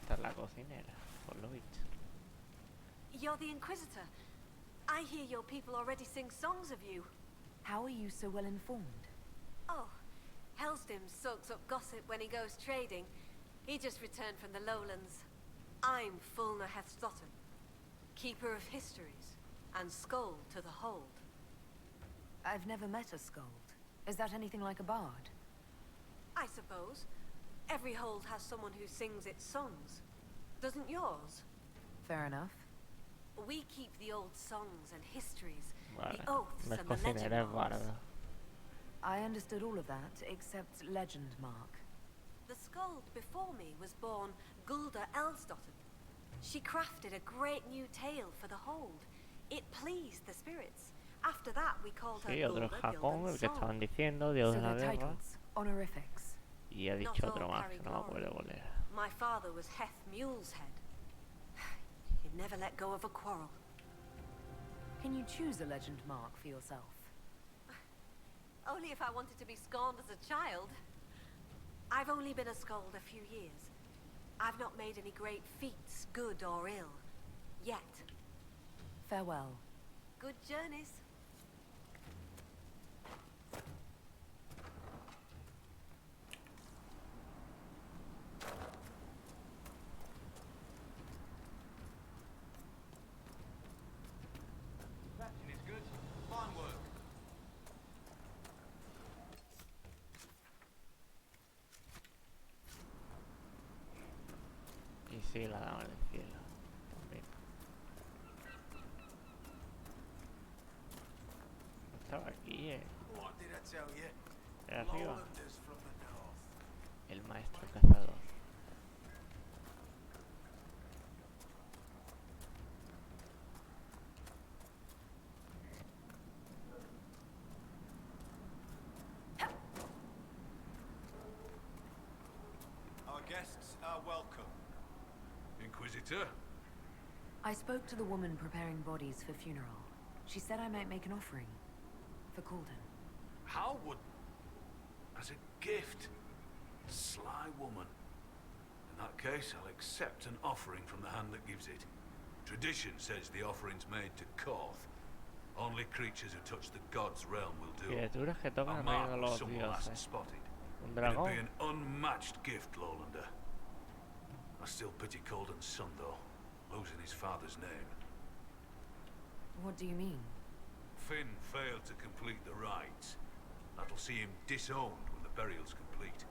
Speaker 1: Esta es la cocinera, por lo visto.
Speaker 22: You're the Inquisitor. I hear your people already sing songs of you.
Speaker 4: How are you so well informed?
Speaker 22: Oh, Hellstim soaks up gossip when he goes trading. He just returned from the lowlands. I'm Fulna Hethstotten, keeper of histories, and Skald to the hold.
Speaker 4: I've never met a Skald. Is that anything like a bard?
Speaker 22: I suppose. Every hold has someone who sings its songs. Doesn't yours?
Speaker 4: Fair enough.
Speaker 22: We keep the old songs and histories,
Speaker 1: Vale,
Speaker 22: the oaths
Speaker 1: no es
Speaker 22: and the legend
Speaker 1: cocinera, es
Speaker 22: marks.
Speaker 1: barda.
Speaker 4: I understood all of that, except legend mark.
Speaker 22: The Skald before me was born Gulda Elsdotten. She crafted a great new tale for the hold. It pleased the spirits. After that, we called her
Speaker 1: Sí, otro
Speaker 22: Gulda
Speaker 1: Hakon, el que
Speaker 22: Song.
Speaker 1: estaban diciendo, dios
Speaker 4: So
Speaker 1: de la
Speaker 4: they're
Speaker 1: guerra.
Speaker 4: titles, honorifics.
Speaker 1: Y ha
Speaker 22: Not
Speaker 1: dicho
Speaker 22: all
Speaker 1: otro más,
Speaker 22: carry
Speaker 1: que no me
Speaker 22: glory.
Speaker 1: acuerdo cuál era.
Speaker 22: My father was Heth Mule's head. He'd never let go of a quarrel.
Speaker 4: Can you choose a legend mark for yourself?
Speaker 22: Only if I wanted to be scorned as a child. I've only been a Skald a few years. I've not made any great feats, good or ill. Yet.
Speaker 4: Farewell.
Speaker 22: Good journeys.
Speaker 18: Captain is good. Fine work.
Speaker 1: Y sí, la dama del cielo. También. No estaba aquí,
Speaker 19: What did I tell you?
Speaker 1: Era arriba.
Speaker 19: Lowlanders from the north.
Speaker 1: El maestro cazador.
Speaker 18: Our guests are welcome.
Speaker 12: Inquisitor?
Speaker 4: I spoke to the woman preparing bodies for funeral. She said I might make an offering. For Colden.
Speaker 12: How would... As a gift? Sly woman. In that case, I'll accept an offering from the hand that gives it. Tradition says the offering's made to Koth. Only creatures who touch the god's realm will do.
Speaker 1: Criaturas que tocan
Speaker 12: A
Speaker 1: el reino de
Speaker 12: marvel
Speaker 1: los
Speaker 12: someone hasn't
Speaker 1: dioses.
Speaker 12: spotted.
Speaker 1: Un
Speaker 12: It'd
Speaker 1: dragón.
Speaker 12: be an unmatched gift, Lowlander. I still pity Colden's son, though, losing his father's name.
Speaker 4: What do you mean?
Speaker 12: Finn failed to complete the rites. That'll see him disowned when the burial's complete.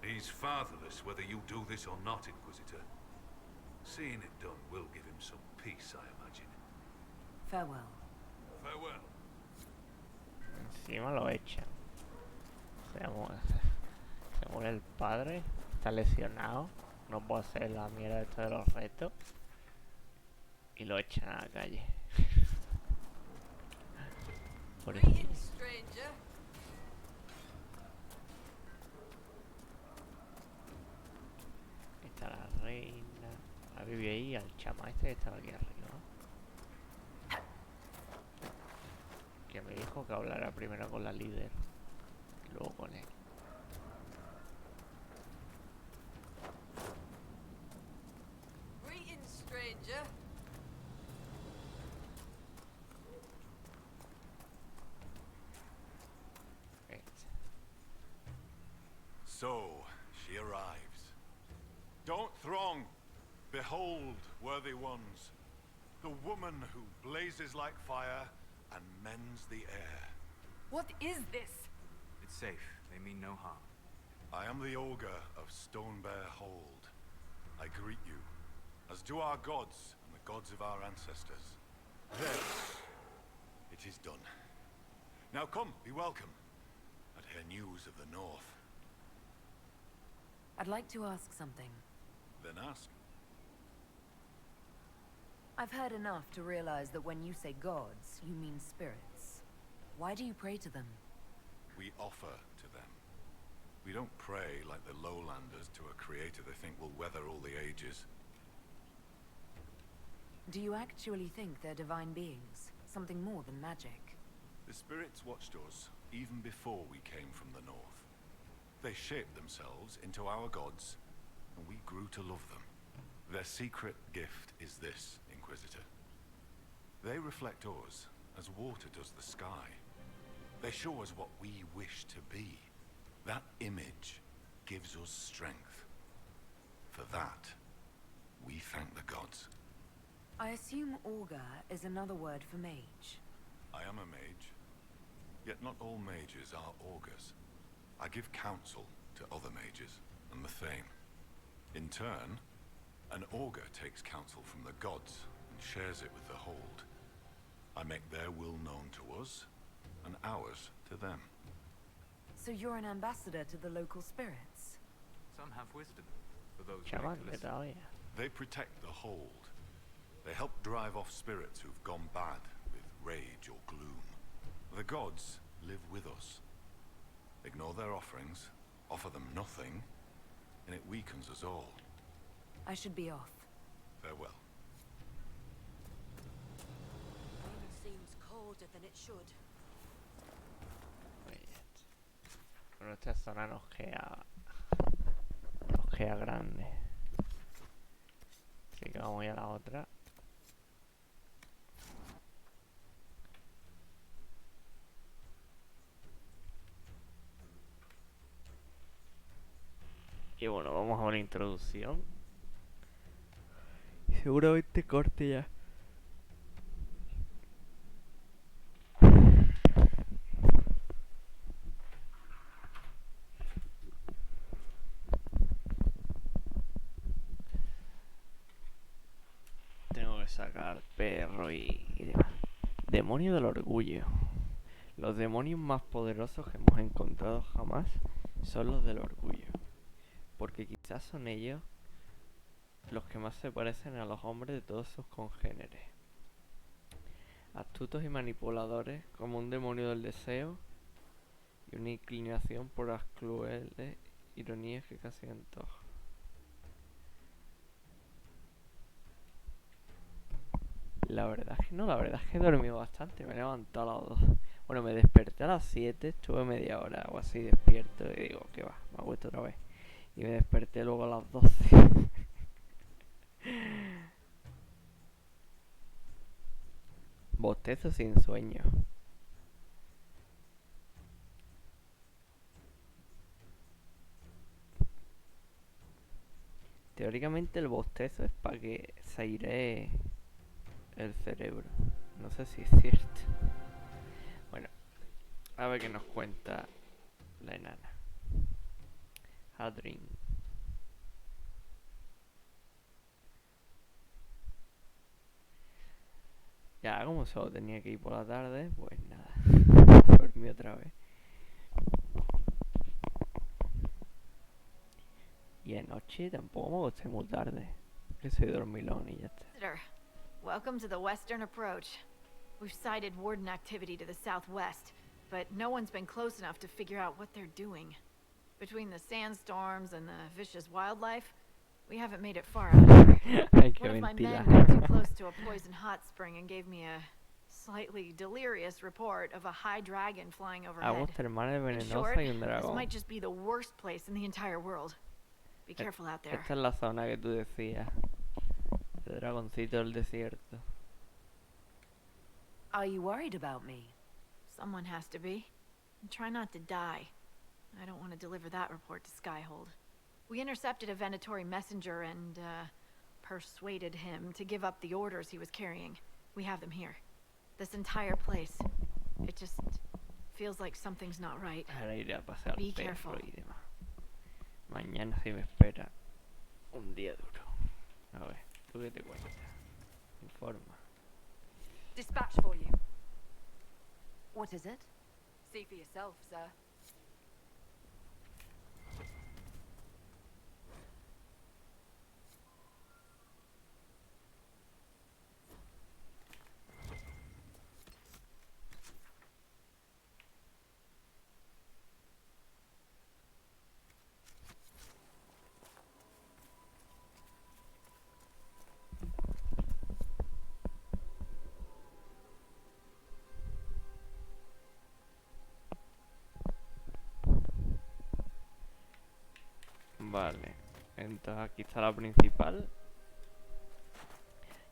Speaker 12: He's fatherless whether you do this or not, Inquisitor. Seeing it done will give him some peace, I imagine.
Speaker 4: Farewell.
Speaker 12: Farewell.
Speaker 1: Encima lo echan. Se muere el padre. Está lesionado. No puede hacer la mierda esta de los retos. Y lo echan a la calle. Pobrecillo.
Speaker 22: stranger.
Speaker 1: Está la reina. La vive ahí, al chama este que estaba aquí arriba. Que me dijo que hablara primero con la líder y luego con él.
Speaker 22: Greetings, stranger.
Speaker 1: Este.
Speaker 12: So, she arrives. Don't throng. Behold, worthy ones, the woman who blazes like fire and mends the air.
Speaker 20: What is this?
Speaker 5: It's safe. They mean no harm.
Speaker 12: I am the Ogre of Stonebear Hold. I greet you, as do our gods and the gods of our ancestors. There. It is done. Now come, be welcome, and hear news of the North.
Speaker 4: I'd like to ask something.
Speaker 12: Then ask.
Speaker 4: I've heard enough to realize that when you say gods, you mean spirits. Why do you pray to them?
Speaker 12: We offer to them. We don't pray like the lowlanders to a creator they think will weather all the ages.
Speaker 4: Do you actually think they're divine beings? Something more than magic?
Speaker 12: The spirits watched us even before we came from the north. They shaped themselves into our gods, and we grew to love them. Their secret gift is this, Inquisitor. They reflect us as water does the sky. They show us what we wish to be. That image gives us strength. For that, we thank the gods.
Speaker 4: I assume Augur is another word for mage.
Speaker 12: I am a mage. Yet not all mages are augurs. I give counsel to other mages and the Thane. In turn, an augur takes counsel from the gods and shares it with the Hold. I make their will known to us, and ours to them.
Speaker 4: So you're an ambassador to the local spirits?
Speaker 5: Some have wisdom, for those who like to listen.
Speaker 12: They protect the Hold. They help drive off spirits who've gone bad with rage or gloom. The gods live with us. Ignore their offerings, offer them nothing, and it weakens us all.
Speaker 4: I should be off.
Speaker 12: Farewell.
Speaker 22: Rain seems colder than it should.
Speaker 1: Bueno, esta zona nos queda grande. Así que vamos a ir a la otra. Y bueno, vamos a una introducción. Y seguramente corte ya. Tengo que sacar perro y demás. Demonio del orgullo. Los demonios más poderosos que hemos encontrado jamás son los del orgullo. Porque quizás son ellos los que más se parecen a los hombres de todos sus congéneres. Astutos y manipuladores como un demonio del deseo y una inclinación por las crueles ironías que casi antoja. La verdad es que he dormido bastante, me he levantado a las 2. Bueno, me desperté a las 7, estuve media hora o así despierto y digo, ¿qué va? Me acuesto otra vez. Y me desperté luego a las 12. Bostezo sin sueño. Teóricamente el bostezo es para que se airee el cerebro. No sé si es cierto. Bueno, a ver qué nos cuenta la enana. Hadrin. Ya, como solo tenía que ir por la tarde, pues nada. Dormí otra vez. Y anoche tampoco me acosté muy tarde. Que soy dormilón y ya está.
Speaker 6: Welcome to the western approach. We've sighted warden activity to the southwest, but no one's been close enough to figure out what they're doing. Between the sandstorms and the vicious wildlife, we haven't made it far out here. One of my men got too close to a poison hot spring and gave me a slightly delirious report of a high dragon flying overhead. In short, this might just be the worst place in the entire world. Be careful out there.
Speaker 1: Esta es la zona que tú decías. El dragoncito del desierto.
Speaker 4: Are you worried about me?
Speaker 6: Someone has to be. And try not to die. I don't want to deliver that report to Skyhold. We intercepted a Venatori messenger and, persuaded him to give up the orders he was carrying. We have them here. This entire place. It just feels like something's not right.
Speaker 1: Ahora iré a pasar
Speaker 6: Be
Speaker 1: el perro
Speaker 6: careful.
Speaker 1: y demás. Mañana sí me espera un día duro. A ver, ¿tú qué te cuentas? Informa.
Speaker 22: Dispatch for you.
Speaker 4: What is it?
Speaker 22: See for yourself, sir.
Speaker 1: Vale, entonces aquí está la principal.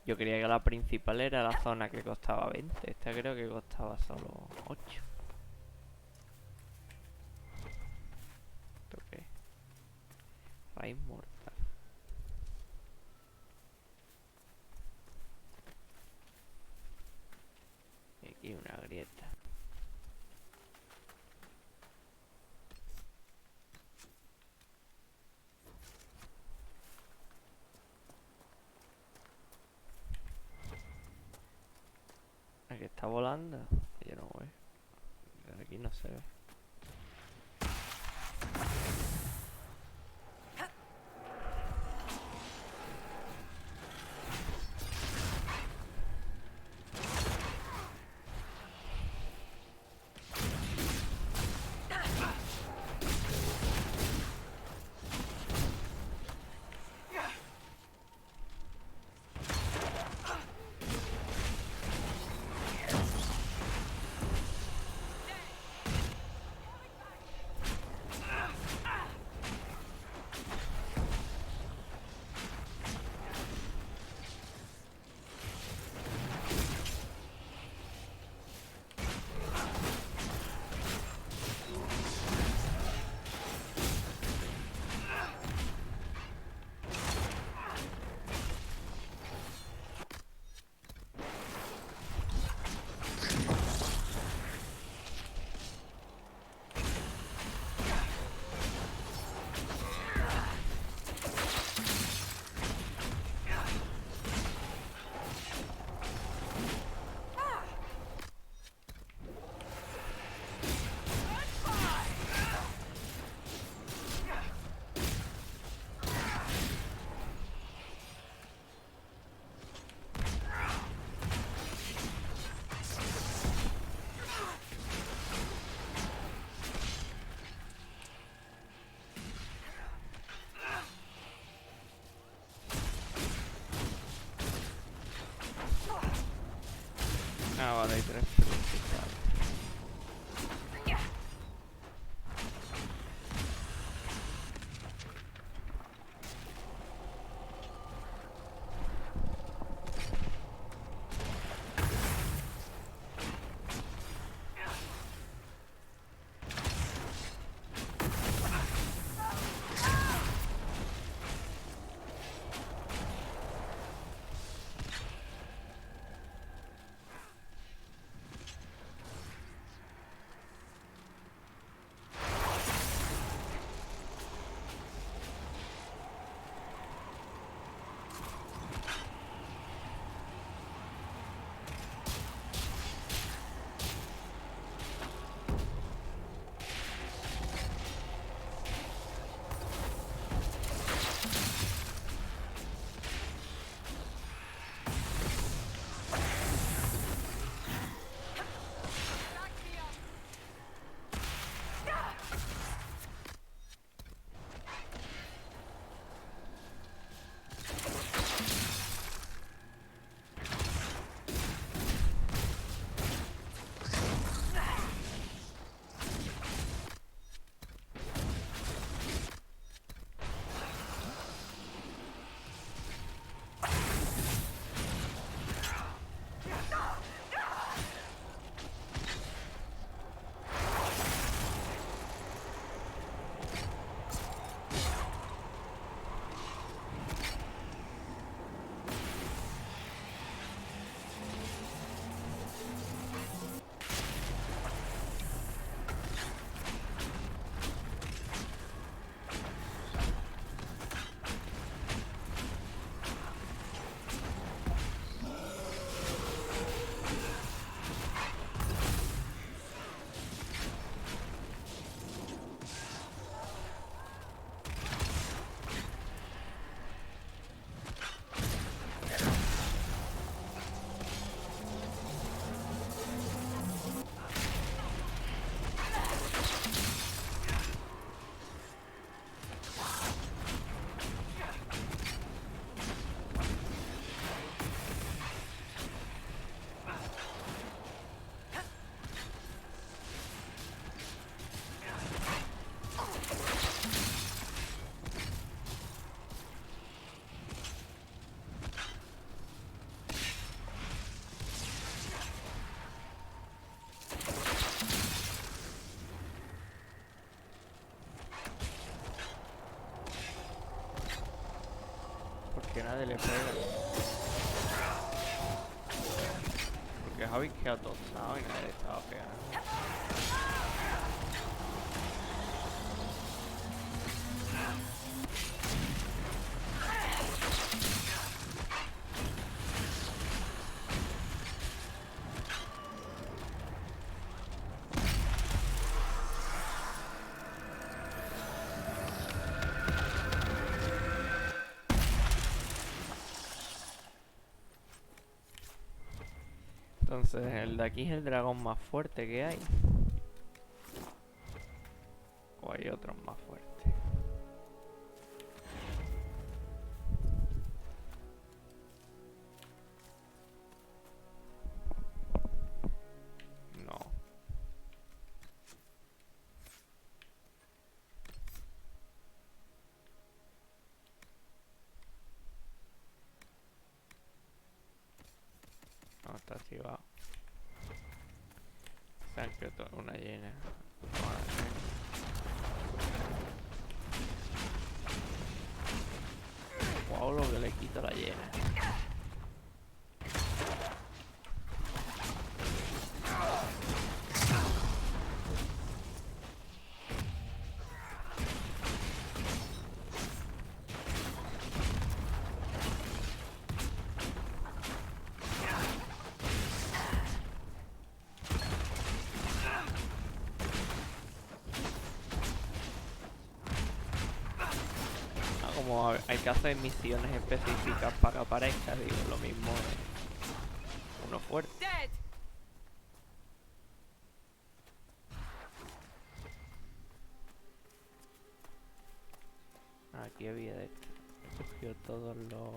Speaker 1: Yo creía que la principal era la zona que costaba 20. Esta creo que costaba solo 8. ¿Esto qué? Raíz mortal. Y aquí una grieta. Aquí está volando. Yo no veo. Desde aquí no se ve. Ah, vale, hay 3 principales. le pega. Porque os habéis quedado tosados y nadie le estaba pegando. Entonces, el de aquí es el dragón más fuerte que hay. O hay otros más fuertes. No. No, está activado. Sangre, una llena. Wow, lo que le quito la llena. Como hay que hacer misiones específicas para que aparezca, digo, lo mismo uno fuerte.
Speaker 13: Dead.
Speaker 1: Aquí había de esto. He cogido todos los...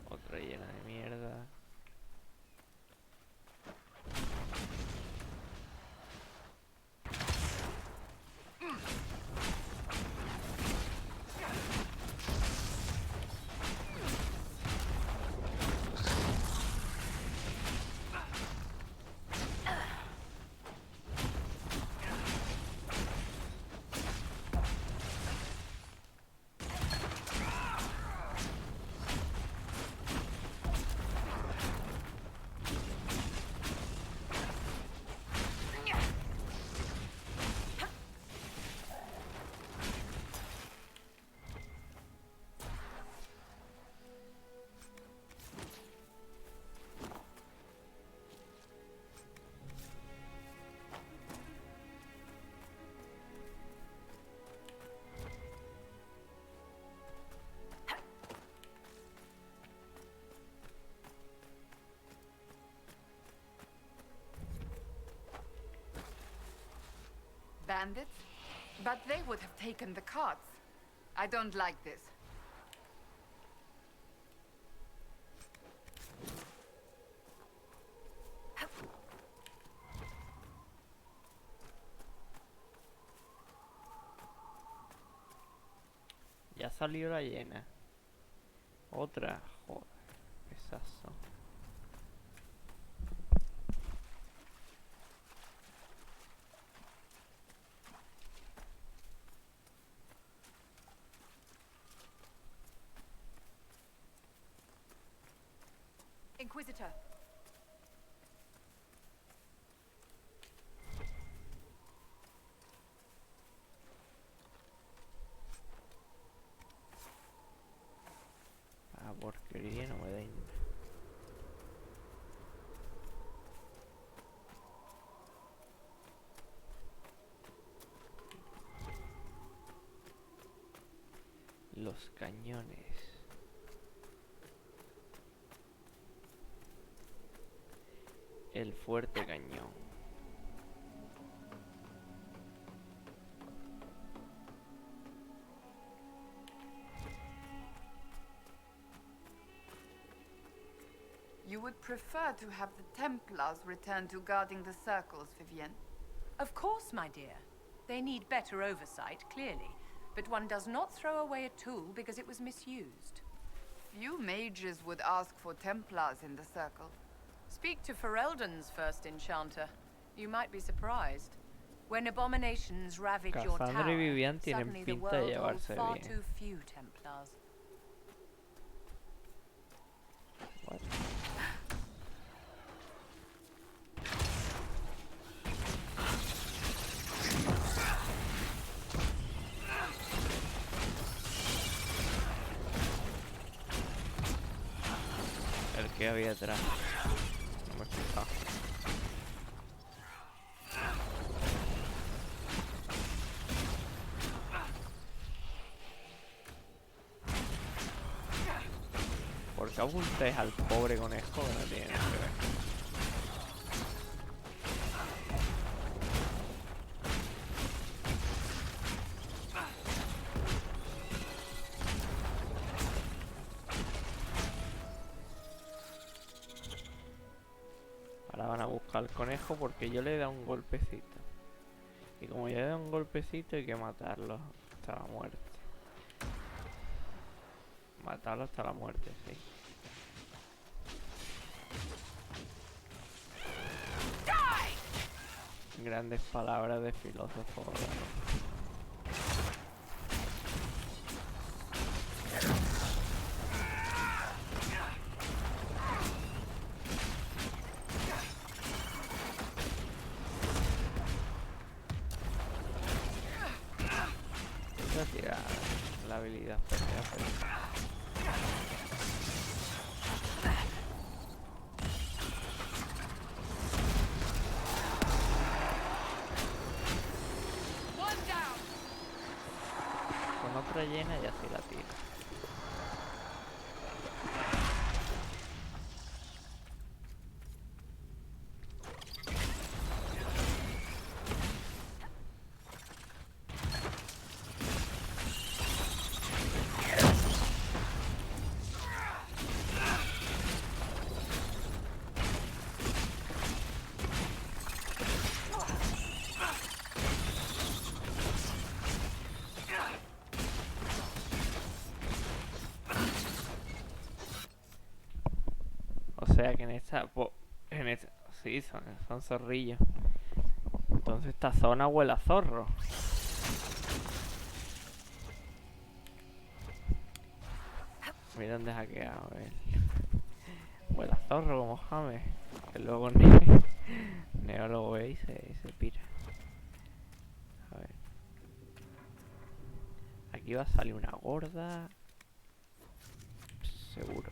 Speaker 1: Otra llena de mierda.
Speaker 9: Bandits? But they would have taken the carts. I don't like this.
Speaker 1: Ya salió la llena. Otra, joder. Pesazo.
Speaker 4: Inquisitor.
Speaker 1: Ah, porquería, no me den. Los cañones. El fuerte cañón.
Speaker 9: You would prefer to have the Templars return to guarding the circles, Vivienne?
Speaker 14: Of course, my dear. They need better oversight, clearly. But one does not throw away a tool because it was misused.
Speaker 9: Few mages would ask for Templars in the circle.
Speaker 14: Speak to Ferelden's first enchanter. You might be surprised. When abominations ravage your
Speaker 1: Cassandra
Speaker 14: tower,
Speaker 1: y Vivian tienen
Speaker 14: suddenly the
Speaker 1: pinta de
Speaker 14: world holds
Speaker 1: llevarse
Speaker 14: far
Speaker 1: bien.
Speaker 14: too few Templars.
Speaker 1: What? El que había atrás. No me he fijado. ¿Por qué apuntáis al pobre conejo que no tiene nada que ver? Ahora van a buscar al conejo porque yo le he dado un golpecito. Y como yo le he dado un golpecito hay que matarlo hasta la muerte. Matarlo hasta la muerte, sí. Grandes palabras de filósofo. Tira la habilidad pendeja. Con otra llena ya sí la tira. O sea que en esta, sí, son zorrillos. Entonces esta zona huele a zorro. Mira dónde ha quedado él. Huele a zorro como James. Que luego Neo lo ve y se pira. A ver. Aquí va a salir una gorda. Seguro.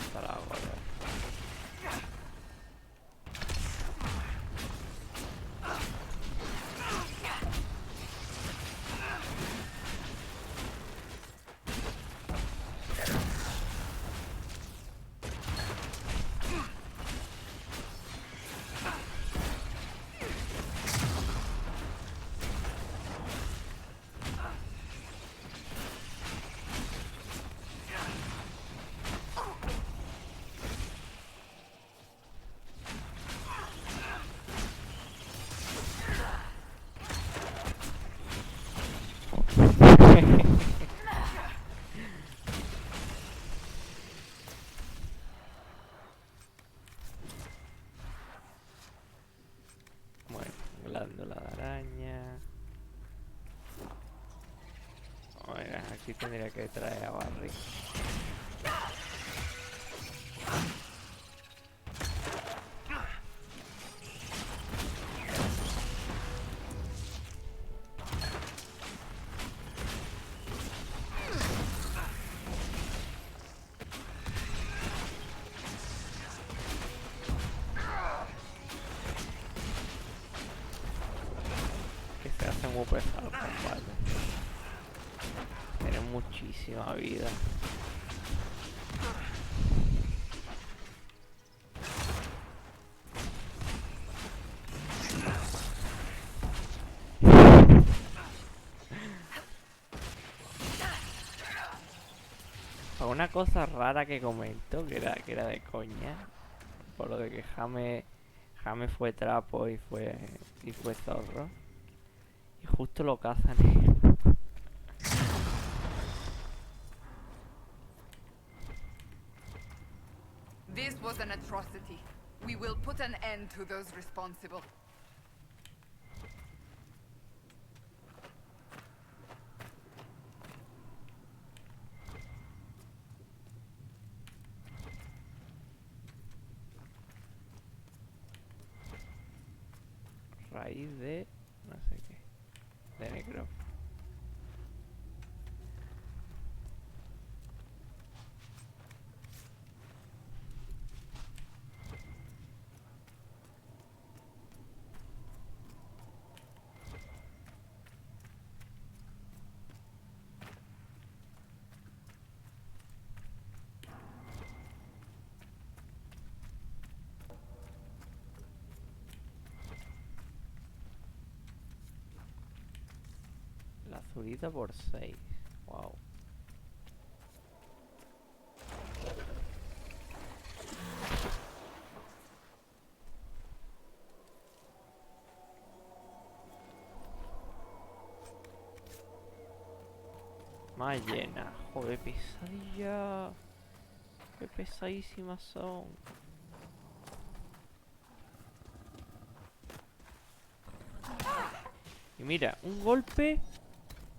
Speaker 1: Está la gorda. Bueno, glándula de araña. Bueno, aquí tendría que traer a Barry. Que se hace muy pesado el combate. Tiene muchísima vida. una cosa rara que comento, que era de coña, por lo de que Jame fue trapo y fue zorro. Y justo lo cazan.
Speaker 9: This was an atrocity. We will put an end to those responsible.
Speaker 1: Raíz de... no sé qué. De necro. La azulita por 6. Wow. Más llena. Joder, pesadilla. Qué pesadísimas son. Y mira, un golpe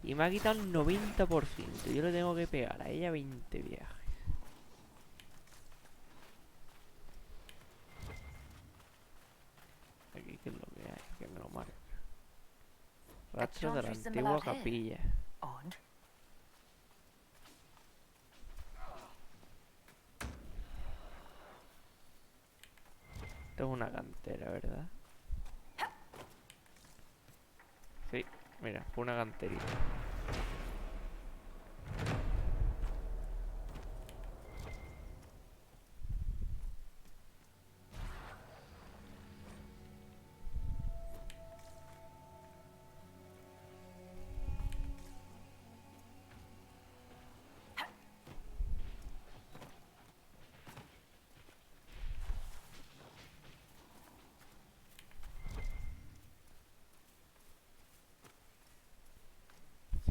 Speaker 1: y me ha quitado el 90%. Yo le tengo que pegar a ella 20 viajes. Aquí que es lo que hay, que me lo marca. Rastro de la antigua capilla. Esto es una cantera, ¿verdad? Sí, mira, fue una canterita.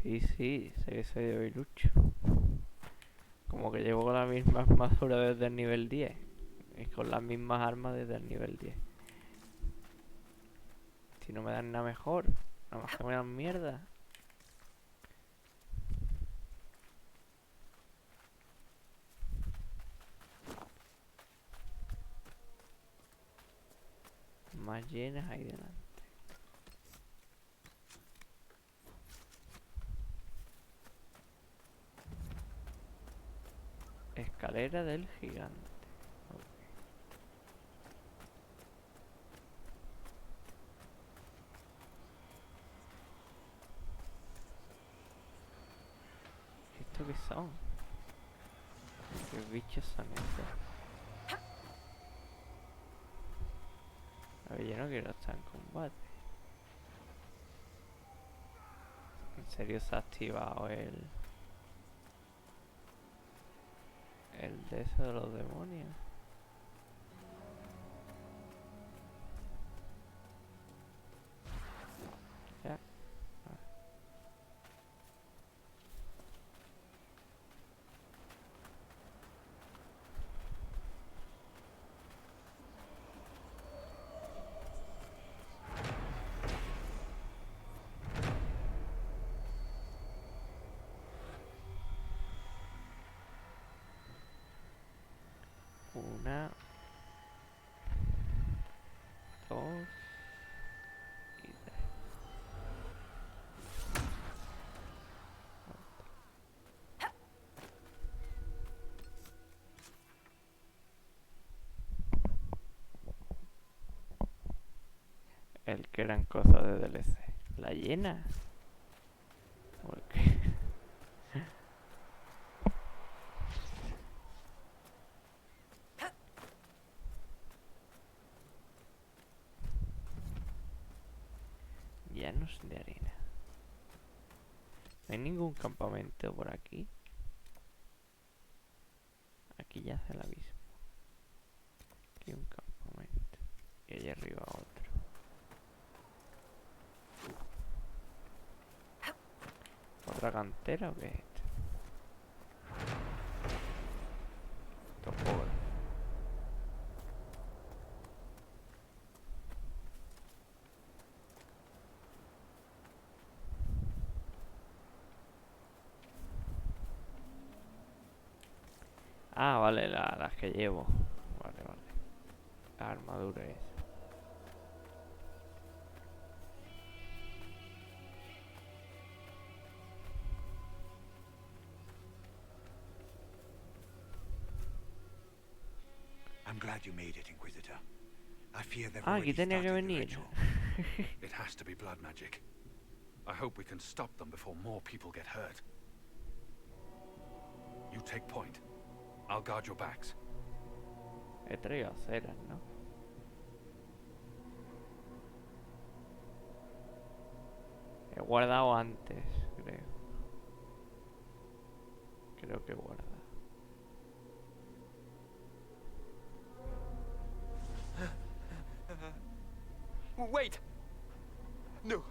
Speaker 1: Sí, sí, sé que soy de Bailucho. Como que llevo con la misma armadura desde el nivel 10. Y con las mismas armas desde el nivel 10. Si no me dan nada mejor, nada más que me dan mierda. Más llenas ahí delante. Escalera del gigante. ¿Esto qué son? ¿Qué bichos son estos? A ver, yo no quiero estar en combate. ¿En serio se ha activado el de eso de los demonios? Ya. Una, dos y tres. El que eran cosas de DLC. La llena. Porque llanos de arena. No hay ningún campamento por aquí. Aquí ya hace el abismo. Aquí un campamento. Y allá arriba otro. ¿Otra cantera o qué es esto? Topógrafo. Ah, vale, las que llevo. Vale, vale. La armadura es.
Speaker 7: I'm glad you made it, Inquisitor. I fear they've
Speaker 1: Ah, aquí
Speaker 7: already
Speaker 1: tenía que
Speaker 7: started the
Speaker 1: venir.
Speaker 7: ritual.
Speaker 12: It has to be blood magic. I hope we can stop them before more people get hurt. You take point. I'll guard your backs.
Speaker 1: He traído ceras, ¿no? He guardado antes, creo. Creo que guarda.
Speaker 15: Wait! No.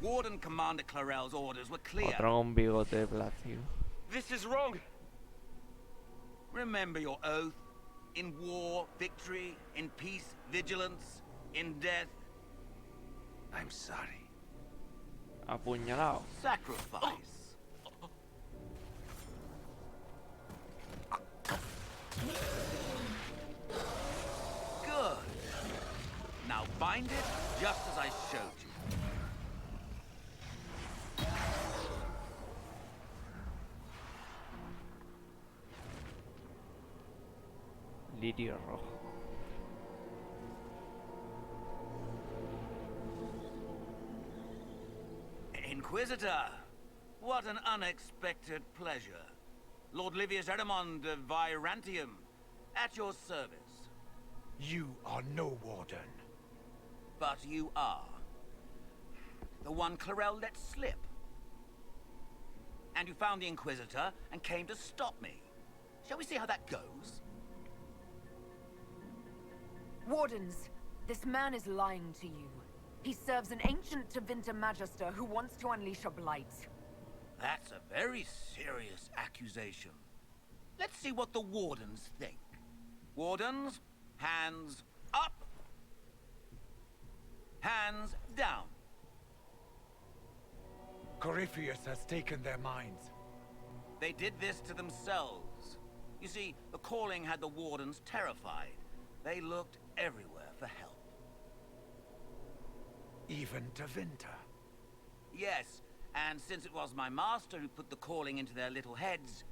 Speaker 23: Warden Commander Clarel's orders were clear.
Speaker 1: Otro con bigote plácido.
Speaker 15: This is wrong.
Speaker 23: Remember your oath. In war, victory. In peace, vigilance. In death, I'm sorry.
Speaker 1: Apuñalado.
Speaker 23: Sacrifice. Good. Now bind it just as I showed you.
Speaker 1: Lirio rojo.
Speaker 23: Inquisitor, what an unexpected pleasure. Lord Livius Erimond of Virantium, at your service.
Speaker 7: You are no warden.
Speaker 23: But you are. The one Clarel let slip. And you found the Inquisitor and came to stop me. Shall we see how that goes?
Speaker 4: Wardens, this man is lying to you. He serves an ancient Tevinter Magister who wants to unleash a blight.
Speaker 23: That's a very serious accusation. Let's see what the Wardens think. Wardens, hands up. Hands down.
Speaker 3: Corypheus has taken their minds.
Speaker 23: They did this to themselves. You see, the calling had the Wardens terrified. They looked everywhere for help.
Speaker 3: Even Tevinter?
Speaker 23: Yes, and since it was my master who put the calling into their little heads,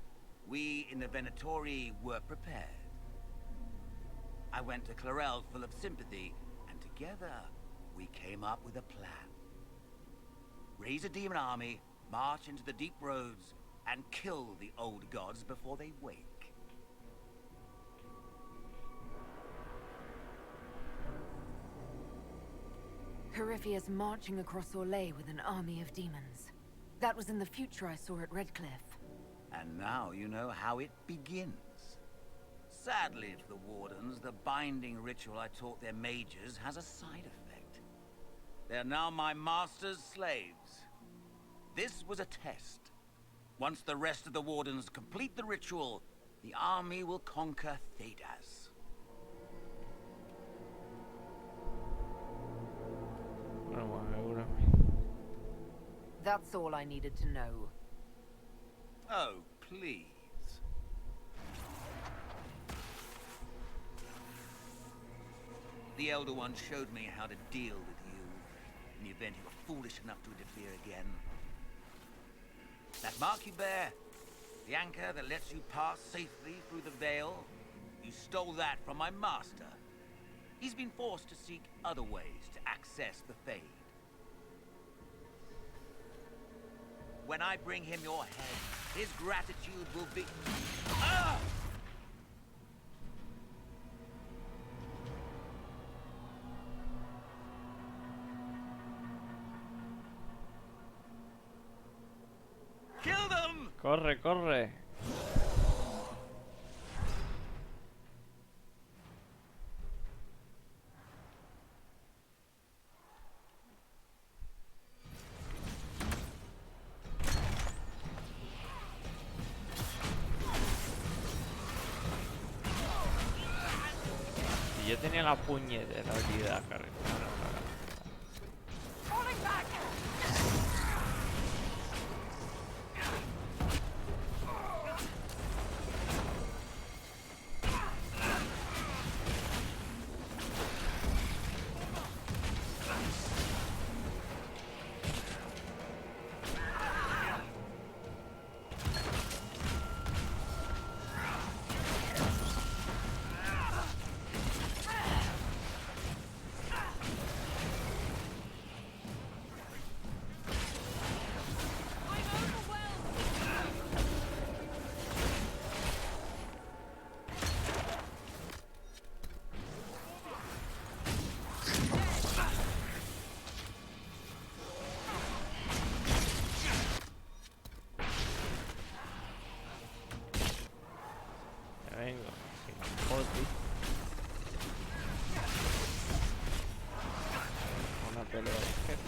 Speaker 23: we in the Venatori were prepared. I went to Clarel full of sympathy, and together we came up with a plan. Raise a demon army, march into the deep roads, and kill the old gods before they wake.
Speaker 4: Corypheus marching across Orlais with an army of demons. That was in the future I saw at Redcliffe.
Speaker 23: And now you know how it begins. Sadly for the Wardens, the binding ritual I taught their mages has a side effect. They're now my master's slaves. This was a test. Once the rest of the Wardens complete the ritual, the army will conquer Thedas.
Speaker 4: That's all I needed to know.
Speaker 23: Oh, please. The Elder One showed me how to deal with you, in the event you were foolish enough to interfere again. That mark you bear, the anchor that lets you pass safely through the veil, you stole that from my master. He's been forced to seek other ways to access the Fade. When I bring him your head, his gratitude will be... Ah! Kill them!
Speaker 1: Corre, corre. Y yo tenía la puñetera habilidad, carga. Vengo, sí, Oti. Una pelea de jefes.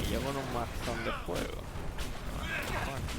Speaker 1: Y yo con un mazón de fuego. Bueno.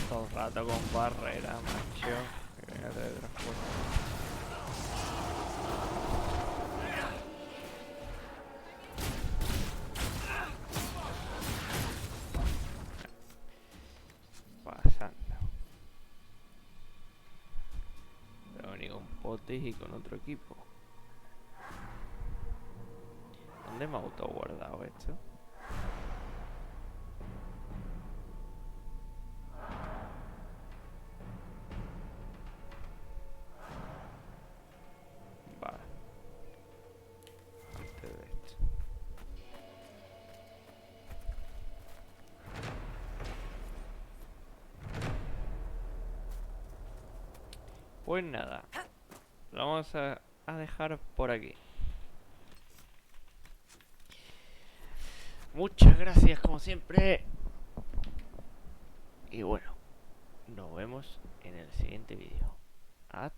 Speaker 1: Todo el rato con barrera, macho. Que venga de transporte. Pasando. Pero ni con potes y con otro equipo. ¿Dónde me ha autoguardado esto? Vale. Antes de esto. Pues nada. Lo vamos a dejar por aquí. Muchas gracias como siempre. Y bueno, nos vemos en el siguiente vídeo. Hasta luego.